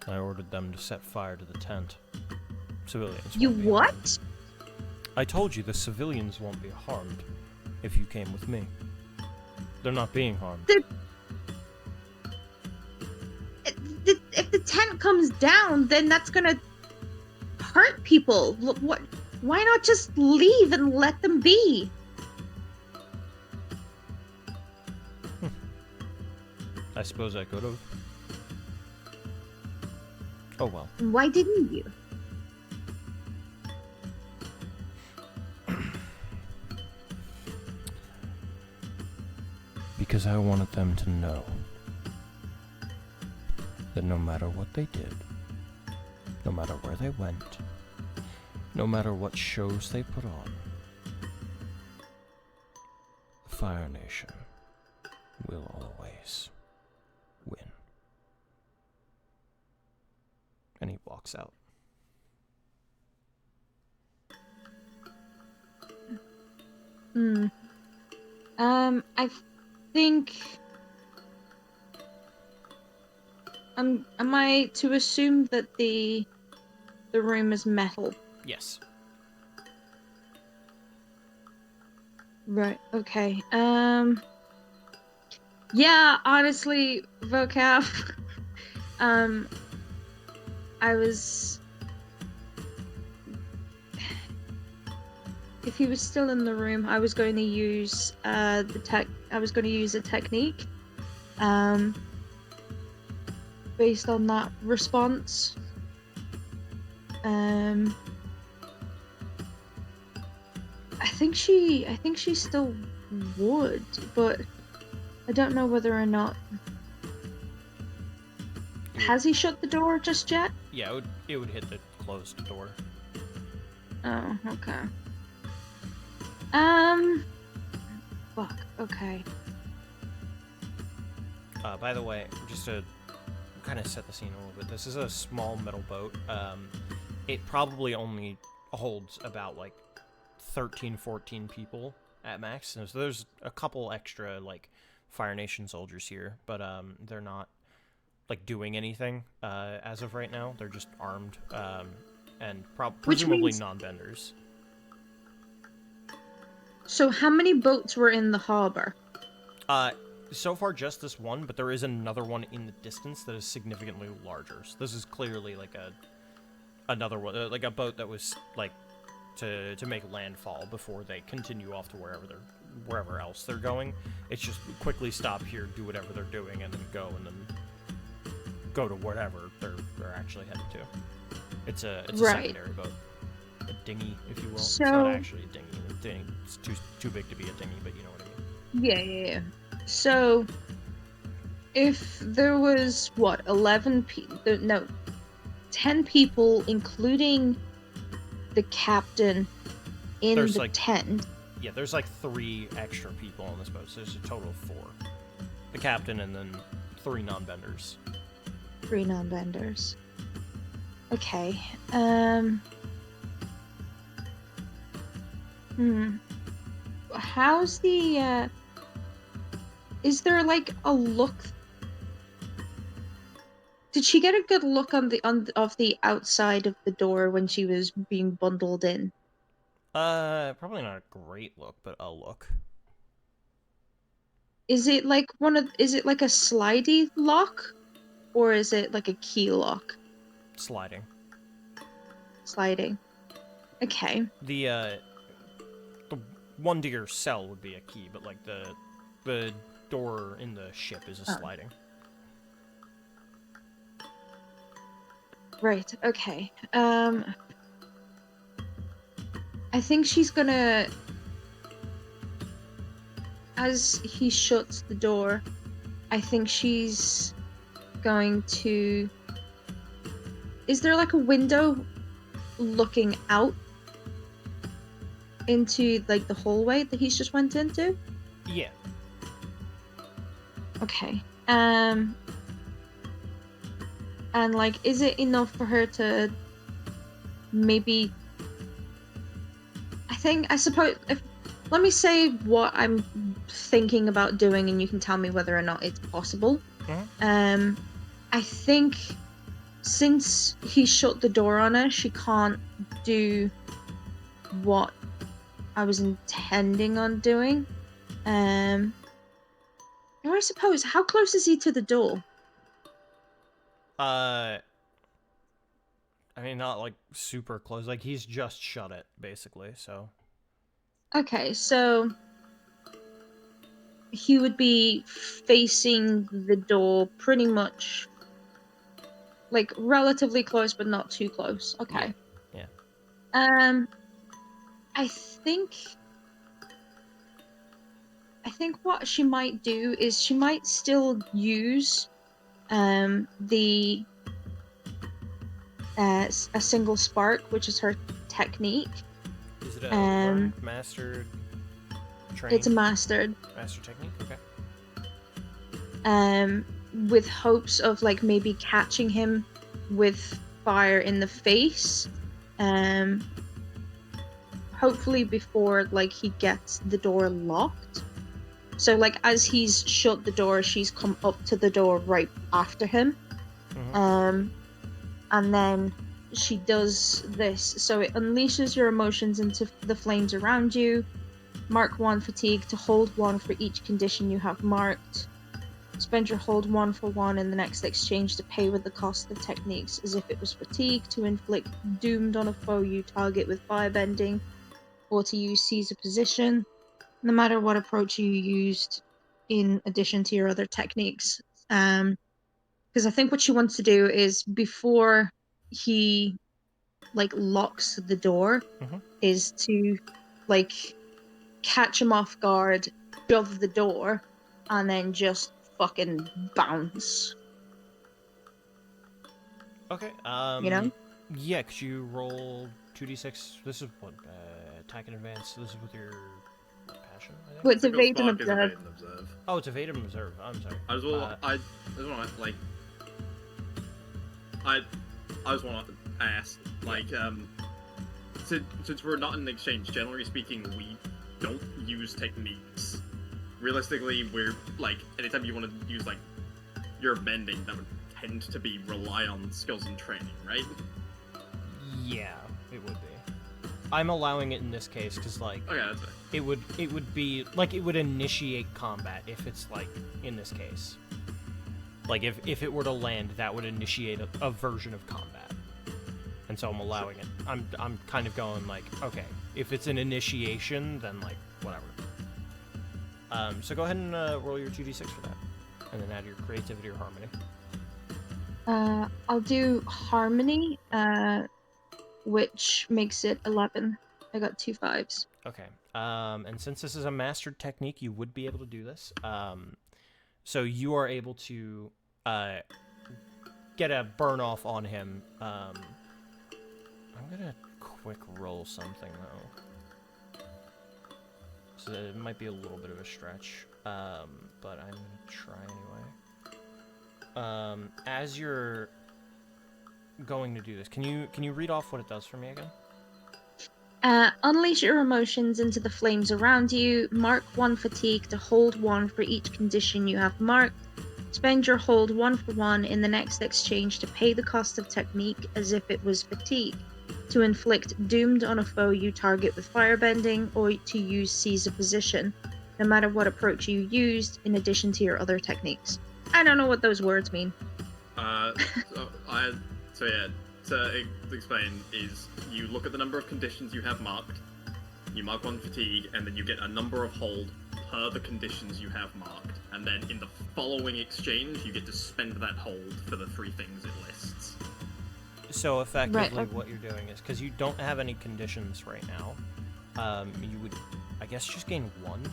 [SPEAKER 1] I ordered them to set fire to the tent. Civilians
[SPEAKER 3] You
[SPEAKER 1] won't be harmed.
[SPEAKER 3] what?
[SPEAKER 1] I told you the civilians won't be harmed if you came with me. They're not being harmed.
[SPEAKER 3] If the tent comes down, then that's gonna hurt people. What? Why not just leave and let them be?
[SPEAKER 1] I suppose I could have. Oh well.
[SPEAKER 3] Why didn't you?
[SPEAKER 1] Because I wanted them to know that no matter what they did, no matter where they went, no matter what shows they put on, the Fire Nation will always win. And he walks out.
[SPEAKER 3] I think. Am I to assume that the room is metal?
[SPEAKER 1] Yes.
[SPEAKER 3] Right. Okay. Yeah. Honestly, vocab. I was. If he was still in the room, I was going to use I was going to use a technique. Based on that response. I think she still would, but I don't know whether or not. Has he shut the door just yet?
[SPEAKER 1] Yeah, it would hit the closed door.
[SPEAKER 3] Oh, okay. Fuck. Okay.
[SPEAKER 1] By the way, just to kind of set the scene a little bit, this is a small metal boat. It probably only holds about like 13, 14 people at max. So there's a couple extra like Fire Nation soldiers here, but they're not like doing anything as of right now. They're just armed and presumably non-benders.
[SPEAKER 3] So how many boats were in the harbor?
[SPEAKER 1] So far just this one, but there is another one in the distance that is significantly larger. So this is clearly like another one, like a boat that was like to make landfall before they continue off to wherever else they're going. It's just quickly stop here, do whatever they're doing, and then go to whatever they're actually headed to. It's a secondary boat, a dinghy, if you will.
[SPEAKER 3] So...
[SPEAKER 1] It's not actually a dinghy. It's too big to be a dinghy, but you know what I mean.
[SPEAKER 3] Yeah. So, if there was, 10 people, including the captain, in
[SPEAKER 1] There's
[SPEAKER 3] the
[SPEAKER 1] like,
[SPEAKER 3] tent.
[SPEAKER 1] Yeah, there's like 3 extra people on this boat, so there's a total of 4. The captain and then 3 non-benders.
[SPEAKER 3] 3 non-benders. Okay. How's the, is there like a look? Did she get a good look of the outside of the door when she was being bundled in?
[SPEAKER 1] Probably not a great look, but a look.
[SPEAKER 3] Is it like is it like a slidey lock? Or is it like a key lock?
[SPEAKER 1] Sliding.
[SPEAKER 3] Sliding. Okay.
[SPEAKER 1] The one to your cell would be a key, but like the door in the ship is a sliding.
[SPEAKER 3] Right, okay. I think she's gonna... As he shuts the door, I think she's going to... Is there like a window looking out into like the hallway that he's just went into?
[SPEAKER 1] Yeah.
[SPEAKER 3] Okay. And like, is it enough for her to maybe... I suppose, let me say what I'm thinking about doing and you can tell me whether or not it's possible.
[SPEAKER 1] Mm-hmm.
[SPEAKER 3] I think since he shut the door on her, she can't do what I was intending on doing. Or I suppose, how close is he to the door?
[SPEAKER 1] I mean, not like super close. Like he's just shut it, basically. So.
[SPEAKER 3] Okay, so he would be facing the door, pretty much, like relatively close, but not too close. Okay.
[SPEAKER 1] Yeah.
[SPEAKER 3] I think what she might do is she might still use a single spark, which is her technique.
[SPEAKER 1] Is it a learned, mastered, trained?
[SPEAKER 3] It's a mastered
[SPEAKER 1] technique.
[SPEAKER 3] Okay. With hopes of like maybe catching him with fire in the face. hopefully before like he gets the door locked. So like as he's shut the door, she's come up to the door right after him.
[SPEAKER 1] Mhm.
[SPEAKER 3] And then she does this. So it unleashes your emotions into the flames around you. Mark 1 fatigue to hold 1 for each condition you have marked. Spend your hold 1 for 1 in the next exchange to pay with the cost of techniques as if it was fatigue, to inflict doomed on a foe you target with firebending, or to use Caesar position, no matter what approach you used in addition to your other techniques. Because I think what she wants to do is before he like locks the door
[SPEAKER 1] Mhm.
[SPEAKER 3] is to like catch him off guard, shove the door, and then just fucking bounce.
[SPEAKER 1] Okay.
[SPEAKER 3] You know?
[SPEAKER 1] Yeah. Could you roll 2d6? This is what attack in advance. This is with your passion, I think.
[SPEAKER 3] But it's
[SPEAKER 2] Single
[SPEAKER 3] evade and
[SPEAKER 2] spark is
[SPEAKER 3] observe.
[SPEAKER 2] evade and observe.
[SPEAKER 1] Oh, it's evade and observe. I'm sorry.
[SPEAKER 2] I just want like I just want to ask, like, since we're not in an exchange, generally speaking, we don't use techniques. Realistically, we're like, anytime you want to use like your bending, that would tend to be rely on skills and training, right?
[SPEAKER 1] Yeah, it would be. I'm allowing it in this case because like
[SPEAKER 2] Okay, that's fair.
[SPEAKER 1] it would be like it would initiate combat if it's like in this case. Like if it were to land, that would initiate a version of combat. And so I'm allowing it. I'm kind of going like, okay, if it's an initiation, then like whatever. So go ahead and roll your 2d6 for that, and then add your creativity or harmony.
[SPEAKER 3] I'll do harmony, which makes it 11. I got 2 5s.
[SPEAKER 1] Okay. And since this is a mastered technique, you would be able to do this. So you are able to get a burn off on him. I'm gonna quick roll something though. So it might be a little bit of a stretch, but I'm gonna try anyway. As you're going to do this, can you read off what it does for me again?
[SPEAKER 3] Unleash your emotions into the flames around you. Mark 1 fatigue to hold 1 for each condition you have marked. Spend your hold 1 for 1 in the next exchange to pay the cost of technique as if it was fatigue. To inflict doomed on a foe you target with firebending, or to use Caesar position, no matter what approach you used in addition to your other techniques. I don't know what those words mean.
[SPEAKER 2] So yeah, to explain is you look at the number of conditions you have marked, you mark 1 fatigue, and then you get a number of hold per the conditions you have marked, and then in the following exchange you get to spend that hold for the 3 things it lists.
[SPEAKER 1] So effectively,
[SPEAKER 3] Right, okay.
[SPEAKER 1] what you're doing is because you don't have any conditions right now, you would, I guess, just gain 1.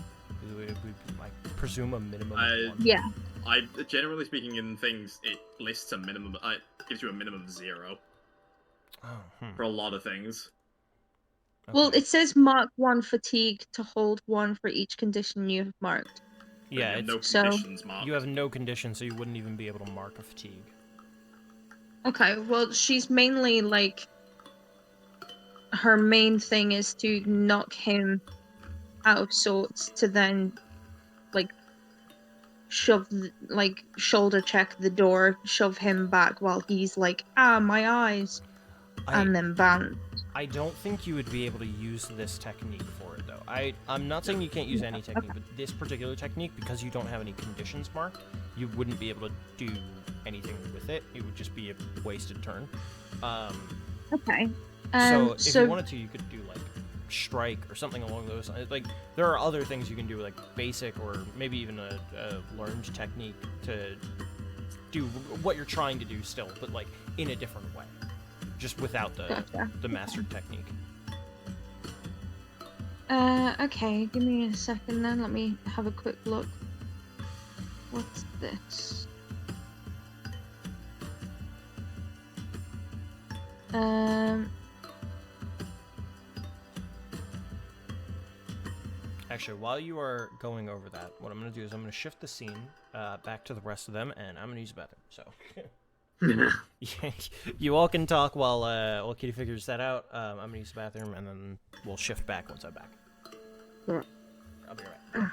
[SPEAKER 1] It would, I presume, a minimum of 1.
[SPEAKER 3] Yeah.
[SPEAKER 2] Generally speaking, in things, it lists a minimum. It gives you a minimum of 0
[SPEAKER 1] Oh,
[SPEAKER 2] for a lot of things.
[SPEAKER 3] Well,
[SPEAKER 1] okay.
[SPEAKER 3] it says mark 1 fatigue to hold 1 for each condition you have marked.
[SPEAKER 2] But you
[SPEAKER 1] Yeah,
[SPEAKER 2] have
[SPEAKER 1] it's,
[SPEAKER 2] no
[SPEAKER 3] So-
[SPEAKER 2] conditions marked.
[SPEAKER 1] you have no conditions, so you wouldn't even be able to mark a fatigue.
[SPEAKER 3] Okay, well, she's mainly like. Her main thing is to knock him out of sorts to then, like, shoulder check the door, shove him back while he's like, my eyes, and then bounce.
[SPEAKER 1] I don't think you would be able to use this technique for it, though. I'm not saying you can't use any technique, but this particular technique, because you don't have any conditions marked, you wouldn't be able to do anything with it. It would just be a wasted turn.
[SPEAKER 3] Okay.
[SPEAKER 1] So if you wanted to, you could do, like, strike or something along those lines. Like, there are other things you can do, like basic or maybe even a learned technique to do what you're trying to do still, but, like, in a different way. Just without
[SPEAKER 3] Gotcha.
[SPEAKER 1] the mastered technique.
[SPEAKER 3] Okay, give me a second then. Let me have a quick look. What's this?
[SPEAKER 1] Actually, while you are going over that, what I'm going to do is I'm going to shift the scene back to the rest of them, and I'm going to use the bathroom. So, You all can talk while Kitty figures that out. I'm gonna use the bathroom, and then we'll shift back once I'm back.
[SPEAKER 6] Yeah.
[SPEAKER 1] I'll be right.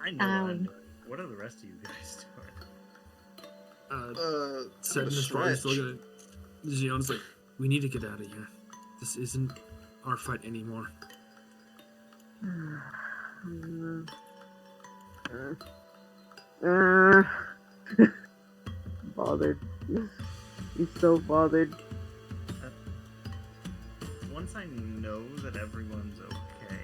[SPEAKER 4] I know what I'm doing. What are the rest of you guys doing?
[SPEAKER 5] Said in this voice, looking at Gion's like, we need to get out of here. This isn't our fight anymore.
[SPEAKER 6] Bothered. He's so bothered.
[SPEAKER 4] Once I know that everyone's okay,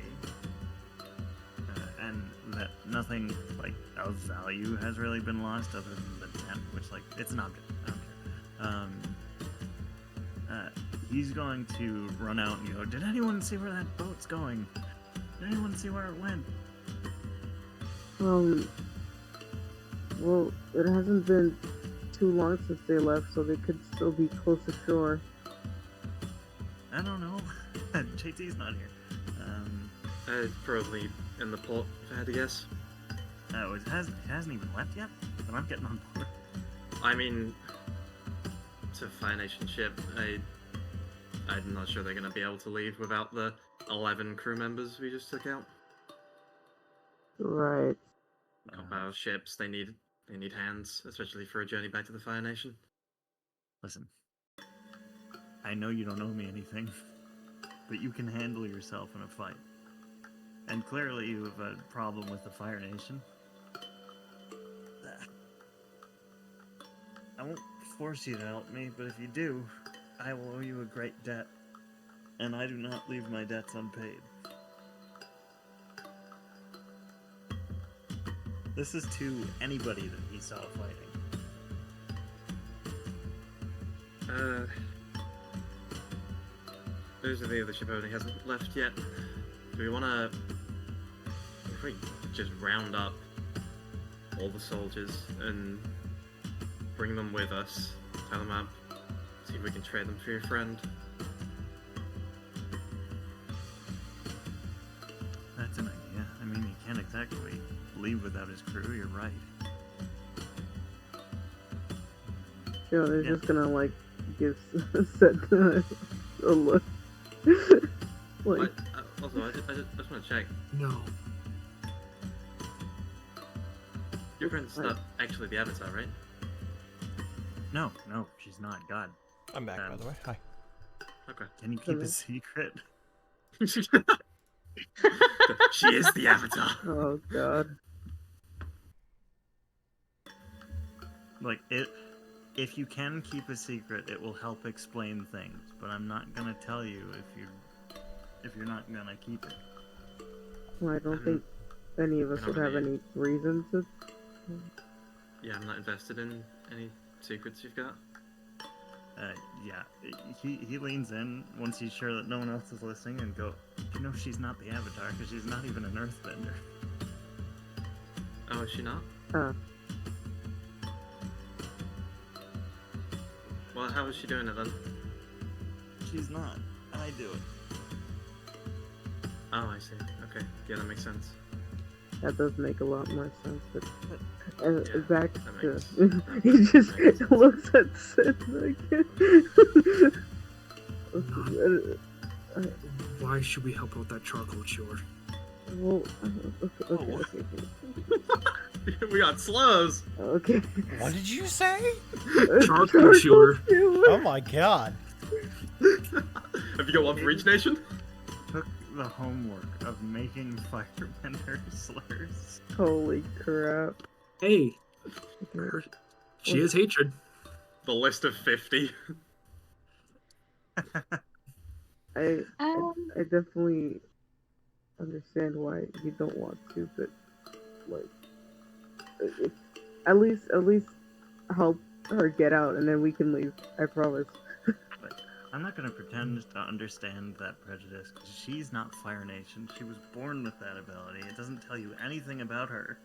[SPEAKER 4] and that nothing like of value has really been lost other than the tent, which like it's an object. I don't care. He's going to run out and go, "Did anyone see where that boat's going? Did anyone see where it went?"
[SPEAKER 6] Well, it hasn't been too long since they left, so they could still be close ashore.
[SPEAKER 4] I don't know. JT's not here.
[SPEAKER 2] Probably in the port, if I had to guess.
[SPEAKER 4] It hasn't even left yet, but I'm getting on board.
[SPEAKER 2] I mean, it's a Fire Nation ship. I'm not sure they're going to be able to leave without the 11 crew members we just took out.
[SPEAKER 6] Right.
[SPEAKER 2] Of our ships, they need hands, especially for a journey back to the Fire Nation.
[SPEAKER 4] Listen, I know you don't owe me anything, but you can handle yourself in a fight. And clearly you have a problem with the Fire Nation. I won't force you to help me, but if you do, I will owe you a great debt. And I do not leave my debts unpaid. This is to anybody that he saw fighting.
[SPEAKER 2] Those are the other ship only hasn't left yet. Do we want to... If we just round up all the soldiers and bring them with us, tie them up, see if we can trade them for your friend.
[SPEAKER 4] That's an idea. I mean, he can't exactly leave without his crew, you're right.
[SPEAKER 6] You know, they're just gonna, like, give Seth a look. Like,
[SPEAKER 2] Also, I just want to check.
[SPEAKER 5] No.
[SPEAKER 2] Your friend's not actually the Avatar, right?
[SPEAKER 4] No, she's not. God.
[SPEAKER 1] I'm back, by the way. Hi.
[SPEAKER 2] Okay.
[SPEAKER 4] Can you keep a secret?
[SPEAKER 2] She is the Avatar.
[SPEAKER 6] oh god.
[SPEAKER 4] Like, if you can keep a secret, it will help explain things. But I'm not gonna tell you if you're not gonna keep it.
[SPEAKER 6] Well, I don't think any of us would have any reason to.
[SPEAKER 2] Yeah, I'm not invested in any secrets you've got.
[SPEAKER 4] Yeah. He leans in once he's sure that no one else is listening and go, "You know, she's not the Avatar because she's not even an Earthbender."
[SPEAKER 2] Oh, is she not? Well, how is she doing it then?
[SPEAKER 4] She's not. I do it.
[SPEAKER 2] Oh, I see. Okay. Yeah, that makes sense.
[SPEAKER 6] That does make a lot more sense. But
[SPEAKER 2] Yeah,
[SPEAKER 6] back
[SPEAKER 2] that
[SPEAKER 6] to
[SPEAKER 2] makes-
[SPEAKER 6] he just
[SPEAKER 2] makes sense.
[SPEAKER 6] looks at Sid like.
[SPEAKER 5] Why should we help out that charcoal chewer?
[SPEAKER 6] Well, okay.
[SPEAKER 2] We got slows.
[SPEAKER 6] Okay.
[SPEAKER 1] What did you say?
[SPEAKER 5] Charcoal chewer.
[SPEAKER 1] Oh my god.
[SPEAKER 2] Have you got one for each nation?
[SPEAKER 4] Took the homework of making firebender slurs.
[SPEAKER 6] Holy crap.
[SPEAKER 5] Hey, she has hatred.
[SPEAKER 2] The list of 50.
[SPEAKER 6] I definitely understand why you don't want to, but like, at least help her get out, and then we can leave. I promise.
[SPEAKER 4] I'm not gonna pretend to understand that prejudice, because she's not Fire Nation. She was born with that ability. It doesn't tell you anything about her.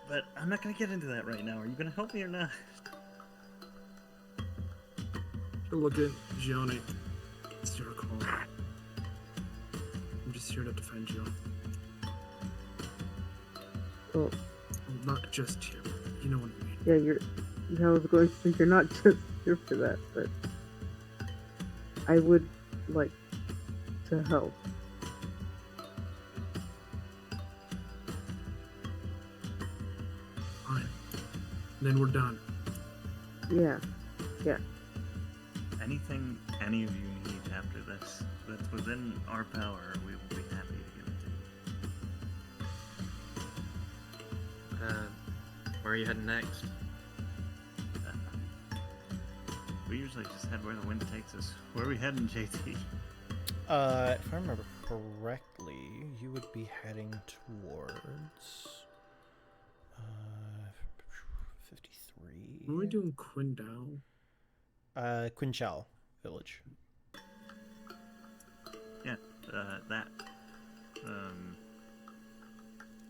[SPEAKER 4] But I'm not gonna get into that right now. Are you gonna help me or not?
[SPEAKER 5] Look at Gianni. It's your call. I'm just here to defend you.
[SPEAKER 6] Well,
[SPEAKER 5] Not just here. You know what I mean.
[SPEAKER 6] yeah, I was going to say you're not just here for that, but I would like to help.
[SPEAKER 5] Fine. Then we're done.
[SPEAKER 6] Yeah.
[SPEAKER 4] Anything any of you need after this that's within our power, we will be happy to give it to you.
[SPEAKER 2] Where are you heading next?
[SPEAKER 4] We usually just head where the wind takes us. Where are we heading, JT?
[SPEAKER 1] If I remember correctly, you would be heading towards 53.
[SPEAKER 5] What are we doing Quindao?
[SPEAKER 1] Quinchal village.
[SPEAKER 4] Yeah, that. Are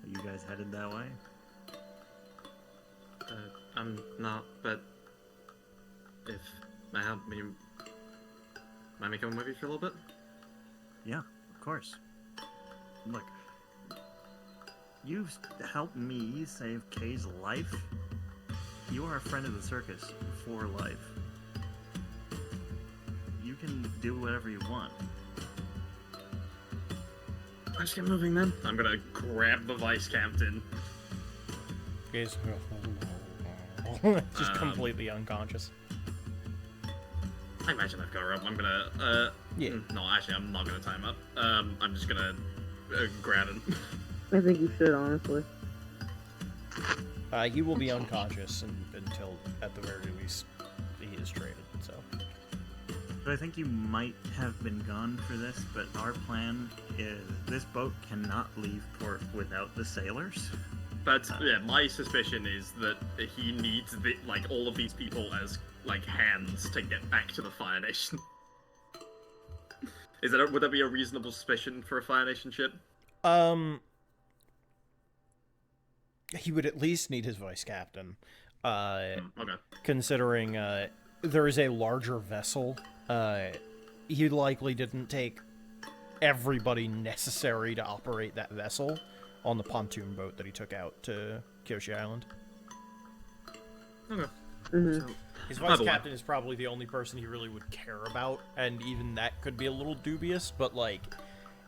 [SPEAKER 4] you guys headed that way?
[SPEAKER 2] I'm not, but if I help me, mind me coming with you for a little bit?
[SPEAKER 4] Yeah, of course. Look, you've helped me save Kay's life. You are a friend of the circus for life. You can do whatever you want.
[SPEAKER 2] Let's get moving then. I'm gonna grab the vice captain.
[SPEAKER 1] He's just completely unconscious.
[SPEAKER 2] I imagine I've got her up. I'm gonna.
[SPEAKER 1] Yeah.
[SPEAKER 2] No, actually, I'm not gonna tie him up. I'm just gonna grab him.
[SPEAKER 6] I think you should, honestly.
[SPEAKER 1] He will be unconscious until, at the very least, he is traded. So.
[SPEAKER 4] So I think you might have been gone for this, but our plan is this boat cannot leave port without the sailors.
[SPEAKER 2] But yeah, my suspicion is that he needs all of these people as hands to get back to the Fire Nation. Would that be a reasonable suspicion for a Fire Nation ship?
[SPEAKER 1] He would at least need his vice captain.
[SPEAKER 2] Okay.
[SPEAKER 1] Considering there is a larger vessel, he likely didn't take everybody necessary to operate that vessel on the pontoon boat that he took out to Kyoshi Island.
[SPEAKER 2] Okay.
[SPEAKER 6] Mm-hmm.
[SPEAKER 2] So,
[SPEAKER 1] His vice captain is probably the only person he really would care about, and even that could be a little dubious, but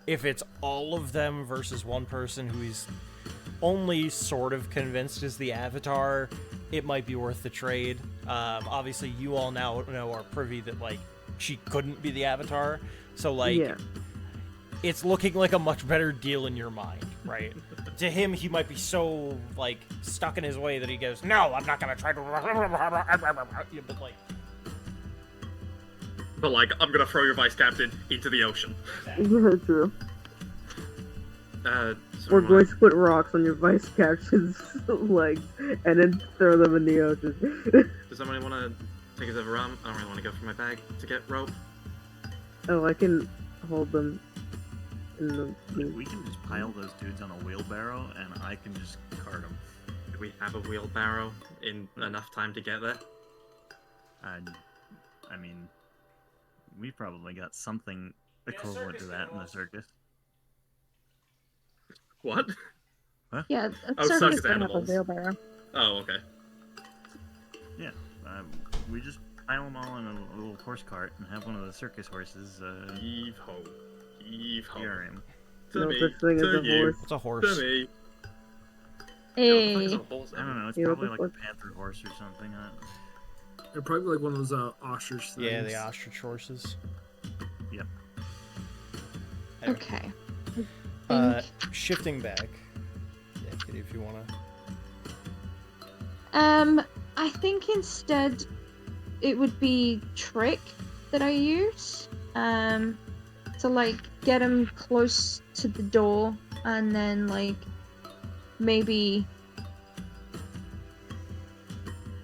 [SPEAKER 1] if it's all of them versus one person who he's only sort of convinced is the Avatar, it might be worth the trade. Obviously, you all now are privy that, she couldn't be the Avatar, so,
[SPEAKER 6] yeah.
[SPEAKER 1] It's looking like a much better deal in your mind, right? To him, he might be so, stuck in his way that he goes, no, I'm not gonna try to... Yeah,
[SPEAKER 2] but I'm gonna throw your vice captain into the ocean.
[SPEAKER 6] Yeah, true.
[SPEAKER 2] So
[SPEAKER 6] We're going to put rocks on your vice captain's legs and then throw them in the ocean.
[SPEAKER 2] Does somebody want to take us over? I don't really want to go for my bag to get rope.
[SPEAKER 6] Oh, I can hold them in the...
[SPEAKER 4] We can just pile those dudes on a wheelbarrow, and I can just cart them.
[SPEAKER 2] Do we have a wheelbarrow in enough time to get there?
[SPEAKER 4] I mean, we probably got something equivalent to that in the circus.
[SPEAKER 2] What?
[SPEAKER 3] Yeah,
[SPEAKER 2] Oh,
[SPEAKER 3] circus
[SPEAKER 2] circus
[SPEAKER 3] don't have a
[SPEAKER 2] animals.
[SPEAKER 3] wheelbarrow.
[SPEAKER 2] Oh, okay.
[SPEAKER 4] Yeah, we just pile them all in a little horse cart and have one of the circus horses
[SPEAKER 2] Heave ho. Heave ho.
[SPEAKER 4] carry him.
[SPEAKER 2] To
[SPEAKER 6] No
[SPEAKER 2] me.
[SPEAKER 6] such thing as
[SPEAKER 2] to
[SPEAKER 6] a
[SPEAKER 2] you.
[SPEAKER 6] horse.
[SPEAKER 1] It's a horse.
[SPEAKER 2] To me.
[SPEAKER 3] Hey.
[SPEAKER 2] What the fuck is a horse?
[SPEAKER 4] I don't know, it's
[SPEAKER 6] Yeah, what
[SPEAKER 4] probably
[SPEAKER 6] the
[SPEAKER 4] like a
[SPEAKER 6] fuck?
[SPEAKER 4] panther horse or something.
[SPEAKER 5] They're probably one of those ostrich things.
[SPEAKER 1] Yeah, the ostrich horses.
[SPEAKER 4] Yep.
[SPEAKER 1] Anyway,
[SPEAKER 3] Okay.
[SPEAKER 1] shifting back. Yeah, Kitty, if you wanna...
[SPEAKER 3] I think instead it would be trick that I use. To get him close to the door and then maybe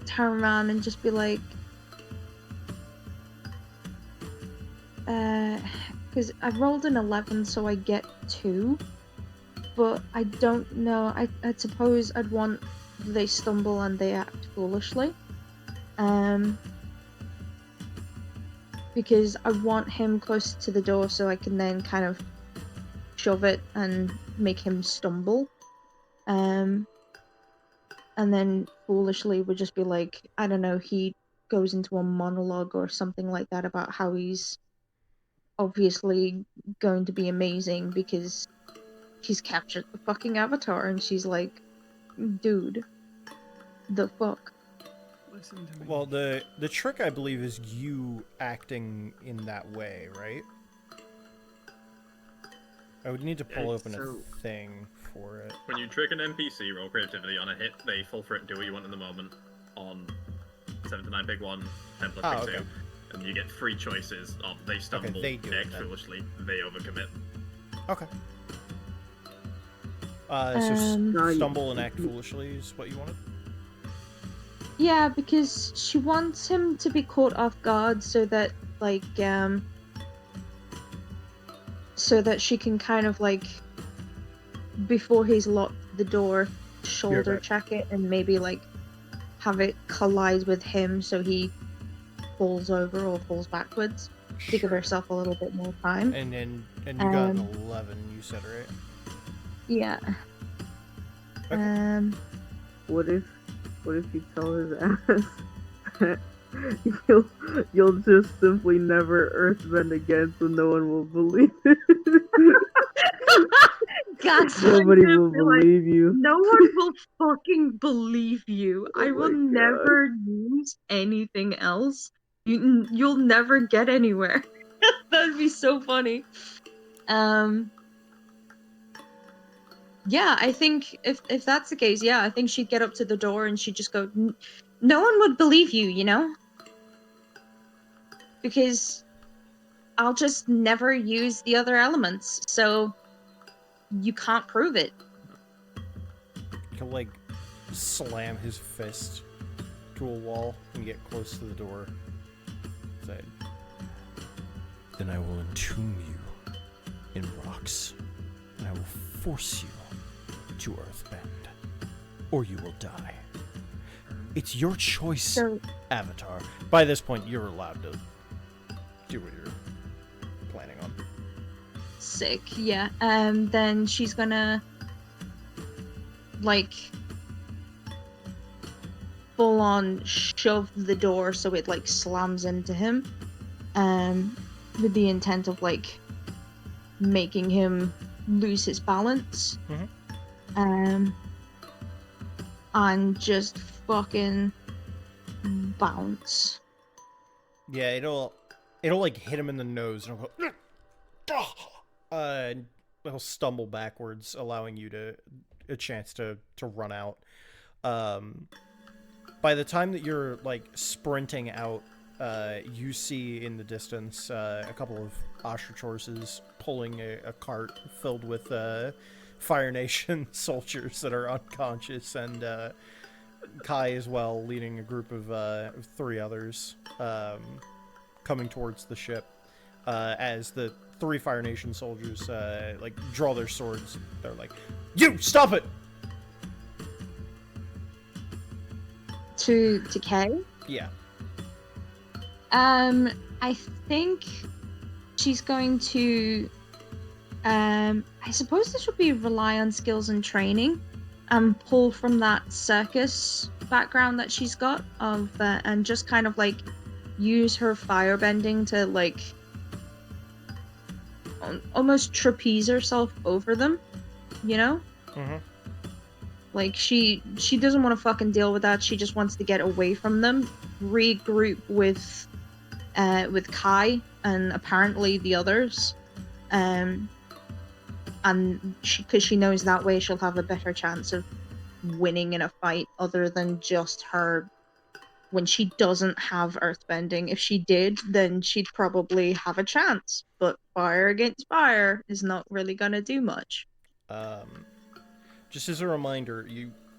[SPEAKER 3] turn around and just be because I rolled an 11, so I get 2, but I don't know. I suppose I'd want they stumble and they act foolishly, because I want him close to the door so I can then kind of shove it and make him stumble. and then foolishly would just be like, I don't know, he goes into a monologue or something like that about how he's obviously going to be amazing because he's captured the fucking Avatar, and she's like, dude, the fuck.
[SPEAKER 5] Listen to me.
[SPEAKER 1] Well, the trick, I believe, is you acting in that way, right? I would need to pull
[SPEAKER 4] Yeah,
[SPEAKER 1] open
[SPEAKER 4] so-
[SPEAKER 1] a thing for it.
[SPEAKER 2] When you trick an NPC, roll creativity on a hit, they fall for it and do what you want in the moment. On 7 to 9, pick 1, 10 plus
[SPEAKER 1] Ah,
[SPEAKER 2] pick
[SPEAKER 1] okay.
[SPEAKER 2] 2. And you get 3 choices of they stumble,
[SPEAKER 1] they do
[SPEAKER 2] they
[SPEAKER 1] it
[SPEAKER 2] act
[SPEAKER 1] then.
[SPEAKER 2] foolishly, they overcommit.
[SPEAKER 1] Okay. So
[SPEAKER 6] No, you-
[SPEAKER 1] stumble and act foolishly is what you wanted?
[SPEAKER 3] Yeah, because she wants him to be caught off guard so that, like, so that she can kind of, like, before he's locked the door, shoulder
[SPEAKER 5] back.
[SPEAKER 3] check it and maybe, like, have it collide with him so he falls over or falls backwards to give
[SPEAKER 1] Sure.
[SPEAKER 3] herself a little bit more time.
[SPEAKER 1] And you got an
[SPEAKER 3] Um,
[SPEAKER 1] 11, you said, right?
[SPEAKER 3] Yeah.
[SPEAKER 1] Okay.
[SPEAKER 6] What if you tell his ass that you'll just simply never earthbend again, so no one will believe it.
[SPEAKER 3] Gosh,
[SPEAKER 6] Nobody
[SPEAKER 3] I'm
[SPEAKER 6] will
[SPEAKER 3] gonna be like,
[SPEAKER 6] believe you.
[SPEAKER 3] no one will fucking believe you.
[SPEAKER 6] Oh
[SPEAKER 3] I will
[SPEAKER 6] my God.
[SPEAKER 3] never use anything else. You'll never get anywhere. That'd be so funny. Yeah, I think if that's the case, yeah, I think she'd get up to the door and she'd just go, no one would believe you, you know? Because I'll just never use the other elements, so you can't prove it.
[SPEAKER 1] He'll, like, slam his fist to a wall and get close to the door. Say, then I will entomb you in rocks, and I will force you to earthbend, or you will die. It's your choice,
[SPEAKER 3] So
[SPEAKER 1] Avatar. By this point, you're allowed to do what you're planning on.
[SPEAKER 3] sick, yeah. Then she's gonna, like, full on shove the door so it, like, slams into him. With the intent of, like, making him lose his balance. And just fucking bounce.
[SPEAKER 1] Yeah, it'll like hit him in the nose, and he'll go, and he'll stumble backwards, allowing you a chance to run out. By the time that you're, like, sprinting out, you see in the distance a couple of ostrich horses pulling a cart filled with Fire Nation soldiers that are unconscious, and Kai as well, leading a group of 3 others, coming towards the ship. As the 3 Fire Nation soldiers like draw their swords, they're like, "You stop it!"
[SPEAKER 3] To Kay.
[SPEAKER 1] Yeah.
[SPEAKER 3] I think she's going to. I suppose this would be rely on skills and training, and pull from that circus background that she's got of, and just kind of, like, use her firebending to, like, almost trapeze herself over them, you know?
[SPEAKER 1] Mm-hmm.
[SPEAKER 3] Like, she doesn't want to fucking deal with that. She just wants to get away from them, regroup with Kai and apparently the others, and because she knows that way she'll have a better chance of winning in a fight, other than just her when she doesn't have earthbending. If she did, then she'd probably have a chance, but fire against fire is not really gonna do much.
[SPEAKER 1] Just as a reminder,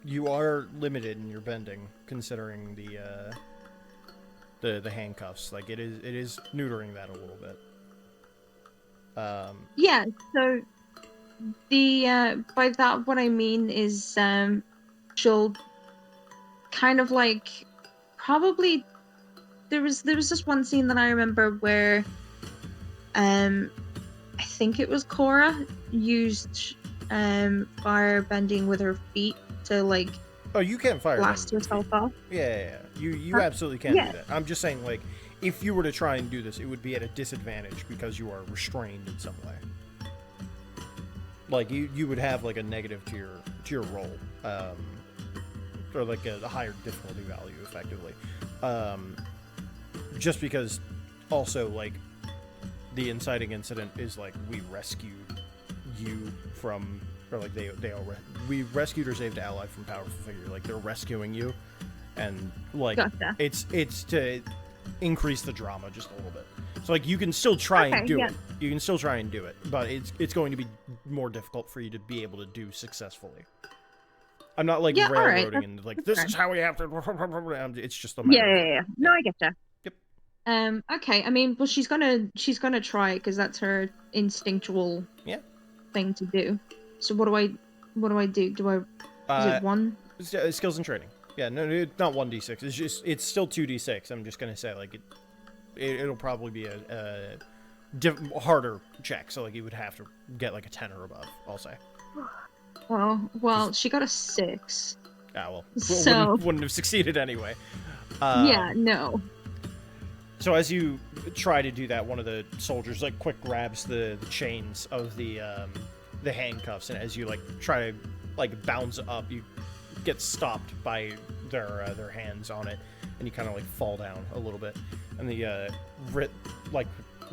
[SPEAKER 1] you are limited in your bending, considering the handcuffs. Like, it is neutering that a little bit.
[SPEAKER 3] Yeah, so the by that what I mean is she'll kind of, like, probably there was this one scene that I remember where I think it was Cora used fire bending with her feet to, like,
[SPEAKER 1] Oh, you can fire
[SPEAKER 3] blast
[SPEAKER 1] them.
[SPEAKER 3] yourself off?
[SPEAKER 1] Yeah. You absolutely can
[SPEAKER 3] yeah.
[SPEAKER 1] do that. I'm just saying, like, if you were to try and do this, it would be at a disadvantage because you are restrained in some way. Like, you would have, like, a negative to your roll. Or, like, a higher difficulty value, effectively. Just because, also, like, the inciting incident is, like, we rescued you from... Or, like, we rescued or saved ally from powerful figure. Like, they're rescuing you. And, like,
[SPEAKER 3] Gotcha.
[SPEAKER 1] it's to increase the drama just a little bit. So, like, you can still try and do it. You can still try and do it, but it's going to be more difficult for you to be able to do successfully. I'm not, like, railroading and, like, this is how we have to... It's just a matter of...
[SPEAKER 3] Yeah. No, I get that.
[SPEAKER 1] Yep.
[SPEAKER 3] Okay. I mean, well, she's gonna try because that's her instinctual thing to do. So what do I do? Do I? Is it one?
[SPEAKER 1] Skills and training. Yeah, no, it's not 1d6. It's still 2d6. I'm just gonna say, like, it'll probably be a harder check. So, like, you would have to get like a 10 or above. I'll say.
[SPEAKER 3] Well, she got a 6.
[SPEAKER 1] Ah, well,
[SPEAKER 3] So
[SPEAKER 1] wouldn't have succeeded anyway.
[SPEAKER 3] Yeah, no.
[SPEAKER 1] So as you try to do that, one of the soldiers like quick grabs the chains of the handcuffs, and as you like try to like bounce up, you get stopped by their hands on it, and you kind of like fall down a little bit, and the like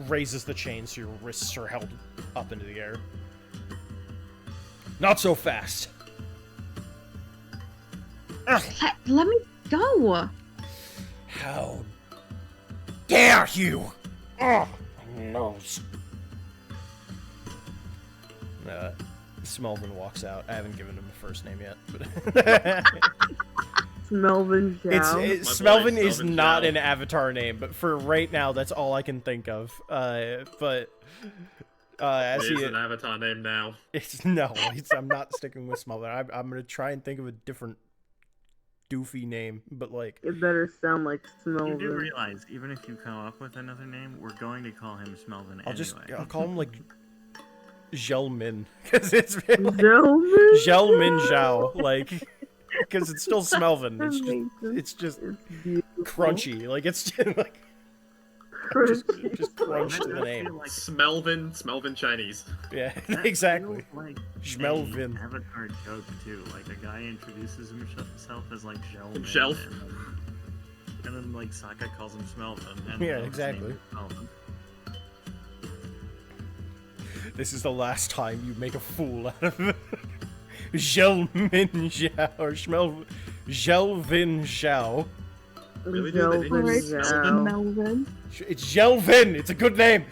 [SPEAKER 1] raises the chains so your wrists are held up into the air. Not so fast.
[SPEAKER 3] Let me go.
[SPEAKER 1] How dare you? Oh, no. Smelvin walks out. I haven't given him a first name yet, but
[SPEAKER 6] Smelvin Zhao.
[SPEAKER 1] Smelvin is
[SPEAKER 2] Smelvin
[SPEAKER 1] not
[SPEAKER 2] Zhao.
[SPEAKER 1] an avatar name, but for right now, that's all I can think of. But as
[SPEAKER 2] It is
[SPEAKER 1] he,
[SPEAKER 2] an avatar name now.
[SPEAKER 1] I'm not sticking with Smelvin. I'm gonna try and think of a different doofy name, but like
[SPEAKER 6] It better sound like
[SPEAKER 4] You do
[SPEAKER 6] Smelvin.
[SPEAKER 4] realize, even if you come up with another name, we're going to call him Smelvin anyway.
[SPEAKER 1] I'll call him like Zhelmin, because it's been like
[SPEAKER 6] Zhelmin?
[SPEAKER 1] Zhelmin Zhao, like because it's still Smelvin. It's just
[SPEAKER 6] It's beautiful.
[SPEAKER 1] crunchy, like it's just like just crunch to the name.
[SPEAKER 4] Like,
[SPEAKER 2] Smelvin Chinese.
[SPEAKER 1] Yeah,
[SPEAKER 4] that
[SPEAKER 1] exactly.
[SPEAKER 4] feels like
[SPEAKER 1] Schmelvin.
[SPEAKER 4] an Avatar joke too. Like a guy introduces himself as like Zhelmin.
[SPEAKER 2] Himself.
[SPEAKER 4] And then like Sokka calls him Smelvin. And
[SPEAKER 1] Yeah,
[SPEAKER 4] his
[SPEAKER 1] exactly.
[SPEAKER 4] name is Smelvin.
[SPEAKER 1] This is the last time you make a fool out of Zhelmin Zhao or Zhelvin Zhao.
[SPEAKER 2] Really, dude? They didn't
[SPEAKER 6] Zhelvin
[SPEAKER 2] use
[SPEAKER 6] Zhao.
[SPEAKER 3] Melvin.
[SPEAKER 1] It's Zhelvin. It's a good name.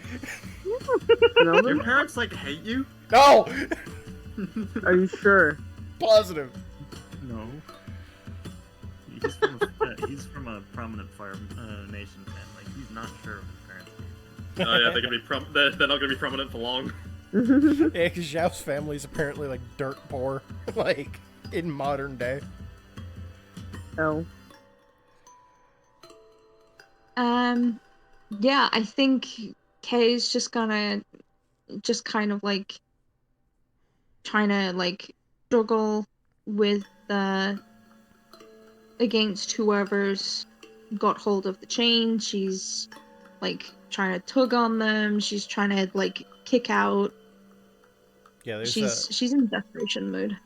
[SPEAKER 2] Your
[SPEAKER 6] Smelvin?
[SPEAKER 2] parents like hate you?
[SPEAKER 1] No,
[SPEAKER 6] Are you sure?
[SPEAKER 1] positive.
[SPEAKER 4] No. He's from a prominent Fire Nation family. He's not sure of his parents' nation.
[SPEAKER 2] Oh yeah, they're gonna be they're not gonna be prominent for long.
[SPEAKER 1] Yeah, because Zhao's family is apparently like dirt poor, like in modern day.
[SPEAKER 6] Oh.
[SPEAKER 3] Yeah, I think Kay's just gonna kind of like trying to like struggle with against whoever's got hold of the chain. She's like trying to tug on them. She's trying to like kick out.
[SPEAKER 1] Yeah, there's
[SPEAKER 3] She's in desperation mood.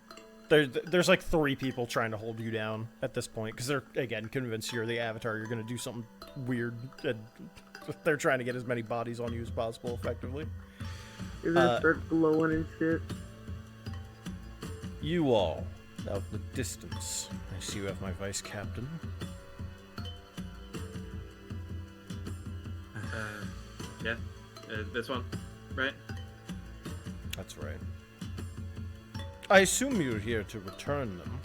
[SPEAKER 1] there's like 3 people trying to hold you down at this point because they're again convinced you're the Avatar. You're gonna do something weird, and they're trying to get as many bodies on you as possible, effectively.
[SPEAKER 6] You're gonna start glowing and shit.
[SPEAKER 1] You all, out in the distance, I see you have my vice captain.
[SPEAKER 2] Yeah, this one, right?
[SPEAKER 1] That's right. I assume you're here to return them.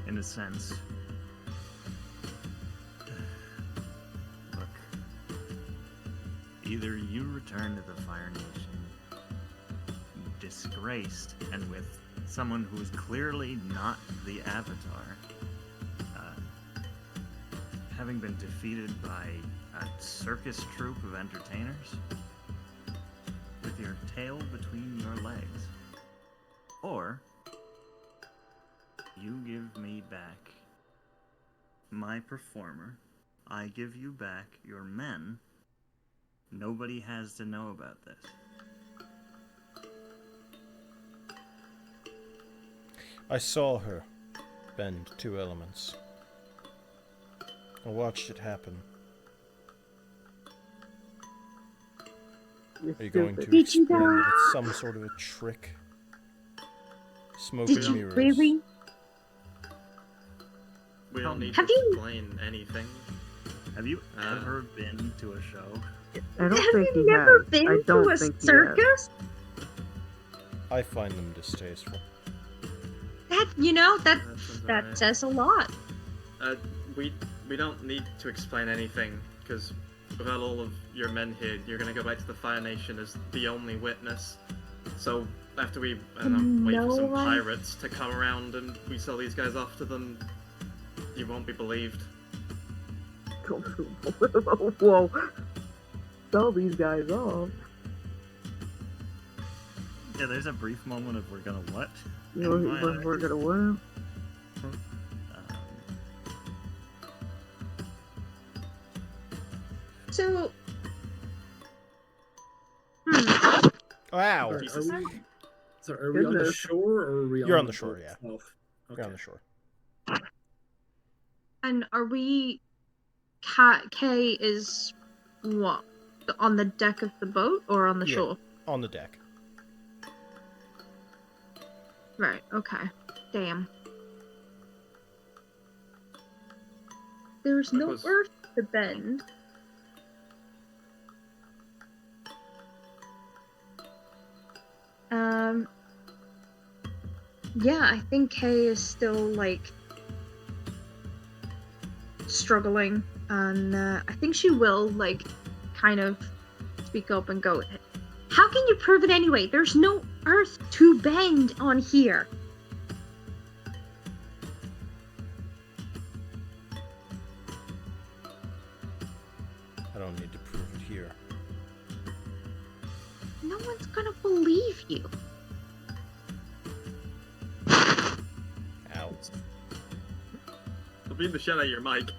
[SPEAKER 4] In a sense. Look. Either you return to the Fire Nation disgraced and with someone who is clearly not the Avatar, having been defeated by a circus troupe of entertainers, with your tail between your legs. Or you give me back my performer, I give you back your men, nobody has to know about this.
[SPEAKER 1] I saw her bend 2 elements. I watched it happen.
[SPEAKER 6] You're
[SPEAKER 1] Are you going
[SPEAKER 6] stupid.
[SPEAKER 1] to
[SPEAKER 3] Did you
[SPEAKER 1] explain that
[SPEAKER 3] not?
[SPEAKER 1] it's some sort of a trick? Smoke
[SPEAKER 3] Did
[SPEAKER 1] and
[SPEAKER 3] you
[SPEAKER 1] mirrors.
[SPEAKER 3] really?
[SPEAKER 2] We don't need
[SPEAKER 3] Have
[SPEAKER 2] to
[SPEAKER 3] you-
[SPEAKER 2] explain anything.
[SPEAKER 4] Have you
[SPEAKER 2] Uh.
[SPEAKER 4] ever been to a show?
[SPEAKER 6] I don't
[SPEAKER 3] Have
[SPEAKER 6] think
[SPEAKER 3] you
[SPEAKER 6] he
[SPEAKER 3] never
[SPEAKER 6] has.
[SPEAKER 3] been
[SPEAKER 6] I
[SPEAKER 3] to
[SPEAKER 6] don't
[SPEAKER 3] a
[SPEAKER 6] think he has.
[SPEAKER 3] circus?
[SPEAKER 1] I find them distasteful.
[SPEAKER 3] That you know that
[SPEAKER 2] sounds
[SPEAKER 3] that
[SPEAKER 2] alright.
[SPEAKER 3] says a lot.
[SPEAKER 2] We don't need to explain anything, because without all of your men here, you're gonna go back to the Fire Nation as the only witness. So after we, I don't know, wait for some
[SPEAKER 3] No one-
[SPEAKER 2] pirates to come around and we sell these guys off to them, you won't be believed.
[SPEAKER 6] Whoa. Sell these guys off.
[SPEAKER 4] Yeah, there's a brief moment of we're gonna what?
[SPEAKER 6] You know,
[SPEAKER 4] In my
[SPEAKER 6] we're
[SPEAKER 4] eyes.
[SPEAKER 6] gonna win.
[SPEAKER 3] So,
[SPEAKER 1] Wow!
[SPEAKER 5] Are
[SPEAKER 2] Jesus.
[SPEAKER 5] we, so are we on the
[SPEAKER 6] Goodness.
[SPEAKER 5] shore or are we
[SPEAKER 1] You're
[SPEAKER 5] on
[SPEAKER 1] on the
[SPEAKER 5] the
[SPEAKER 1] shore,
[SPEAKER 5] boat
[SPEAKER 1] yeah.
[SPEAKER 5] itself? Okay.
[SPEAKER 1] You're on the shore.
[SPEAKER 3] and are we? Kay is what? On the deck of the boat or on the
[SPEAKER 1] Yeah.
[SPEAKER 3] shore?
[SPEAKER 1] On the deck.
[SPEAKER 3] Right. Okay. Damn. There's no
[SPEAKER 2] Because-
[SPEAKER 3] earth to bend. Yeah, I think Kay is still like struggling, and I think she will like kind of speak up and go, "How can you prove it anyway? There's no earth to bend on here."
[SPEAKER 1] I don't need to prove it here.
[SPEAKER 3] No one's gonna believe you.
[SPEAKER 1] Ow.
[SPEAKER 2] I'll beat the shit out of your mic.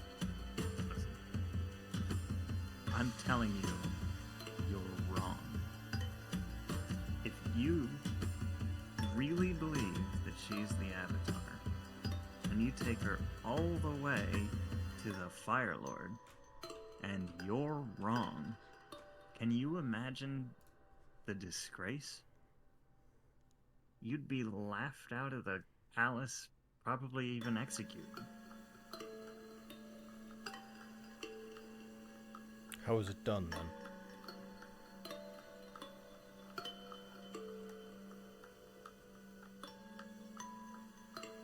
[SPEAKER 4] I'm telling you, you're wrong. If you really believe that she's the Avatar, and you take her all the way to the Fire Lord, and you're wrong, can you imagine the disgrace? You'd be laughed out of the palace, probably even executed.
[SPEAKER 1] How is it done then?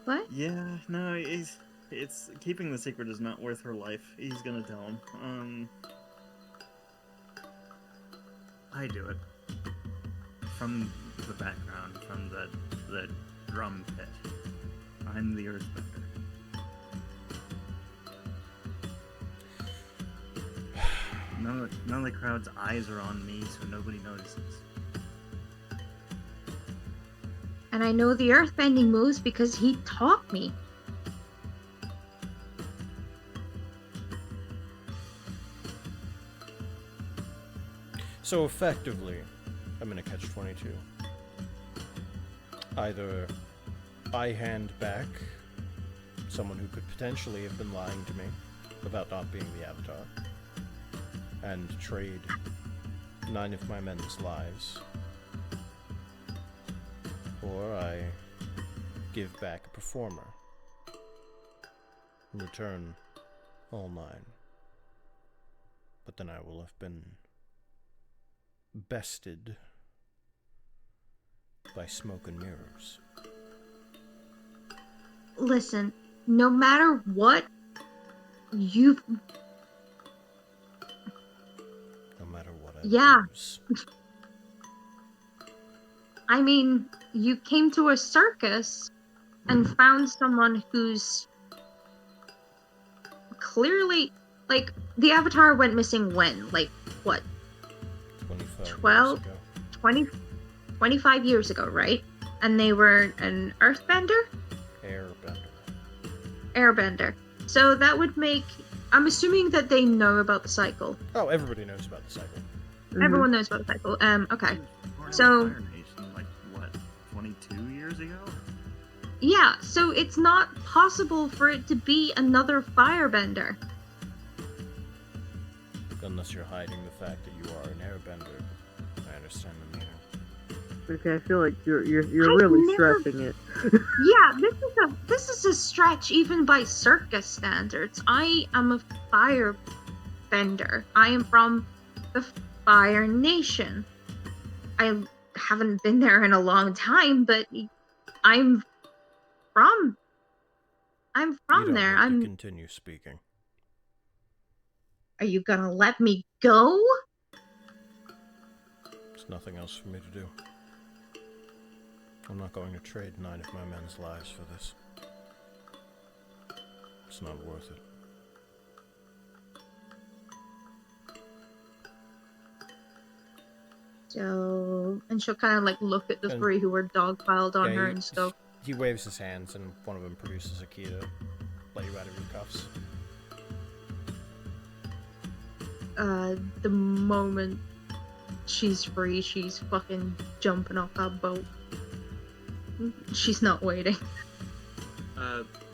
[SPEAKER 3] What?
[SPEAKER 4] Yeah, no, it's keeping the secret is not worth her life. He's gonna tell him. I do it from the background, from the drum pit. I'm the Earthbender. None of the crowd's eyes are on me, so nobody notices.
[SPEAKER 3] And I know the earthbending moves because he taught me.
[SPEAKER 1] So effectively, I'm in a catch-22. Either I hand back someone who could potentially have been lying to me about not being the Avatar, and trade 9 of my men's lives, or I give back a performer, in return all 9. But then I will have been bested by smoke and mirrors.
[SPEAKER 3] Listen, no matter what, you've...
[SPEAKER 1] No matter what I
[SPEAKER 3] Yeah.
[SPEAKER 1] lose.
[SPEAKER 3] I mean, you came to a circus and found someone who's clearly... Like, the Avatar went missing when? Like, what?
[SPEAKER 1] 25
[SPEAKER 3] 12?
[SPEAKER 1] years ago.
[SPEAKER 3] 20, 25 years ago, right? And they were an earthbender?
[SPEAKER 1] Airbender.
[SPEAKER 3] airbender. So that would make. I'm assuming that they know about the cycle.
[SPEAKER 1] Oh, everybody knows about the cycle.
[SPEAKER 6] Mhm.
[SPEAKER 3] Everyone knows about the cycle. Okay.
[SPEAKER 4] He was born in
[SPEAKER 3] So-
[SPEAKER 4] Fire Nation, like, what, 22 years ago?
[SPEAKER 3] Yeah, so it's not possible for it to be another firebender.
[SPEAKER 1] Unless you're hiding the fact that you are an airbender. I understand the meaning.
[SPEAKER 6] Okay, I feel like you're
[SPEAKER 3] I've
[SPEAKER 6] really
[SPEAKER 3] never-
[SPEAKER 6] stretching it.
[SPEAKER 3] Yeah, this is a stretch even by circus standards. I am a firebender. I am from the Fire Nation. I haven't been there in a long time, but I'm from
[SPEAKER 1] You don't
[SPEAKER 3] there.
[SPEAKER 1] need to continue speaking.
[SPEAKER 3] Are you gonna let me go?
[SPEAKER 1] There's nothing else for me to do. I'm not going to trade 9 of my men's lives for this. It's not worth it.
[SPEAKER 3] So, and she'll kind of like look at the
[SPEAKER 1] And-
[SPEAKER 3] three who were dogpiled on
[SPEAKER 1] Yeah,
[SPEAKER 3] her
[SPEAKER 1] he-
[SPEAKER 3] and just go,
[SPEAKER 1] He waves his hands and one of them produces a key to let you out of your cuffs.
[SPEAKER 3] the moment she's free, she's fucking jumping off that boat. She's not waiting.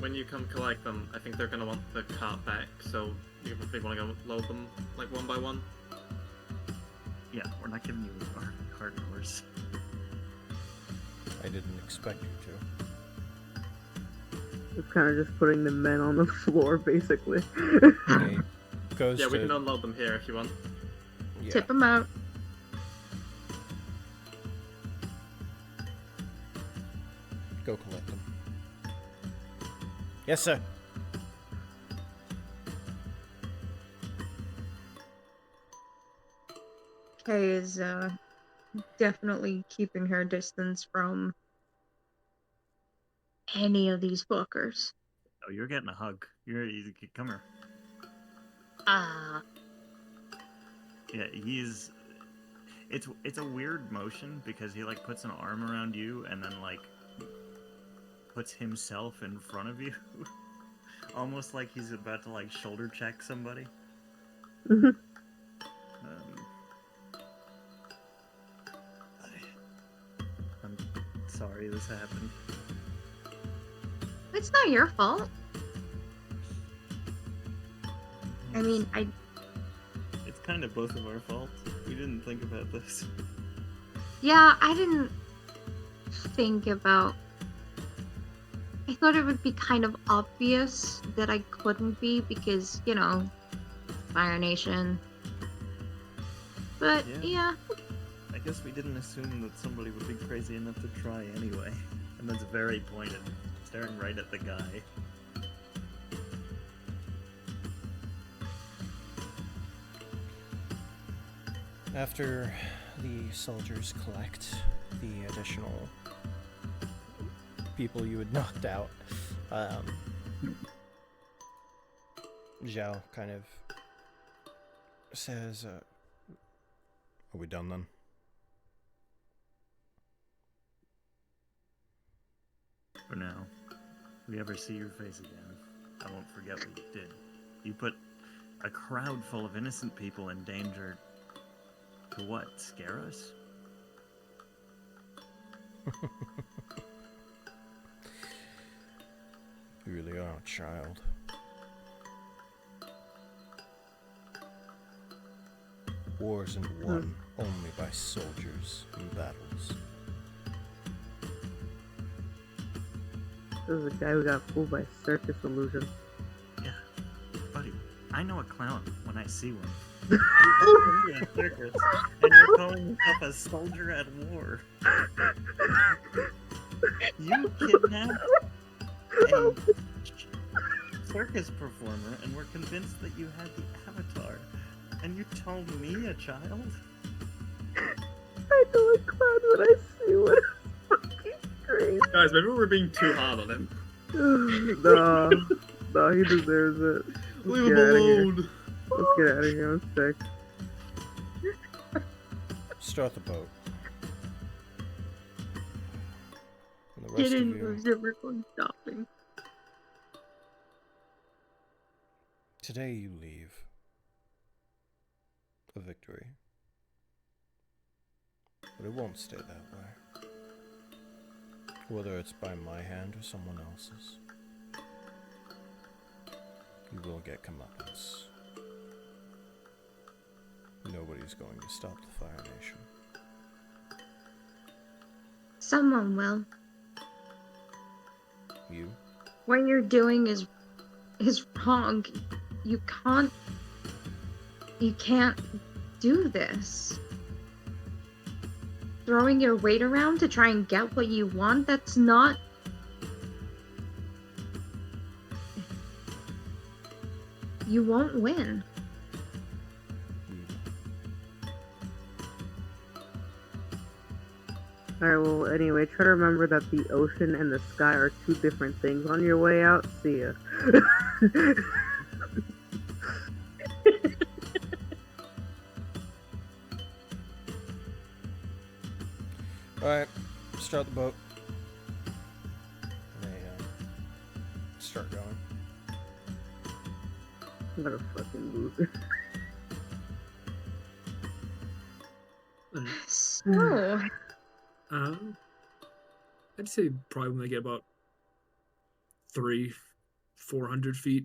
[SPEAKER 2] When you come collect them, I think they're gonna want the cart back, so you probably want to go load them like one by one.
[SPEAKER 4] Yeah, we're not giving you our cart horse.
[SPEAKER 1] I didn't expect you to.
[SPEAKER 6] It's kind of just putting the men on the floor, basically.
[SPEAKER 1] He goes
[SPEAKER 2] Yeah, we
[SPEAKER 1] to...
[SPEAKER 2] can unload them here if you want.
[SPEAKER 1] Yeah.
[SPEAKER 3] Tip him out.
[SPEAKER 1] Go collect them. Yes, sir.
[SPEAKER 3] Kay is definitely keeping her distance from any of these fuckers.
[SPEAKER 4] Oh, you're getting a hug. You come here.
[SPEAKER 3] Ah,
[SPEAKER 4] Yeah, he's. It's a weird motion because he like puts an arm around you and then like puts himself in front of you, almost like he's about to like shoulder check somebody.
[SPEAKER 6] Mhm.
[SPEAKER 4] I'm sorry this happened.
[SPEAKER 3] it's not your fault. I mean,
[SPEAKER 4] It's kind of both of our faults. We didn't think about this.
[SPEAKER 3] yeah, I didn't think about. I thought it would be kind of obvious that I couldn't be because, you know, Fire Nation. But
[SPEAKER 4] Yeah.
[SPEAKER 3] yeah,
[SPEAKER 4] I guess we didn't assume that somebody would be crazy enough to try anyway. And that's very pointed, staring right at the guy.
[SPEAKER 1] After the soldiers collect the additional people you had knocked out, Zhao kind of says, are we done then?
[SPEAKER 4] For now. If we ever see your face again, I won't forget what you did. You put a crowd full of innocent people in danger to what? Scare us?
[SPEAKER 1] You really are a child. Wars and won only by soldiers in battles.
[SPEAKER 6] This is a guy who got fooled by circus illusion.
[SPEAKER 4] Yeah. Buddy, I know a clown when I see one. You're in a circus, and you're calling yourself a soldier at war. You kidnapped a circus performer and were convinced that you had the avatar. And you told me, a child?
[SPEAKER 6] I know a clown when I see one. It's fucking crazy.
[SPEAKER 2] Guys, maybe we're being too hard on him.
[SPEAKER 6] Nah, he deserves it.
[SPEAKER 2] Leave
[SPEAKER 6] Get
[SPEAKER 2] him
[SPEAKER 6] outta here.
[SPEAKER 2] alone.
[SPEAKER 6] Let's get out of here. I'm sick.
[SPEAKER 1] Start the boat. And the
[SPEAKER 3] get
[SPEAKER 1] rest of
[SPEAKER 3] in,
[SPEAKER 1] you
[SPEAKER 3] who's everyone stopping?
[SPEAKER 1] Today you leave a victory. But it won't stay that way. Whether it's by my hand or someone else's, you will get comeuppance. Nobody's going to stop the Fire Nation.
[SPEAKER 3] Someone will.
[SPEAKER 1] You?
[SPEAKER 3] What you're doing is wrong. You can't do this. Throwing your weight around to try and get what you want, that's not... You won't win.
[SPEAKER 6] Alright, well, anyway, try to remember that the ocean and the sky are two different things on your way out. See ya.
[SPEAKER 1] Alright, start the boat. They start going.
[SPEAKER 6] What a fucking loser.
[SPEAKER 3] So...
[SPEAKER 5] I'd say probably when they get about 300-400 feet,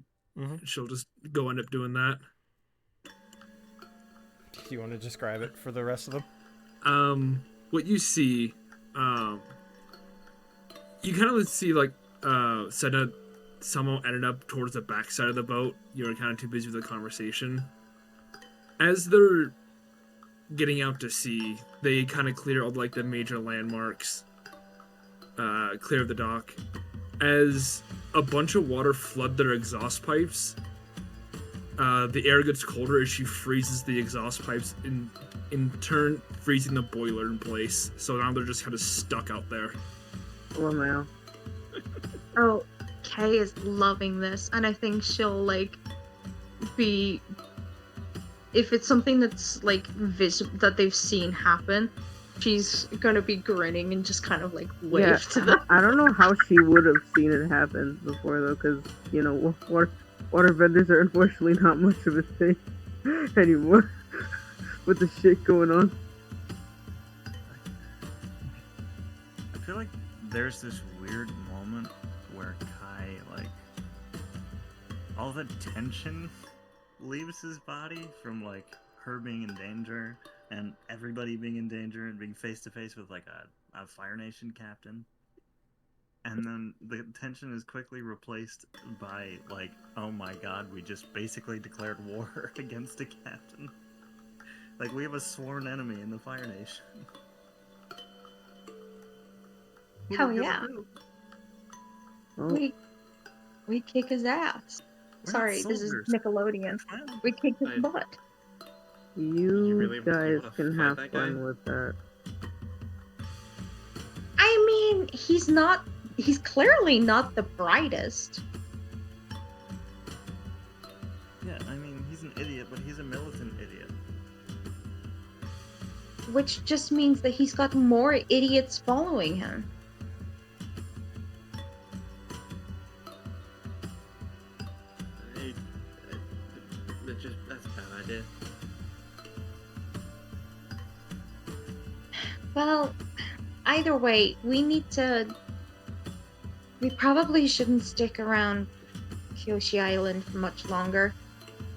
[SPEAKER 5] she'll just go end up doing that.
[SPEAKER 1] Do you want to describe it for the rest of them?
[SPEAKER 5] What you see, you kind of see like Senna somehow ended up towards the backside of the boat. You were kind of too busy with the conversation. As they're getting out to sea, they kind of clear all like the major landmarks, clear the dock. As a bunch of water flood their exhaust pipes, the air gets colder as she freezes the exhaust pipes, in turn freezing the boiler in place. So now they're just kind of stuck out there.
[SPEAKER 6] Oh, man.
[SPEAKER 3] Oh, Kay is loving this, and I think she'll, like, be... If it's something that's, like, that they've seen happen, she's gonna be grinning and just kind of, like, wave to them.
[SPEAKER 6] I don't know how she would have seen it happen before, though, because, you know, water benders are unfortunately not much of a thing anymore with the shit going on.
[SPEAKER 4] I feel like there's this weird moment where Kai, like, all the tension leaves his body from, like, her being in danger and everybody being in danger and being face to face with, like, a Fire Nation captain. And then the tension is quickly replaced by, like, oh my god, we just basically declared war against a captain. Like, we have a sworn enemy in the Fire Nation. What
[SPEAKER 3] Hell
[SPEAKER 4] are we gonna
[SPEAKER 3] yeah.
[SPEAKER 4] do?
[SPEAKER 6] Oh,
[SPEAKER 3] We kick his ass.
[SPEAKER 4] We're not
[SPEAKER 3] Sorry, this is
[SPEAKER 4] soldiers.
[SPEAKER 3] Nickelodeon.
[SPEAKER 4] Well,
[SPEAKER 3] We kick his
[SPEAKER 2] I-
[SPEAKER 3] butt.
[SPEAKER 6] you
[SPEAKER 2] really
[SPEAKER 6] guys
[SPEAKER 2] wanna
[SPEAKER 6] can
[SPEAKER 2] fight
[SPEAKER 6] have
[SPEAKER 2] that
[SPEAKER 6] fun
[SPEAKER 2] guy?
[SPEAKER 6] with that.
[SPEAKER 3] I mean, he's clearly not the brightest.
[SPEAKER 4] yeah, I mean, he's an idiot, but he's a militant idiot.
[SPEAKER 3] Which just means that he's got more idiots following him.
[SPEAKER 2] That's a bad idea.
[SPEAKER 3] Well, either way, we probably shouldn't stick around Kyoshi Island for much longer.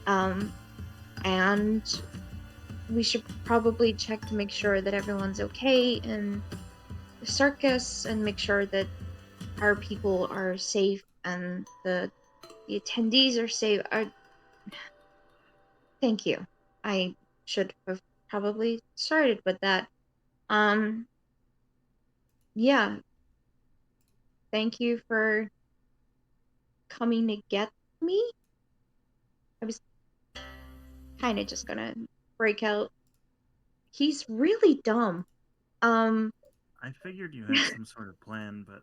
[SPEAKER 3] And we should probably check to make sure that everyone's okay in the circus and make sure that our people are safe and the attendees are safe. Thank you. I should have probably started with that. Yeah. Thank you for coming to get me. I was kind of just gonna break out. He's really dumb.
[SPEAKER 4] I figured you had some sort of plan, but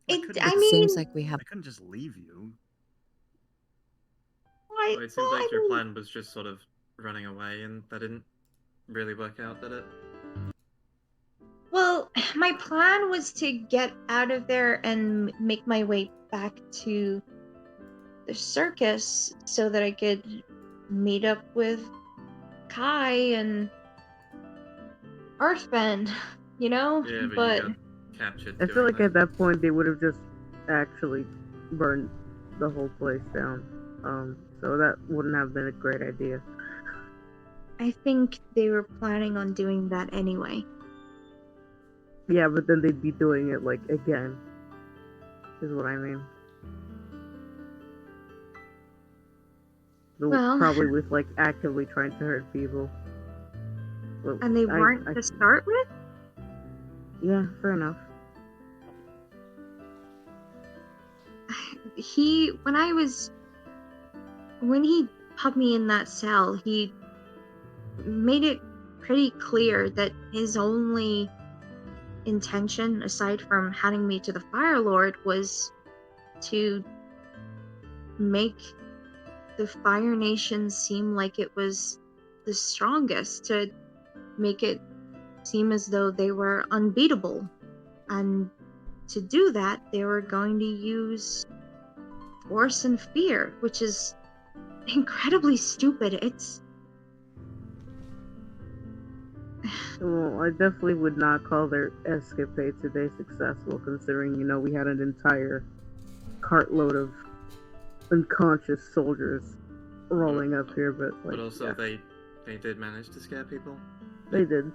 [SPEAKER 3] I mean,
[SPEAKER 8] seems like we have.
[SPEAKER 4] I couldn't just leave you.
[SPEAKER 3] I,
[SPEAKER 2] Well, it seems
[SPEAKER 3] well,
[SPEAKER 2] like
[SPEAKER 3] I
[SPEAKER 2] your
[SPEAKER 3] mean,
[SPEAKER 2] plan was just sort of running away, and that didn't really work out, did it?
[SPEAKER 3] well, my plan was to get out of there and make my way back to the circus so that I could meet up with Kai and Earthbend, you know?
[SPEAKER 2] Yeah, but
[SPEAKER 3] But
[SPEAKER 2] you got captured.
[SPEAKER 6] I feel
[SPEAKER 2] doing
[SPEAKER 6] like
[SPEAKER 2] that.
[SPEAKER 6] at that point they would have just actually burned the whole place down. So that wouldn't have been a great idea.
[SPEAKER 3] I think they were planning on doing that anyway.
[SPEAKER 6] Yeah, but then they'd be doing it like again. Is what I mean.
[SPEAKER 3] Well-
[SPEAKER 6] Probably with like actively trying to hurt people. Well,
[SPEAKER 3] And they weren't
[SPEAKER 6] I
[SPEAKER 3] to start with?
[SPEAKER 6] Yeah, fair enough.
[SPEAKER 3] When he put me in that cell, he made it pretty clear that his only intention, aside from handing me to the Fire Lord, was to make the Fire Nation seem like it was the strongest, to make it seem as though they were unbeatable. And to do that, they were going to use force and fear, which is incredibly stupid.
[SPEAKER 6] Well, I definitely would not call their escapade today successful, considering, we had an entire cartload of unconscious soldiers rolling up here, but like,
[SPEAKER 2] But also,
[SPEAKER 6] yeah,
[SPEAKER 2] they did manage to scare people.
[SPEAKER 6] they did.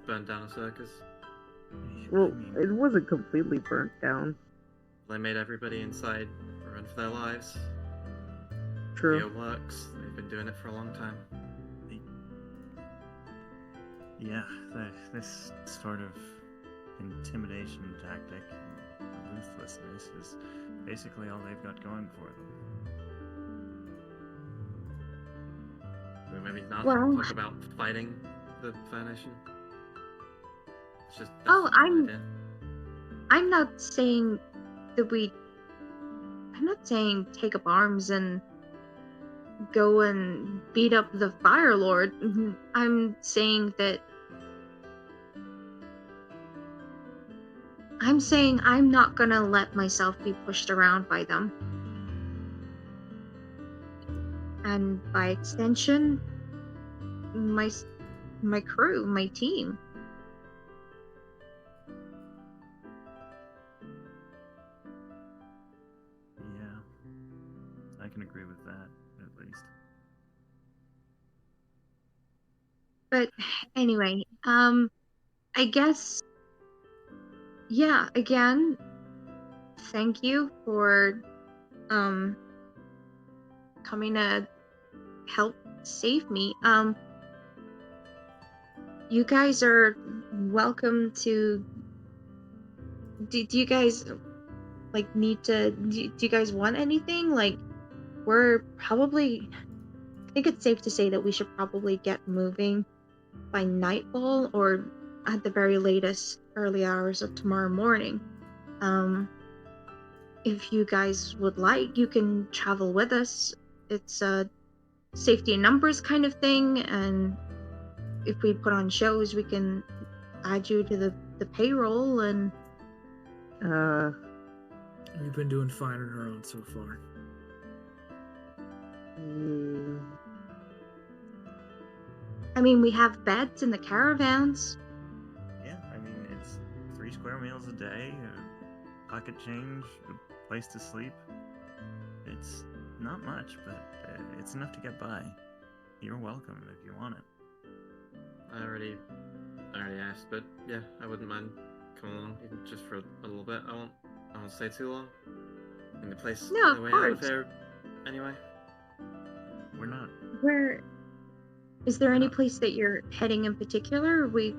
[SPEAKER 2] Burn down a circus.
[SPEAKER 6] Well, it wasn't completely burnt down.
[SPEAKER 2] They made everybody inside run for their lives.
[SPEAKER 6] True.
[SPEAKER 2] It works. They've been doing it for a long time.
[SPEAKER 4] Yeah, this sort of intimidation tactic and ruthlessness is basically all they've got going for them.
[SPEAKER 2] So maybe not
[SPEAKER 3] Well-
[SPEAKER 2] talk about fighting the Fire Nation. It's just
[SPEAKER 3] Oh,
[SPEAKER 2] that's an idea.
[SPEAKER 3] I'm not saying that I'm not saying take up arms and go and beat up the Fire Lord. I'm saying I'm not gonna let myself be pushed around by them. And by extension, my crew, my team.
[SPEAKER 4] Yeah, I can agree with that, at least.
[SPEAKER 3] But anyway, I guess, yeah, again, thank you for, coming to help save me. You guys are welcome to, do you guys, like, need to, do you guys want anything? Like, we're probably, I think it's safe to say that we should probably get moving by nightfall, or at the very latest, early hours of tomorrow morning. If you guys would like, you can travel with us. It's a safety in numbers kind of thing, and if we put on shows, we can add you to the payroll. And
[SPEAKER 5] We've been doing fine on our own so far.
[SPEAKER 3] I mean, we have beds in the caravans.
[SPEAKER 4] Yeah, I mean, it's 3 square meals a day, a pocket change, a place to sleep. It's not much, but it's enough to get by. You're welcome if you want it.
[SPEAKER 2] I already asked, but yeah, I wouldn't mind coming along, even just for a little bit. I won't stay too long. In the place
[SPEAKER 3] No,
[SPEAKER 2] on
[SPEAKER 3] of
[SPEAKER 2] the way out of
[SPEAKER 3] course.
[SPEAKER 2] here, anyway.
[SPEAKER 4] We're not.
[SPEAKER 3] Where is there
[SPEAKER 4] We're
[SPEAKER 3] any
[SPEAKER 4] not-
[SPEAKER 3] place that you're heading in particular? We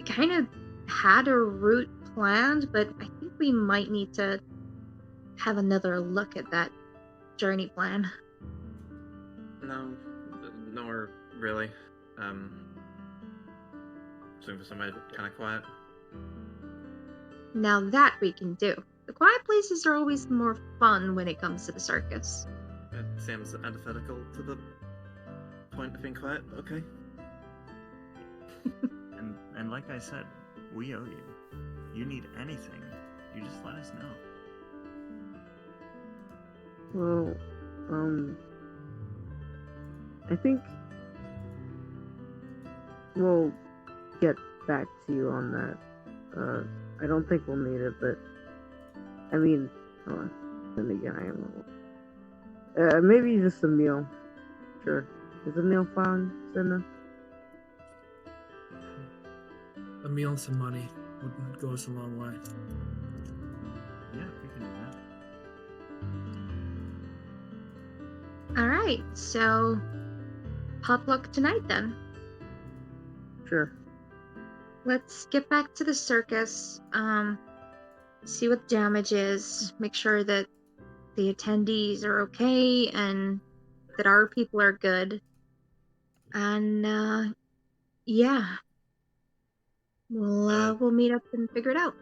[SPEAKER 3] kind of had a route planned, but I think we might need to have another look at that journey plan.
[SPEAKER 2] No, nor really. Just looking for somewhere kind of quiet.
[SPEAKER 3] Now that we can do. The quiet places are always more fun when it comes to the circus.
[SPEAKER 2] It seems antithetical to the point of being quiet. Okay.
[SPEAKER 4] And like I said, we owe you. You need anything, you just let us know.
[SPEAKER 6] well, I think we'll get back to you on that. I don't think we'll need it, but I mean, then again, I am. Maybe just a meal. Sure. Is a meal fine, Senna?
[SPEAKER 5] A meal and some money would goes a long way.
[SPEAKER 4] Yeah, we can do that.
[SPEAKER 8] All right, so potluck tonight then.
[SPEAKER 6] Sure.
[SPEAKER 8] Let's get back to the circus. See what the damage is. Make sure that the attendees are okay and that our people are good. And yeah, we'll meet up and figure it out.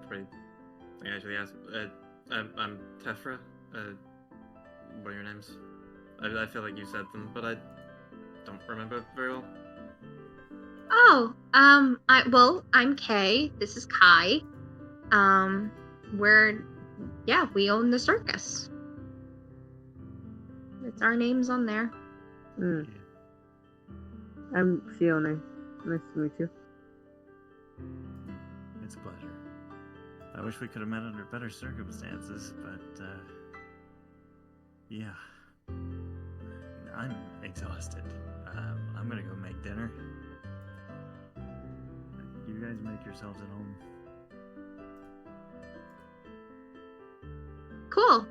[SPEAKER 2] Pretty. I actually asked. I'm Tefra. What are your names? I feel like you said them, but I don't remember very well.
[SPEAKER 8] Oh, I'm Kay. This is Kai. We own the circus. It's our names on there.
[SPEAKER 6] I'm Fiona. Nice to meet you.
[SPEAKER 4] It's a pleasure. I wish we could have met under better circumstances, but, yeah. I'm exhausted. I'm gonna go make dinner. You guys make yourselves at home.
[SPEAKER 8] Cool.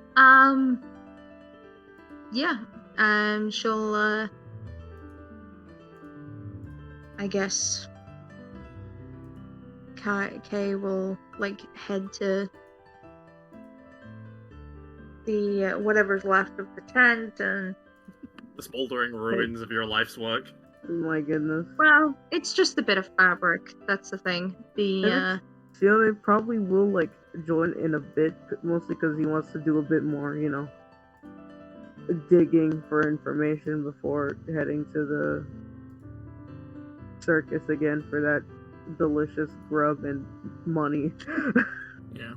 [SPEAKER 8] Yeah. She'll, I guess Kay will, head to the, whatever's left of the tent and...
[SPEAKER 2] The smoldering ruins of your life's work.
[SPEAKER 6] My goodness.
[SPEAKER 8] Well, it's just a bit of fabric. That's the thing.
[SPEAKER 6] Fiona probably will, join in a bit, mostly because he wants to do a bit more, digging for information before heading to the circus again for that delicious grub and money.
[SPEAKER 5] Yeah.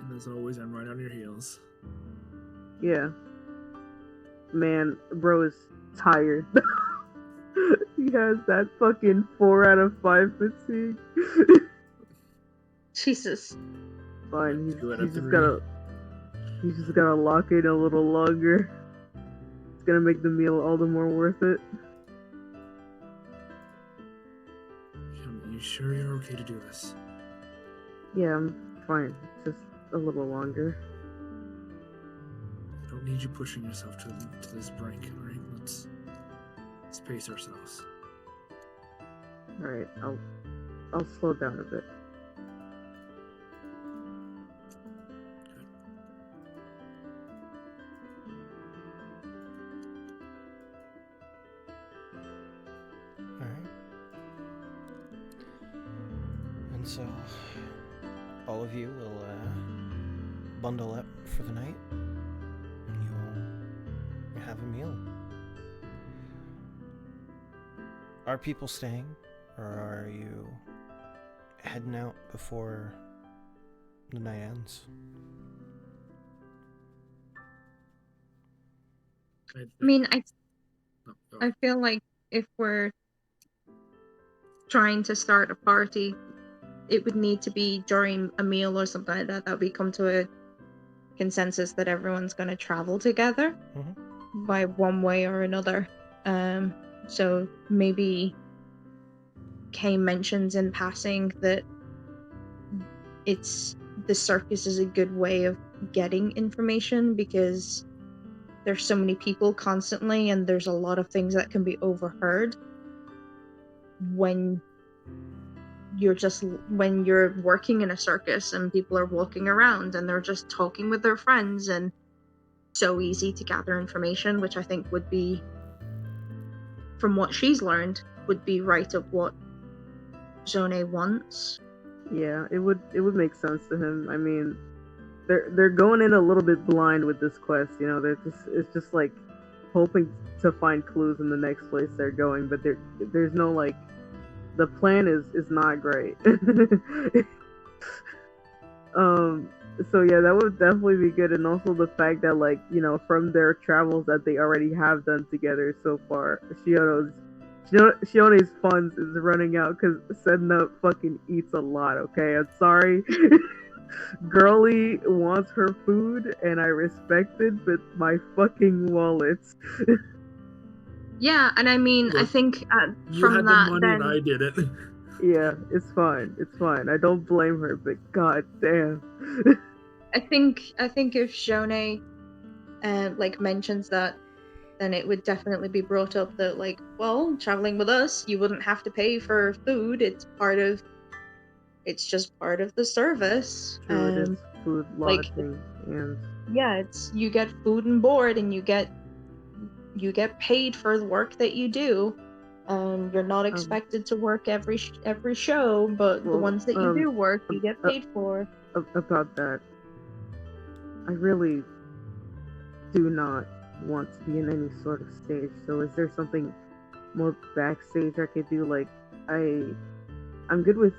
[SPEAKER 5] And as always, I'm right on your heels.
[SPEAKER 6] Yeah. Man, bro is tired. He has that fucking 4 out of 5 fatigue.
[SPEAKER 8] Jesus.
[SPEAKER 6] Fine, he's
[SPEAKER 5] 2 out of
[SPEAKER 6] just
[SPEAKER 5] 3.
[SPEAKER 6] gotta lock in a little longer. It's gonna make the meal all the more worth it.
[SPEAKER 5] You sure you're okay to do this?
[SPEAKER 6] Yeah, I'm fine. Just a little longer.
[SPEAKER 5] I don't need you pushing yourself to this brink, alright? Let's pace ourselves.
[SPEAKER 6] Alright, I'll slow down a bit.
[SPEAKER 1] Alright. And so, all of you will bundle up for the night, and you'll have a meal. Are people staying, or are you heading out before the night ends?
[SPEAKER 8] I feel like if we're trying to start a party, it would need to be during a meal or something like that we come to a consensus that everyone's going to travel together by one way or another. So maybe Kay mentions in passing that the circus is a good way of getting information because there's so many people constantly and there's a lot of things that can be overheard when you're working in a circus and people are walking around and they're just talking with their friends, and so easy to gather information, which I think would be, from what she's learned, would be right of what Zone wants.
[SPEAKER 6] Yeah, it would make sense to him. I mean, they're going in a little bit blind with this quest, it's just like hoping to find clues in the next place they're going, but there's no the plan is not great. So yeah, that would definitely be good, and also the fact that like from their travels that they already have done together so far, Shione's funds is running out because Sedna fucking eats a lot. Okay, I'm sorry. Girly wants her food, and I respect it, but my fucking wallets.
[SPEAKER 8] Yeah, and I mean, I
[SPEAKER 5] Look,
[SPEAKER 8] think
[SPEAKER 5] You
[SPEAKER 8] from
[SPEAKER 5] had
[SPEAKER 8] that,
[SPEAKER 5] the money
[SPEAKER 8] then
[SPEAKER 5] and I didn't.
[SPEAKER 6] Yeah, it's fine. It's fine. I don't blame her, but god damn.
[SPEAKER 8] I think if Shone like mentions that, then it would definitely be brought up that like, well, traveling with us, you wouldn't have to pay for food. It's just part of the service.
[SPEAKER 6] True, it is food,
[SPEAKER 8] like
[SPEAKER 6] lodging, and
[SPEAKER 8] yeah, it's you get food and board, and you get paid for the work that you do. You're not expected to work every show, but the
[SPEAKER 6] well,
[SPEAKER 8] ones that you do work, you get paid for.
[SPEAKER 6] about that, I really do not want to be in any sort of stage. So, is there something more backstage I could do? Like, I'm good with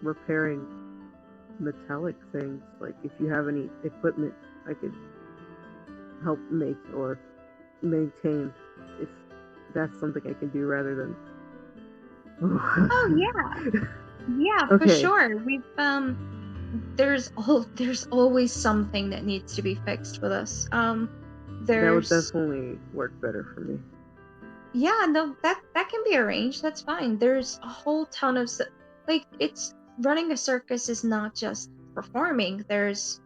[SPEAKER 6] repairing metallic things. Like, if you have any equipment, I could help make or maintain. If that's something I can do rather than.
[SPEAKER 8] Oh yeah. Yeah, for
[SPEAKER 6] Okay.
[SPEAKER 8] sure. We've there's always something that needs to be fixed with us.
[SPEAKER 6] That would
[SPEAKER 8] There's
[SPEAKER 6] definitely work better for me.
[SPEAKER 8] yeah, no, that can be arranged. That's fine. There's a whole ton of like it's running a circus is not just performing. There's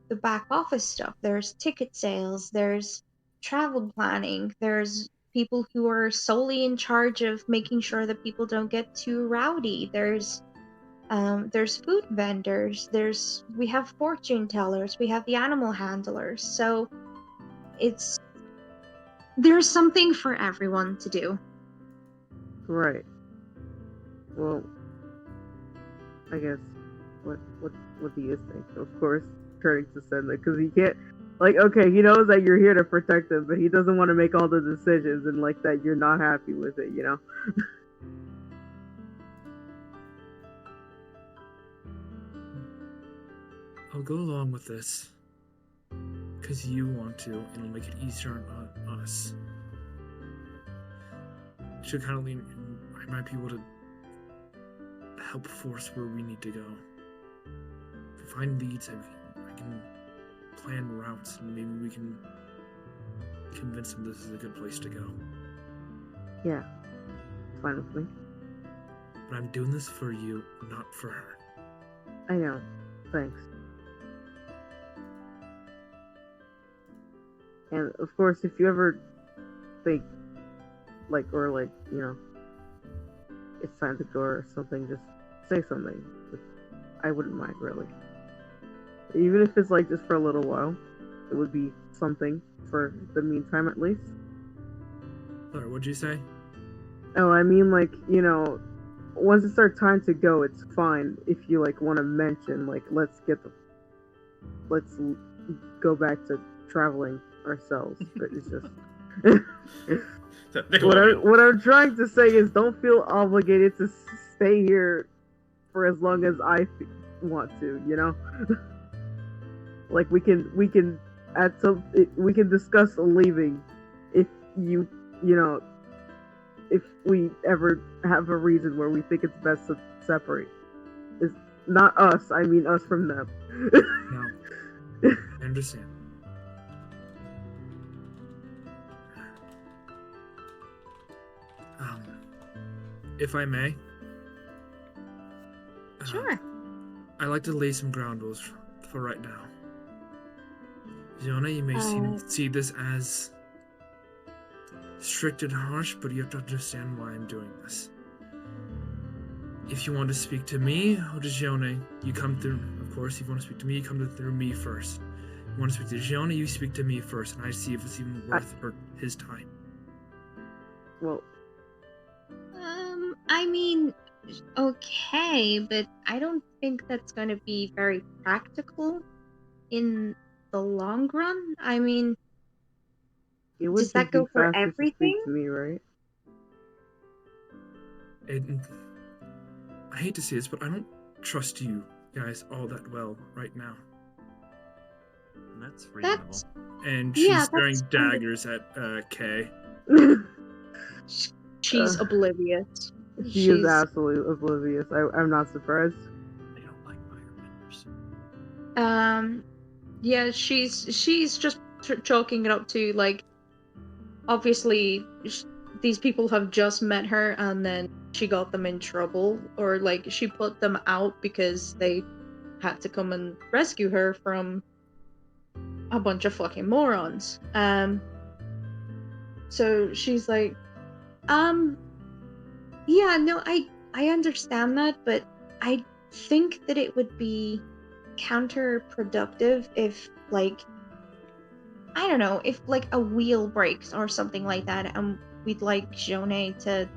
[SPEAKER 8] the back office stuff. There's ticket sales. There's travel planning. There's people who are solely in charge of making sure that people don't get too rowdy. There's food vendors. We have fortune tellers. We have the animal handlers. So there's something for everyone to do.
[SPEAKER 6] Right. Well, I guess what do you think? Of course, turning to Senna, because he can't. Like, okay, he knows that you're here to protect him, but he doesn't want to make all the decisions and like that you're not happy with it, you know?
[SPEAKER 5] I'll go along with this. Because you want to, and it'll make it easier on us. Should kind of lean, I might be able to help force where we need to go. If I find leads, I can plan routes, and maybe we can convince them this is a good place to go.
[SPEAKER 6] Yeah, it's fine with me.
[SPEAKER 5] But I'm doing this for you, not for her.
[SPEAKER 6] I know. Thanks. And of course, if you ever think, it's time to go or something, just say something. I wouldn't mind, really. Even if it's just for a little while, it would be something for the meantime, at least.
[SPEAKER 5] Sorry, what'd you say?
[SPEAKER 6] Oh, I mean, once it's our time to go, it's fine if you want to mention, let's go back to traveling ourselves. But it's just what I'm trying to say is, don't feel obligated to stay here for as long as I want to. You know, we can discuss leaving if if we ever have a reason where we think it's best to separate. It's not us, I mean us from them.
[SPEAKER 5] No. I understand. If I may.
[SPEAKER 8] Sure.
[SPEAKER 5] I'd like to lay some ground rules for right now. Ziona, you may see this as strict and harsh, but you have to understand why I'm doing this. If you want to speak to me or to Ziona, you come through. Of course, if you want to speak to me, you come through me first. If you want to speak to Ziona, you speak to me first, and I see if it's even worth his time.
[SPEAKER 6] Well,
[SPEAKER 8] I mean, okay, but I don't think that's going to be very practical in the long run. I mean,
[SPEAKER 6] it would
[SPEAKER 8] does that go for everything?
[SPEAKER 6] To me, right?
[SPEAKER 5] I hate to say this, but I don't trust you guys all that well right now.
[SPEAKER 4] That's reasonable.
[SPEAKER 8] That's
[SPEAKER 5] And
[SPEAKER 8] Yeah,
[SPEAKER 5] she's throwing
[SPEAKER 8] that's kind of-
[SPEAKER 5] daggers at Kay.
[SPEAKER 8] she's
[SPEAKER 6] Uh,
[SPEAKER 8] oblivious.
[SPEAKER 6] She is absolutely oblivious. I'm not surprised.
[SPEAKER 4] I don't like firebenders.
[SPEAKER 8] Yeah, she's just chalking it up to like, obviously these people have just met her and then she got them in trouble, or like she put them out because they had to come and rescue her from a bunch of fucking morons. So she's like, yeah, no, I understand that, but I think that it would be counterproductive if, like, I don't know, if like a wheel breaks or something like that, and we'd like Jonah to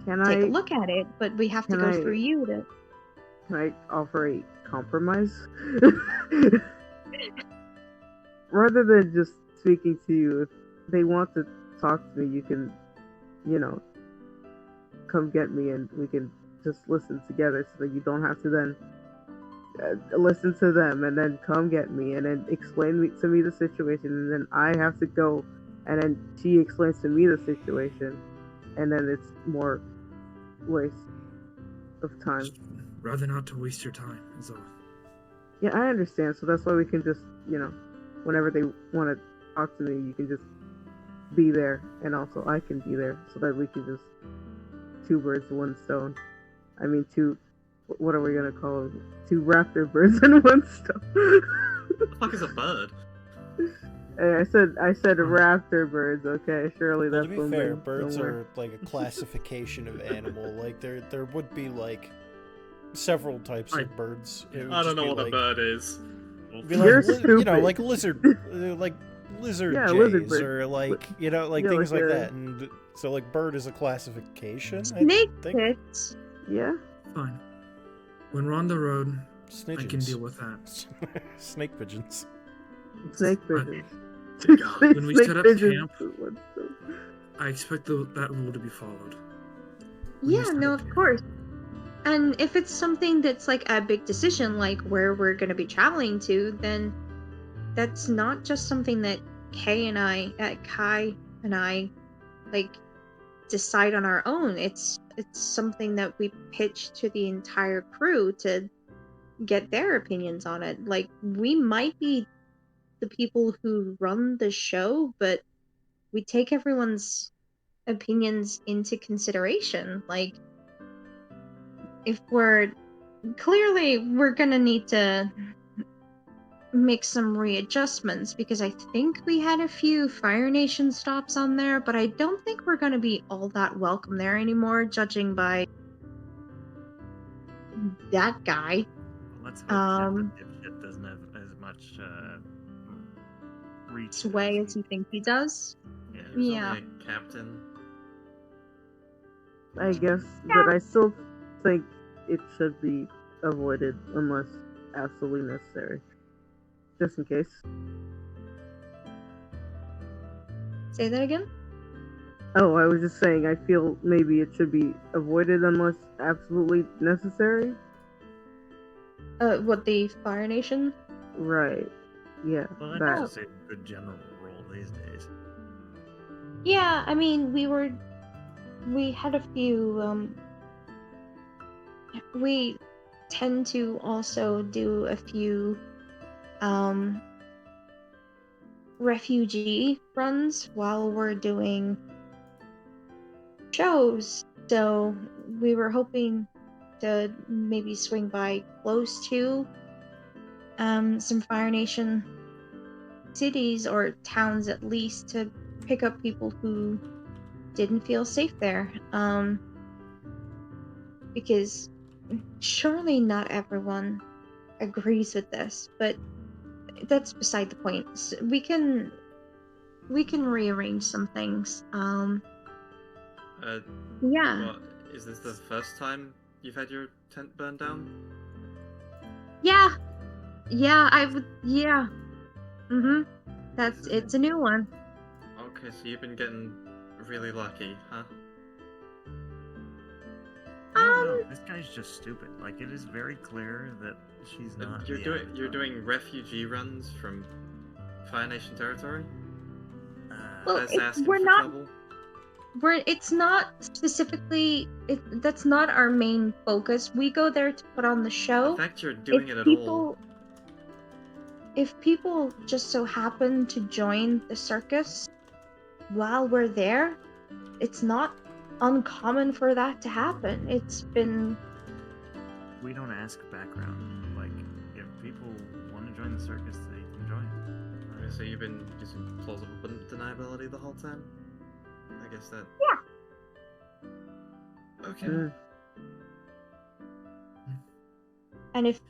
[SPEAKER 6] Can
[SPEAKER 8] take a
[SPEAKER 6] I
[SPEAKER 8] look at it, but we have to
[SPEAKER 6] can
[SPEAKER 8] go
[SPEAKER 6] I-
[SPEAKER 8] through you to.
[SPEAKER 6] can I offer a compromise? Rather than just speaking to you, if they want to talk to me, you can, come get me and we can just listen together so that you don't have to then listen to them and then come get me and then explain to me the situation, and then I have to go and then she explains to me the situation, and then it's more waste of time.
[SPEAKER 5] Rather not to waste your time, is all.
[SPEAKER 6] Yeah, I understand. So that's why we can just, whenever they want to talk to me, you can just be there, and also I can be there, so that we can just two birds, one stone. I mean, what are we gonna call them? Two raptor birds and one stone.
[SPEAKER 2] What the fuck is a bird?
[SPEAKER 6] Hey, I said raptor birds. Okay, surely
[SPEAKER 1] Well,
[SPEAKER 6] that's
[SPEAKER 1] to be
[SPEAKER 6] one
[SPEAKER 1] fair,
[SPEAKER 6] thing
[SPEAKER 1] birds
[SPEAKER 6] somewhere.
[SPEAKER 1] are like a classification of animal. Like there would be like several types of birds. It would
[SPEAKER 2] I
[SPEAKER 1] just
[SPEAKER 2] don't know
[SPEAKER 1] be
[SPEAKER 2] what
[SPEAKER 1] like,
[SPEAKER 2] a bird is.
[SPEAKER 1] Be
[SPEAKER 6] You're
[SPEAKER 1] like,
[SPEAKER 6] stupid.
[SPEAKER 1] like lizard, like lizard
[SPEAKER 6] Yeah,
[SPEAKER 1] jays,
[SPEAKER 6] lizard bird.
[SPEAKER 1] or like like
[SPEAKER 6] Yeah,
[SPEAKER 1] things
[SPEAKER 6] like
[SPEAKER 1] like
[SPEAKER 6] a-
[SPEAKER 1] that. And so like bird is a classification.
[SPEAKER 8] Snake
[SPEAKER 1] I think.
[SPEAKER 8] pits.
[SPEAKER 6] Yeah.
[SPEAKER 5] Fine. When we're on the road, I can
[SPEAKER 1] Snidgens.
[SPEAKER 5] deal with that.
[SPEAKER 1] Snake pigeons.
[SPEAKER 6] Snake pigeons.
[SPEAKER 5] When we set up
[SPEAKER 6] pigeons
[SPEAKER 5] camp,
[SPEAKER 6] and one stone.
[SPEAKER 5] I expect that rule to be followed. When
[SPEAKER 8] Yeah,
[SPEAKER 5] we set
[SPEAKER 8] no,
[SPEAKER 5] up
[SPEAKER 8] of
[SPEAKER 5] camp.
[SPEAKER 8] course. And if it's something that's like a big decision, like where we're going to be traveling to, then that's not just something that Kai and I, like decide on our own. It's something that we pitch to the entire crew to get their opinions on it. Like, we might be the people who run the show, but we take everyone's opinions into consideration. Like, if we're gonna need to make some readjustments, because I think we had a few Fire Nation stops on there, but I don't think we're gonna be all that welcome there anymore, judging by that guy.
[SPEAKER 4] Well, let's hope
[SPEAKER 8] Um,
[SPEAKER 4] that dipshit doesn't have as much reach
[SPEAKER 8] Sway as you think he does.
[SPEAKER 4] Yeah.
[SPEAKER 2] He's
[SPEAKER 8] Yeah.
[SPEAKER 2] only a captain.
[SPEAKER 6] I guess, but I still think it should be avoided unless absolutely necessary. Just in case.
[SPEAKER 8] Say that again?
[SPEAKER 6] Oh, I was just saying, I feel maybe it should be avoided unless absolutely necessary.
[SPEAKER 8] What, the Fire Nation?
[SPEAKER 6] Right. Yeah,
[SPEAKER 4] Well, that's
[SPEAKER 6] that.
[SPEAKER 4] just a good general rule these days.
[SPEAKER 8] Yeah, I mean, we had a few, we tend to also do a few, refugee runs while we're doing shows, so we were hoping to maybe swing by close to, some Fire Nation cities or towns at least, to pick up people who didn't feel safe there. Because surely not everyone agrees with this, but that's beside the point. We can rearrange some things. Yeah.
[SPEAKER 2] What, is this the first time you've had your tent burned down?
[SPEAKER 8] Yeah, I would. Yeah. It's a new one.
[SPEAKER 2] Okay, so you've been getting really lucky, huh?
[SPEAKER 4] No, this guy's just stupid. Like, it is very clear that she's not.
[SPEAKER 2] You're
[SPEAKER 4] the
[SPEAKER 2] doing refugee runs from Fire Nation territory.
[SPEAKER 8] Well,
[SPEAKER 2] That's
[SPEAKER 8] it-
[SPEAKER 2] asking
[SPEAKER 8] we're
[SPEAKER 2] for
[SPEAKER 8] not-
[SPEAKER 2] trouble.
[SPEAKER 8] it's not specifically that's not our main focus. We go there to put on the
[SPEAKER 2] The
[SPEAKER 8] show.
[SPEAKER 2] fact you're doing it at all.
[SPEAKER 8] If people just so happen to join the circus while we're there, it's not uncommon for that to happen. It's been
[SPEAKER 4] We don't ask background. Like, if people want to join the circus, they can join.
[SPEAKER 2] Okay, so you've been using plausible deniability the whole time? I guess that.
[SPEAKER 8] Yeah.
[SPEAKER 2] Okay.
[SPEAKER 8] and if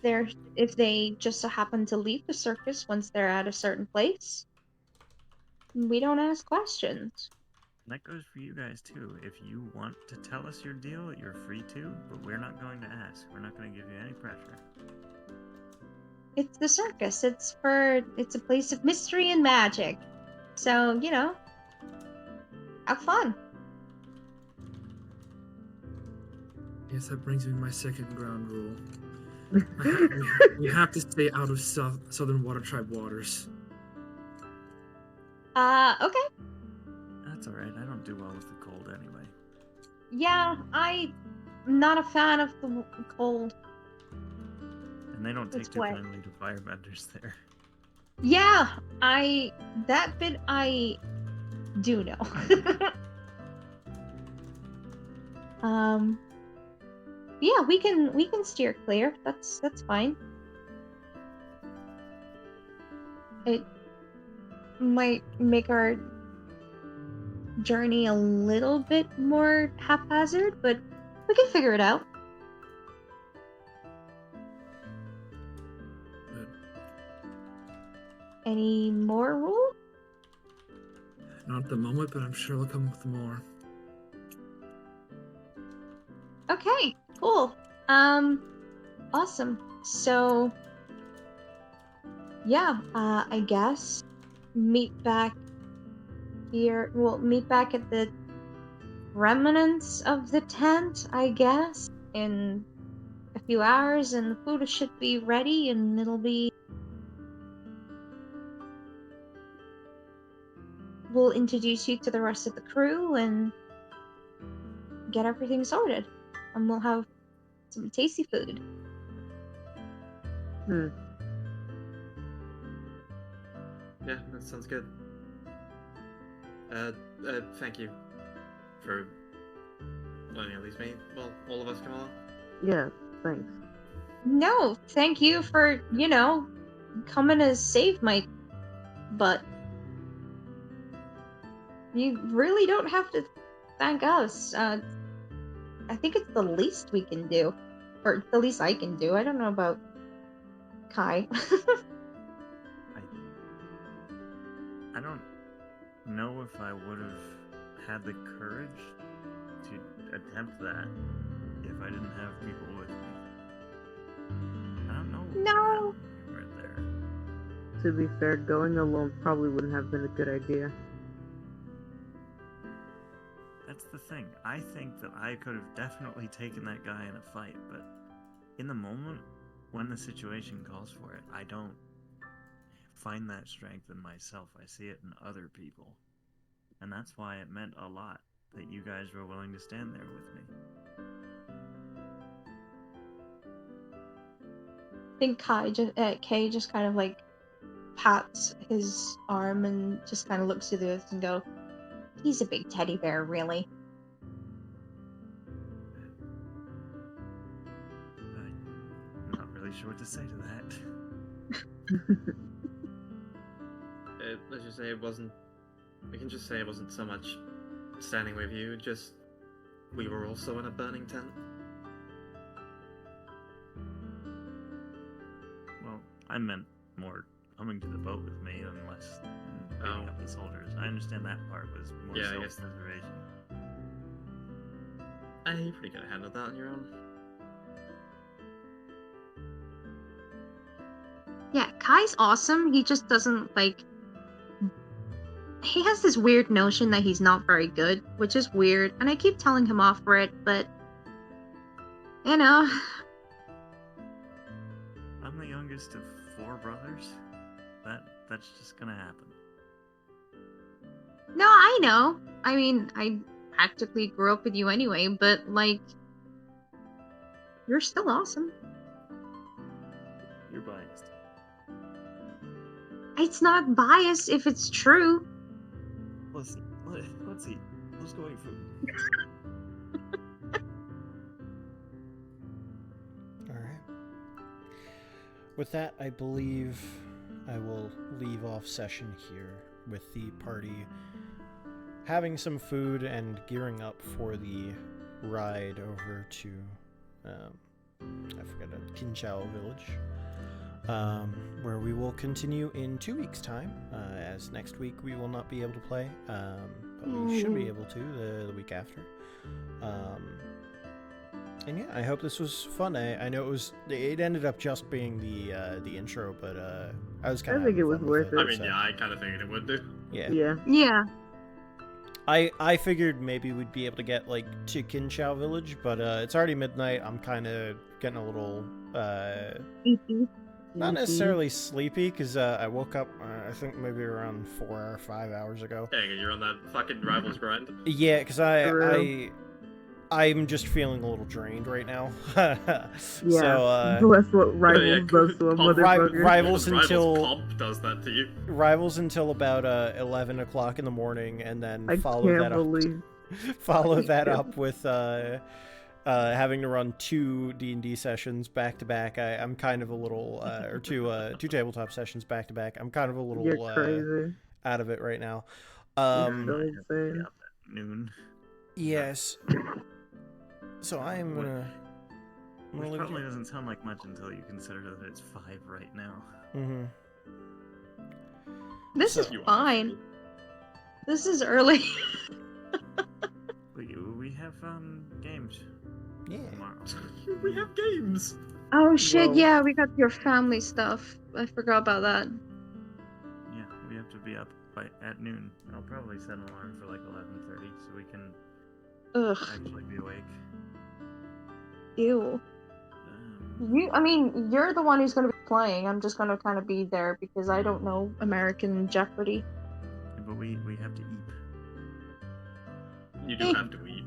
[SPEAKER 8] they just so happen to leave the circus once they're at a certain place, we don't ask questions.
[SPEAKER 4] And that goes for you guys too. If you want to tell us your deal, you're free to, but we're not going to ask. We're not going to give you any pressure.
[SPEAKER 8] It's the circus. It's a place of mystery and magic. So, have fun.
[SPEAKER 5] Yes, that brings me to my second ground rule. We have to stay out of Southern Water Tribe waters.
[SPEAKER 8] Okay.
[SPEAKER 4] That's alright. I don't do well with the cold anyway.
[SPEAKER 8] Yeah, I'm not a fan of the cold.
[SPEAKER 4] And they don't take
[SPEAKER 8] It's
[SPEAKER 4] too
[SPEAKER 8] wet.
[SPEAKER 4] kindly to firebenders there.
[SPEAKER 8] Yeah, that bit I do know. Yeah, we can steer clear. That's fine. It might make our journey a little bit more haphazard, but we can figure it out.
[SPEAKER 5] Good.
[SPEAKER 8] Any more rules?
[SPEAKER 5] Not at the moment, but I'm sure they'll come with more.
[SPEAKER 8] Okay, cool. Awesome. So, yeah, I guess meet back here. We'll meet back at the remnants of the tent, I guess, in a few hours, and the food should be ready, and we'll introduce you to the rest of the crew and get everything sorted, and we'll have some tasty food.
[SPEAKER 2] Yeah, that sounds good. Thank you for letting at least me, well, all of us come along.
[SPEAKER 6] Yeah, thanks.
[SPEAKER 8] No, thank you for, coming to save my butt. You really don't have to thank us. I think it's the least we can do. Or the least I can do. I don't know about Kai.
[SPEAKER 4] I don't know if I would have had the courage to attempt that if I didn't have people with me. I don't know. what
[SPEAKER 8] No.
[SPEAKER 4] happened when you weren't there.
[SPEAKER 6] To be fair, going alone probably wouldn't have been a good idea.
[SPEAKER 4] That's the thing. I think that I could have definitely taken that guy in a fight, but in the moment, when the situation calls for it, I don't find that strength in myself. I see it in other people. And that's why it meant a lot that you guys were willing to stand there with me.
[SPEAKER 8] I think Kay just kind of like pats his arm and just kind of looks to the earth and go, he's a big teddy bear, really.
[SPEAKER 4] I'm not really sure what to say to that.
[SPEAKER 2] Let's just say it wasn't. We can just say it wasn't so much standing with you, just we were also in a burning tent.
[SPEAKER 4] Well, I meant more coming to the boat with me and less picking up the soldiers. I understand that part was more
[SPEAKER 2] Yeah, I guess-
[SPEAKER 4] self-preservation.
[SPEAKER 2] You pretty could have handled that on your own.
[SPEAKER 8] Yeah, Kai's awesome. He just doesn't he has this weird notion that he's not very good, which is weird, and I keep telling him off for it, but You know.
[SPEAKER 4] I'm the youngest of 4 brothers. That's just gonna happen.
[SPEAKER 8] No, I know. I mean, I practically grew up with you anyway, but like, you're still awesome.
[SPEAKER 4] You're biased.
[SPEAKER 8] It's not biased if it's true.
[SPEAKER 4] Let's eat. Let's go eat food.
[SPEAKER 1] All right. With that, I believe I will leave off session here with the party having some food and gearing up for the ride over to, I forget, Kinchao village, where we will continue in 2 weeks' time, as next week we will not be able to play, but we should be able to the week after. And yeah, I hope this was fun. I know it ended up just being the intro, but I was kind of.
[SPEAKER 6] I think it was worth it.
[SPEAKER 2] I mean, yeah, I kind of figured it would do.
[SPEAKER 1] Yeah.
[SPEAKER 6] Yeah.
[SPEAKER 8] Yeah.
[SPEAKER 1] I figured maybe we'd be able to get like to Kinchao village, but it's already midnight. I'm kind of getting a little not necessarily sleepy because I woke up I think maybe around 4 or 5 hours ago.
[SPEAKER 2] Yeah, 'cause you're on that fucking Rivals grind.
[SPEAKER 1] Yeah, because I'm just feeling a little drained right now.
[SPEAKER 6] Yeah.
[SPEAKER 1] So
[SPEAKER 6] that's what Rivals does to a motherfucker.
[SPEAKER 1] Rivals
[SPEAKER 2] Rivals
[SPEAKER 1] until
[SPEAKER 2] comp does that to you.
[SPEAKER 1] Rivals until about 11 o'clock in the morning, and then
[SPEAKER 6] I
[SPEAKER 1] follow
[SPEAKER 6] can't
[SPEAKER 1] that up.
[SPEAKER 6] believe.
[SPEAKER 1] Follow that up with having to run 2 D&D sessions back to back. I'm kind of a little or two tabletop sessions back to back. I'm kind of a little
[SPEAKER 6] You're crazy.
[SPEAKER 1] out of it right now.
[SPEAKER 6] You're so
[SPEAKER 4] Be
[SPEAKER 6] insane.
[SPEAKER 4] up at noon.
[SPEAKER 1] Yes. So I'm gonna
[SPEAKER 4] Which
[SPEAKER 1] leave it
[SPEAKER 4] probably
[SPEAKER 1] here.
[SPEAKER 4] doesn't sound like much until you consider that it's 5 right now.
[SPEAKER 1] Mhm.
[SPEAKER 8] This is
[SPEAKER 1] So-
[SPEAKER 2] You are.
[SPEAKER 8] fine. This is early.
[SPEAKER 4] We have games
[SPEAKER 1] Yeah.
[SPEAKER 4] tomorrow.
[SPEAKER 2] We have games.
[SPEAKER 8] Oh shit,
[SPEAKER 6] Whoa.
[SPEAKER 8] yeah, we got your family stuff. I forgot about that.
[SPEAKER 4] Yeah, we have to be up at noon. I'll probably set an alarm for like 11:30 so we can
[SPEAKER 8] Ugh.
[SPEAKER 4] actually be awake.
[SPEAKER 8] Ew. I mean, you're the one who's gonna be playing. I'm just gonna kind of be there because I don't know American Jeopardy.
[SPEAKER 4] But we have to eat.
[SPEAKER 2] You do have to eat.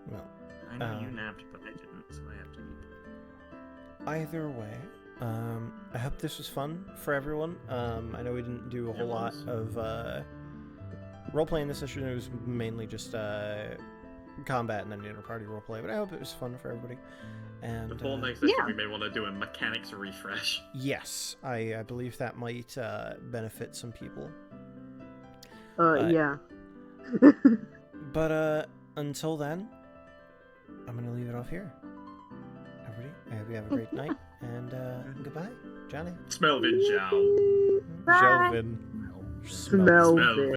[SPEAKER 1] Well,
[SPEAKER 4] I know you napped, but I didn't, so I have to eat.
[SPEAKER 1] either way, I hope this was fun for everyone. I know we didn't do a whole lot of roleplay in this session. It was mainly just combat and then inter-party roleplay, but I hope it was fun for everybody. And
[SPEAKER 2] The whole next session
[SPEAKER 8] yeah.
[SPEAKER 2] we may want to do a mechanics refresh.
[SPEAKER 1] yes, I believe that might benefit some people.
[SPEAKER 6] Yeah.
[SPEAKER 1] But until then, I'm gonna leave it off here. Everybody, I hope you have a great night, and goodbye, Johnny.
[SPEAKER 2] Smell it, Jow.
[SPEAKER 8] Bye.
[SPEAKER 1] Jelvin.
[SPEAKER 6] Smell
[SPEAKER 2] Smell
[SPEAKER 6] it.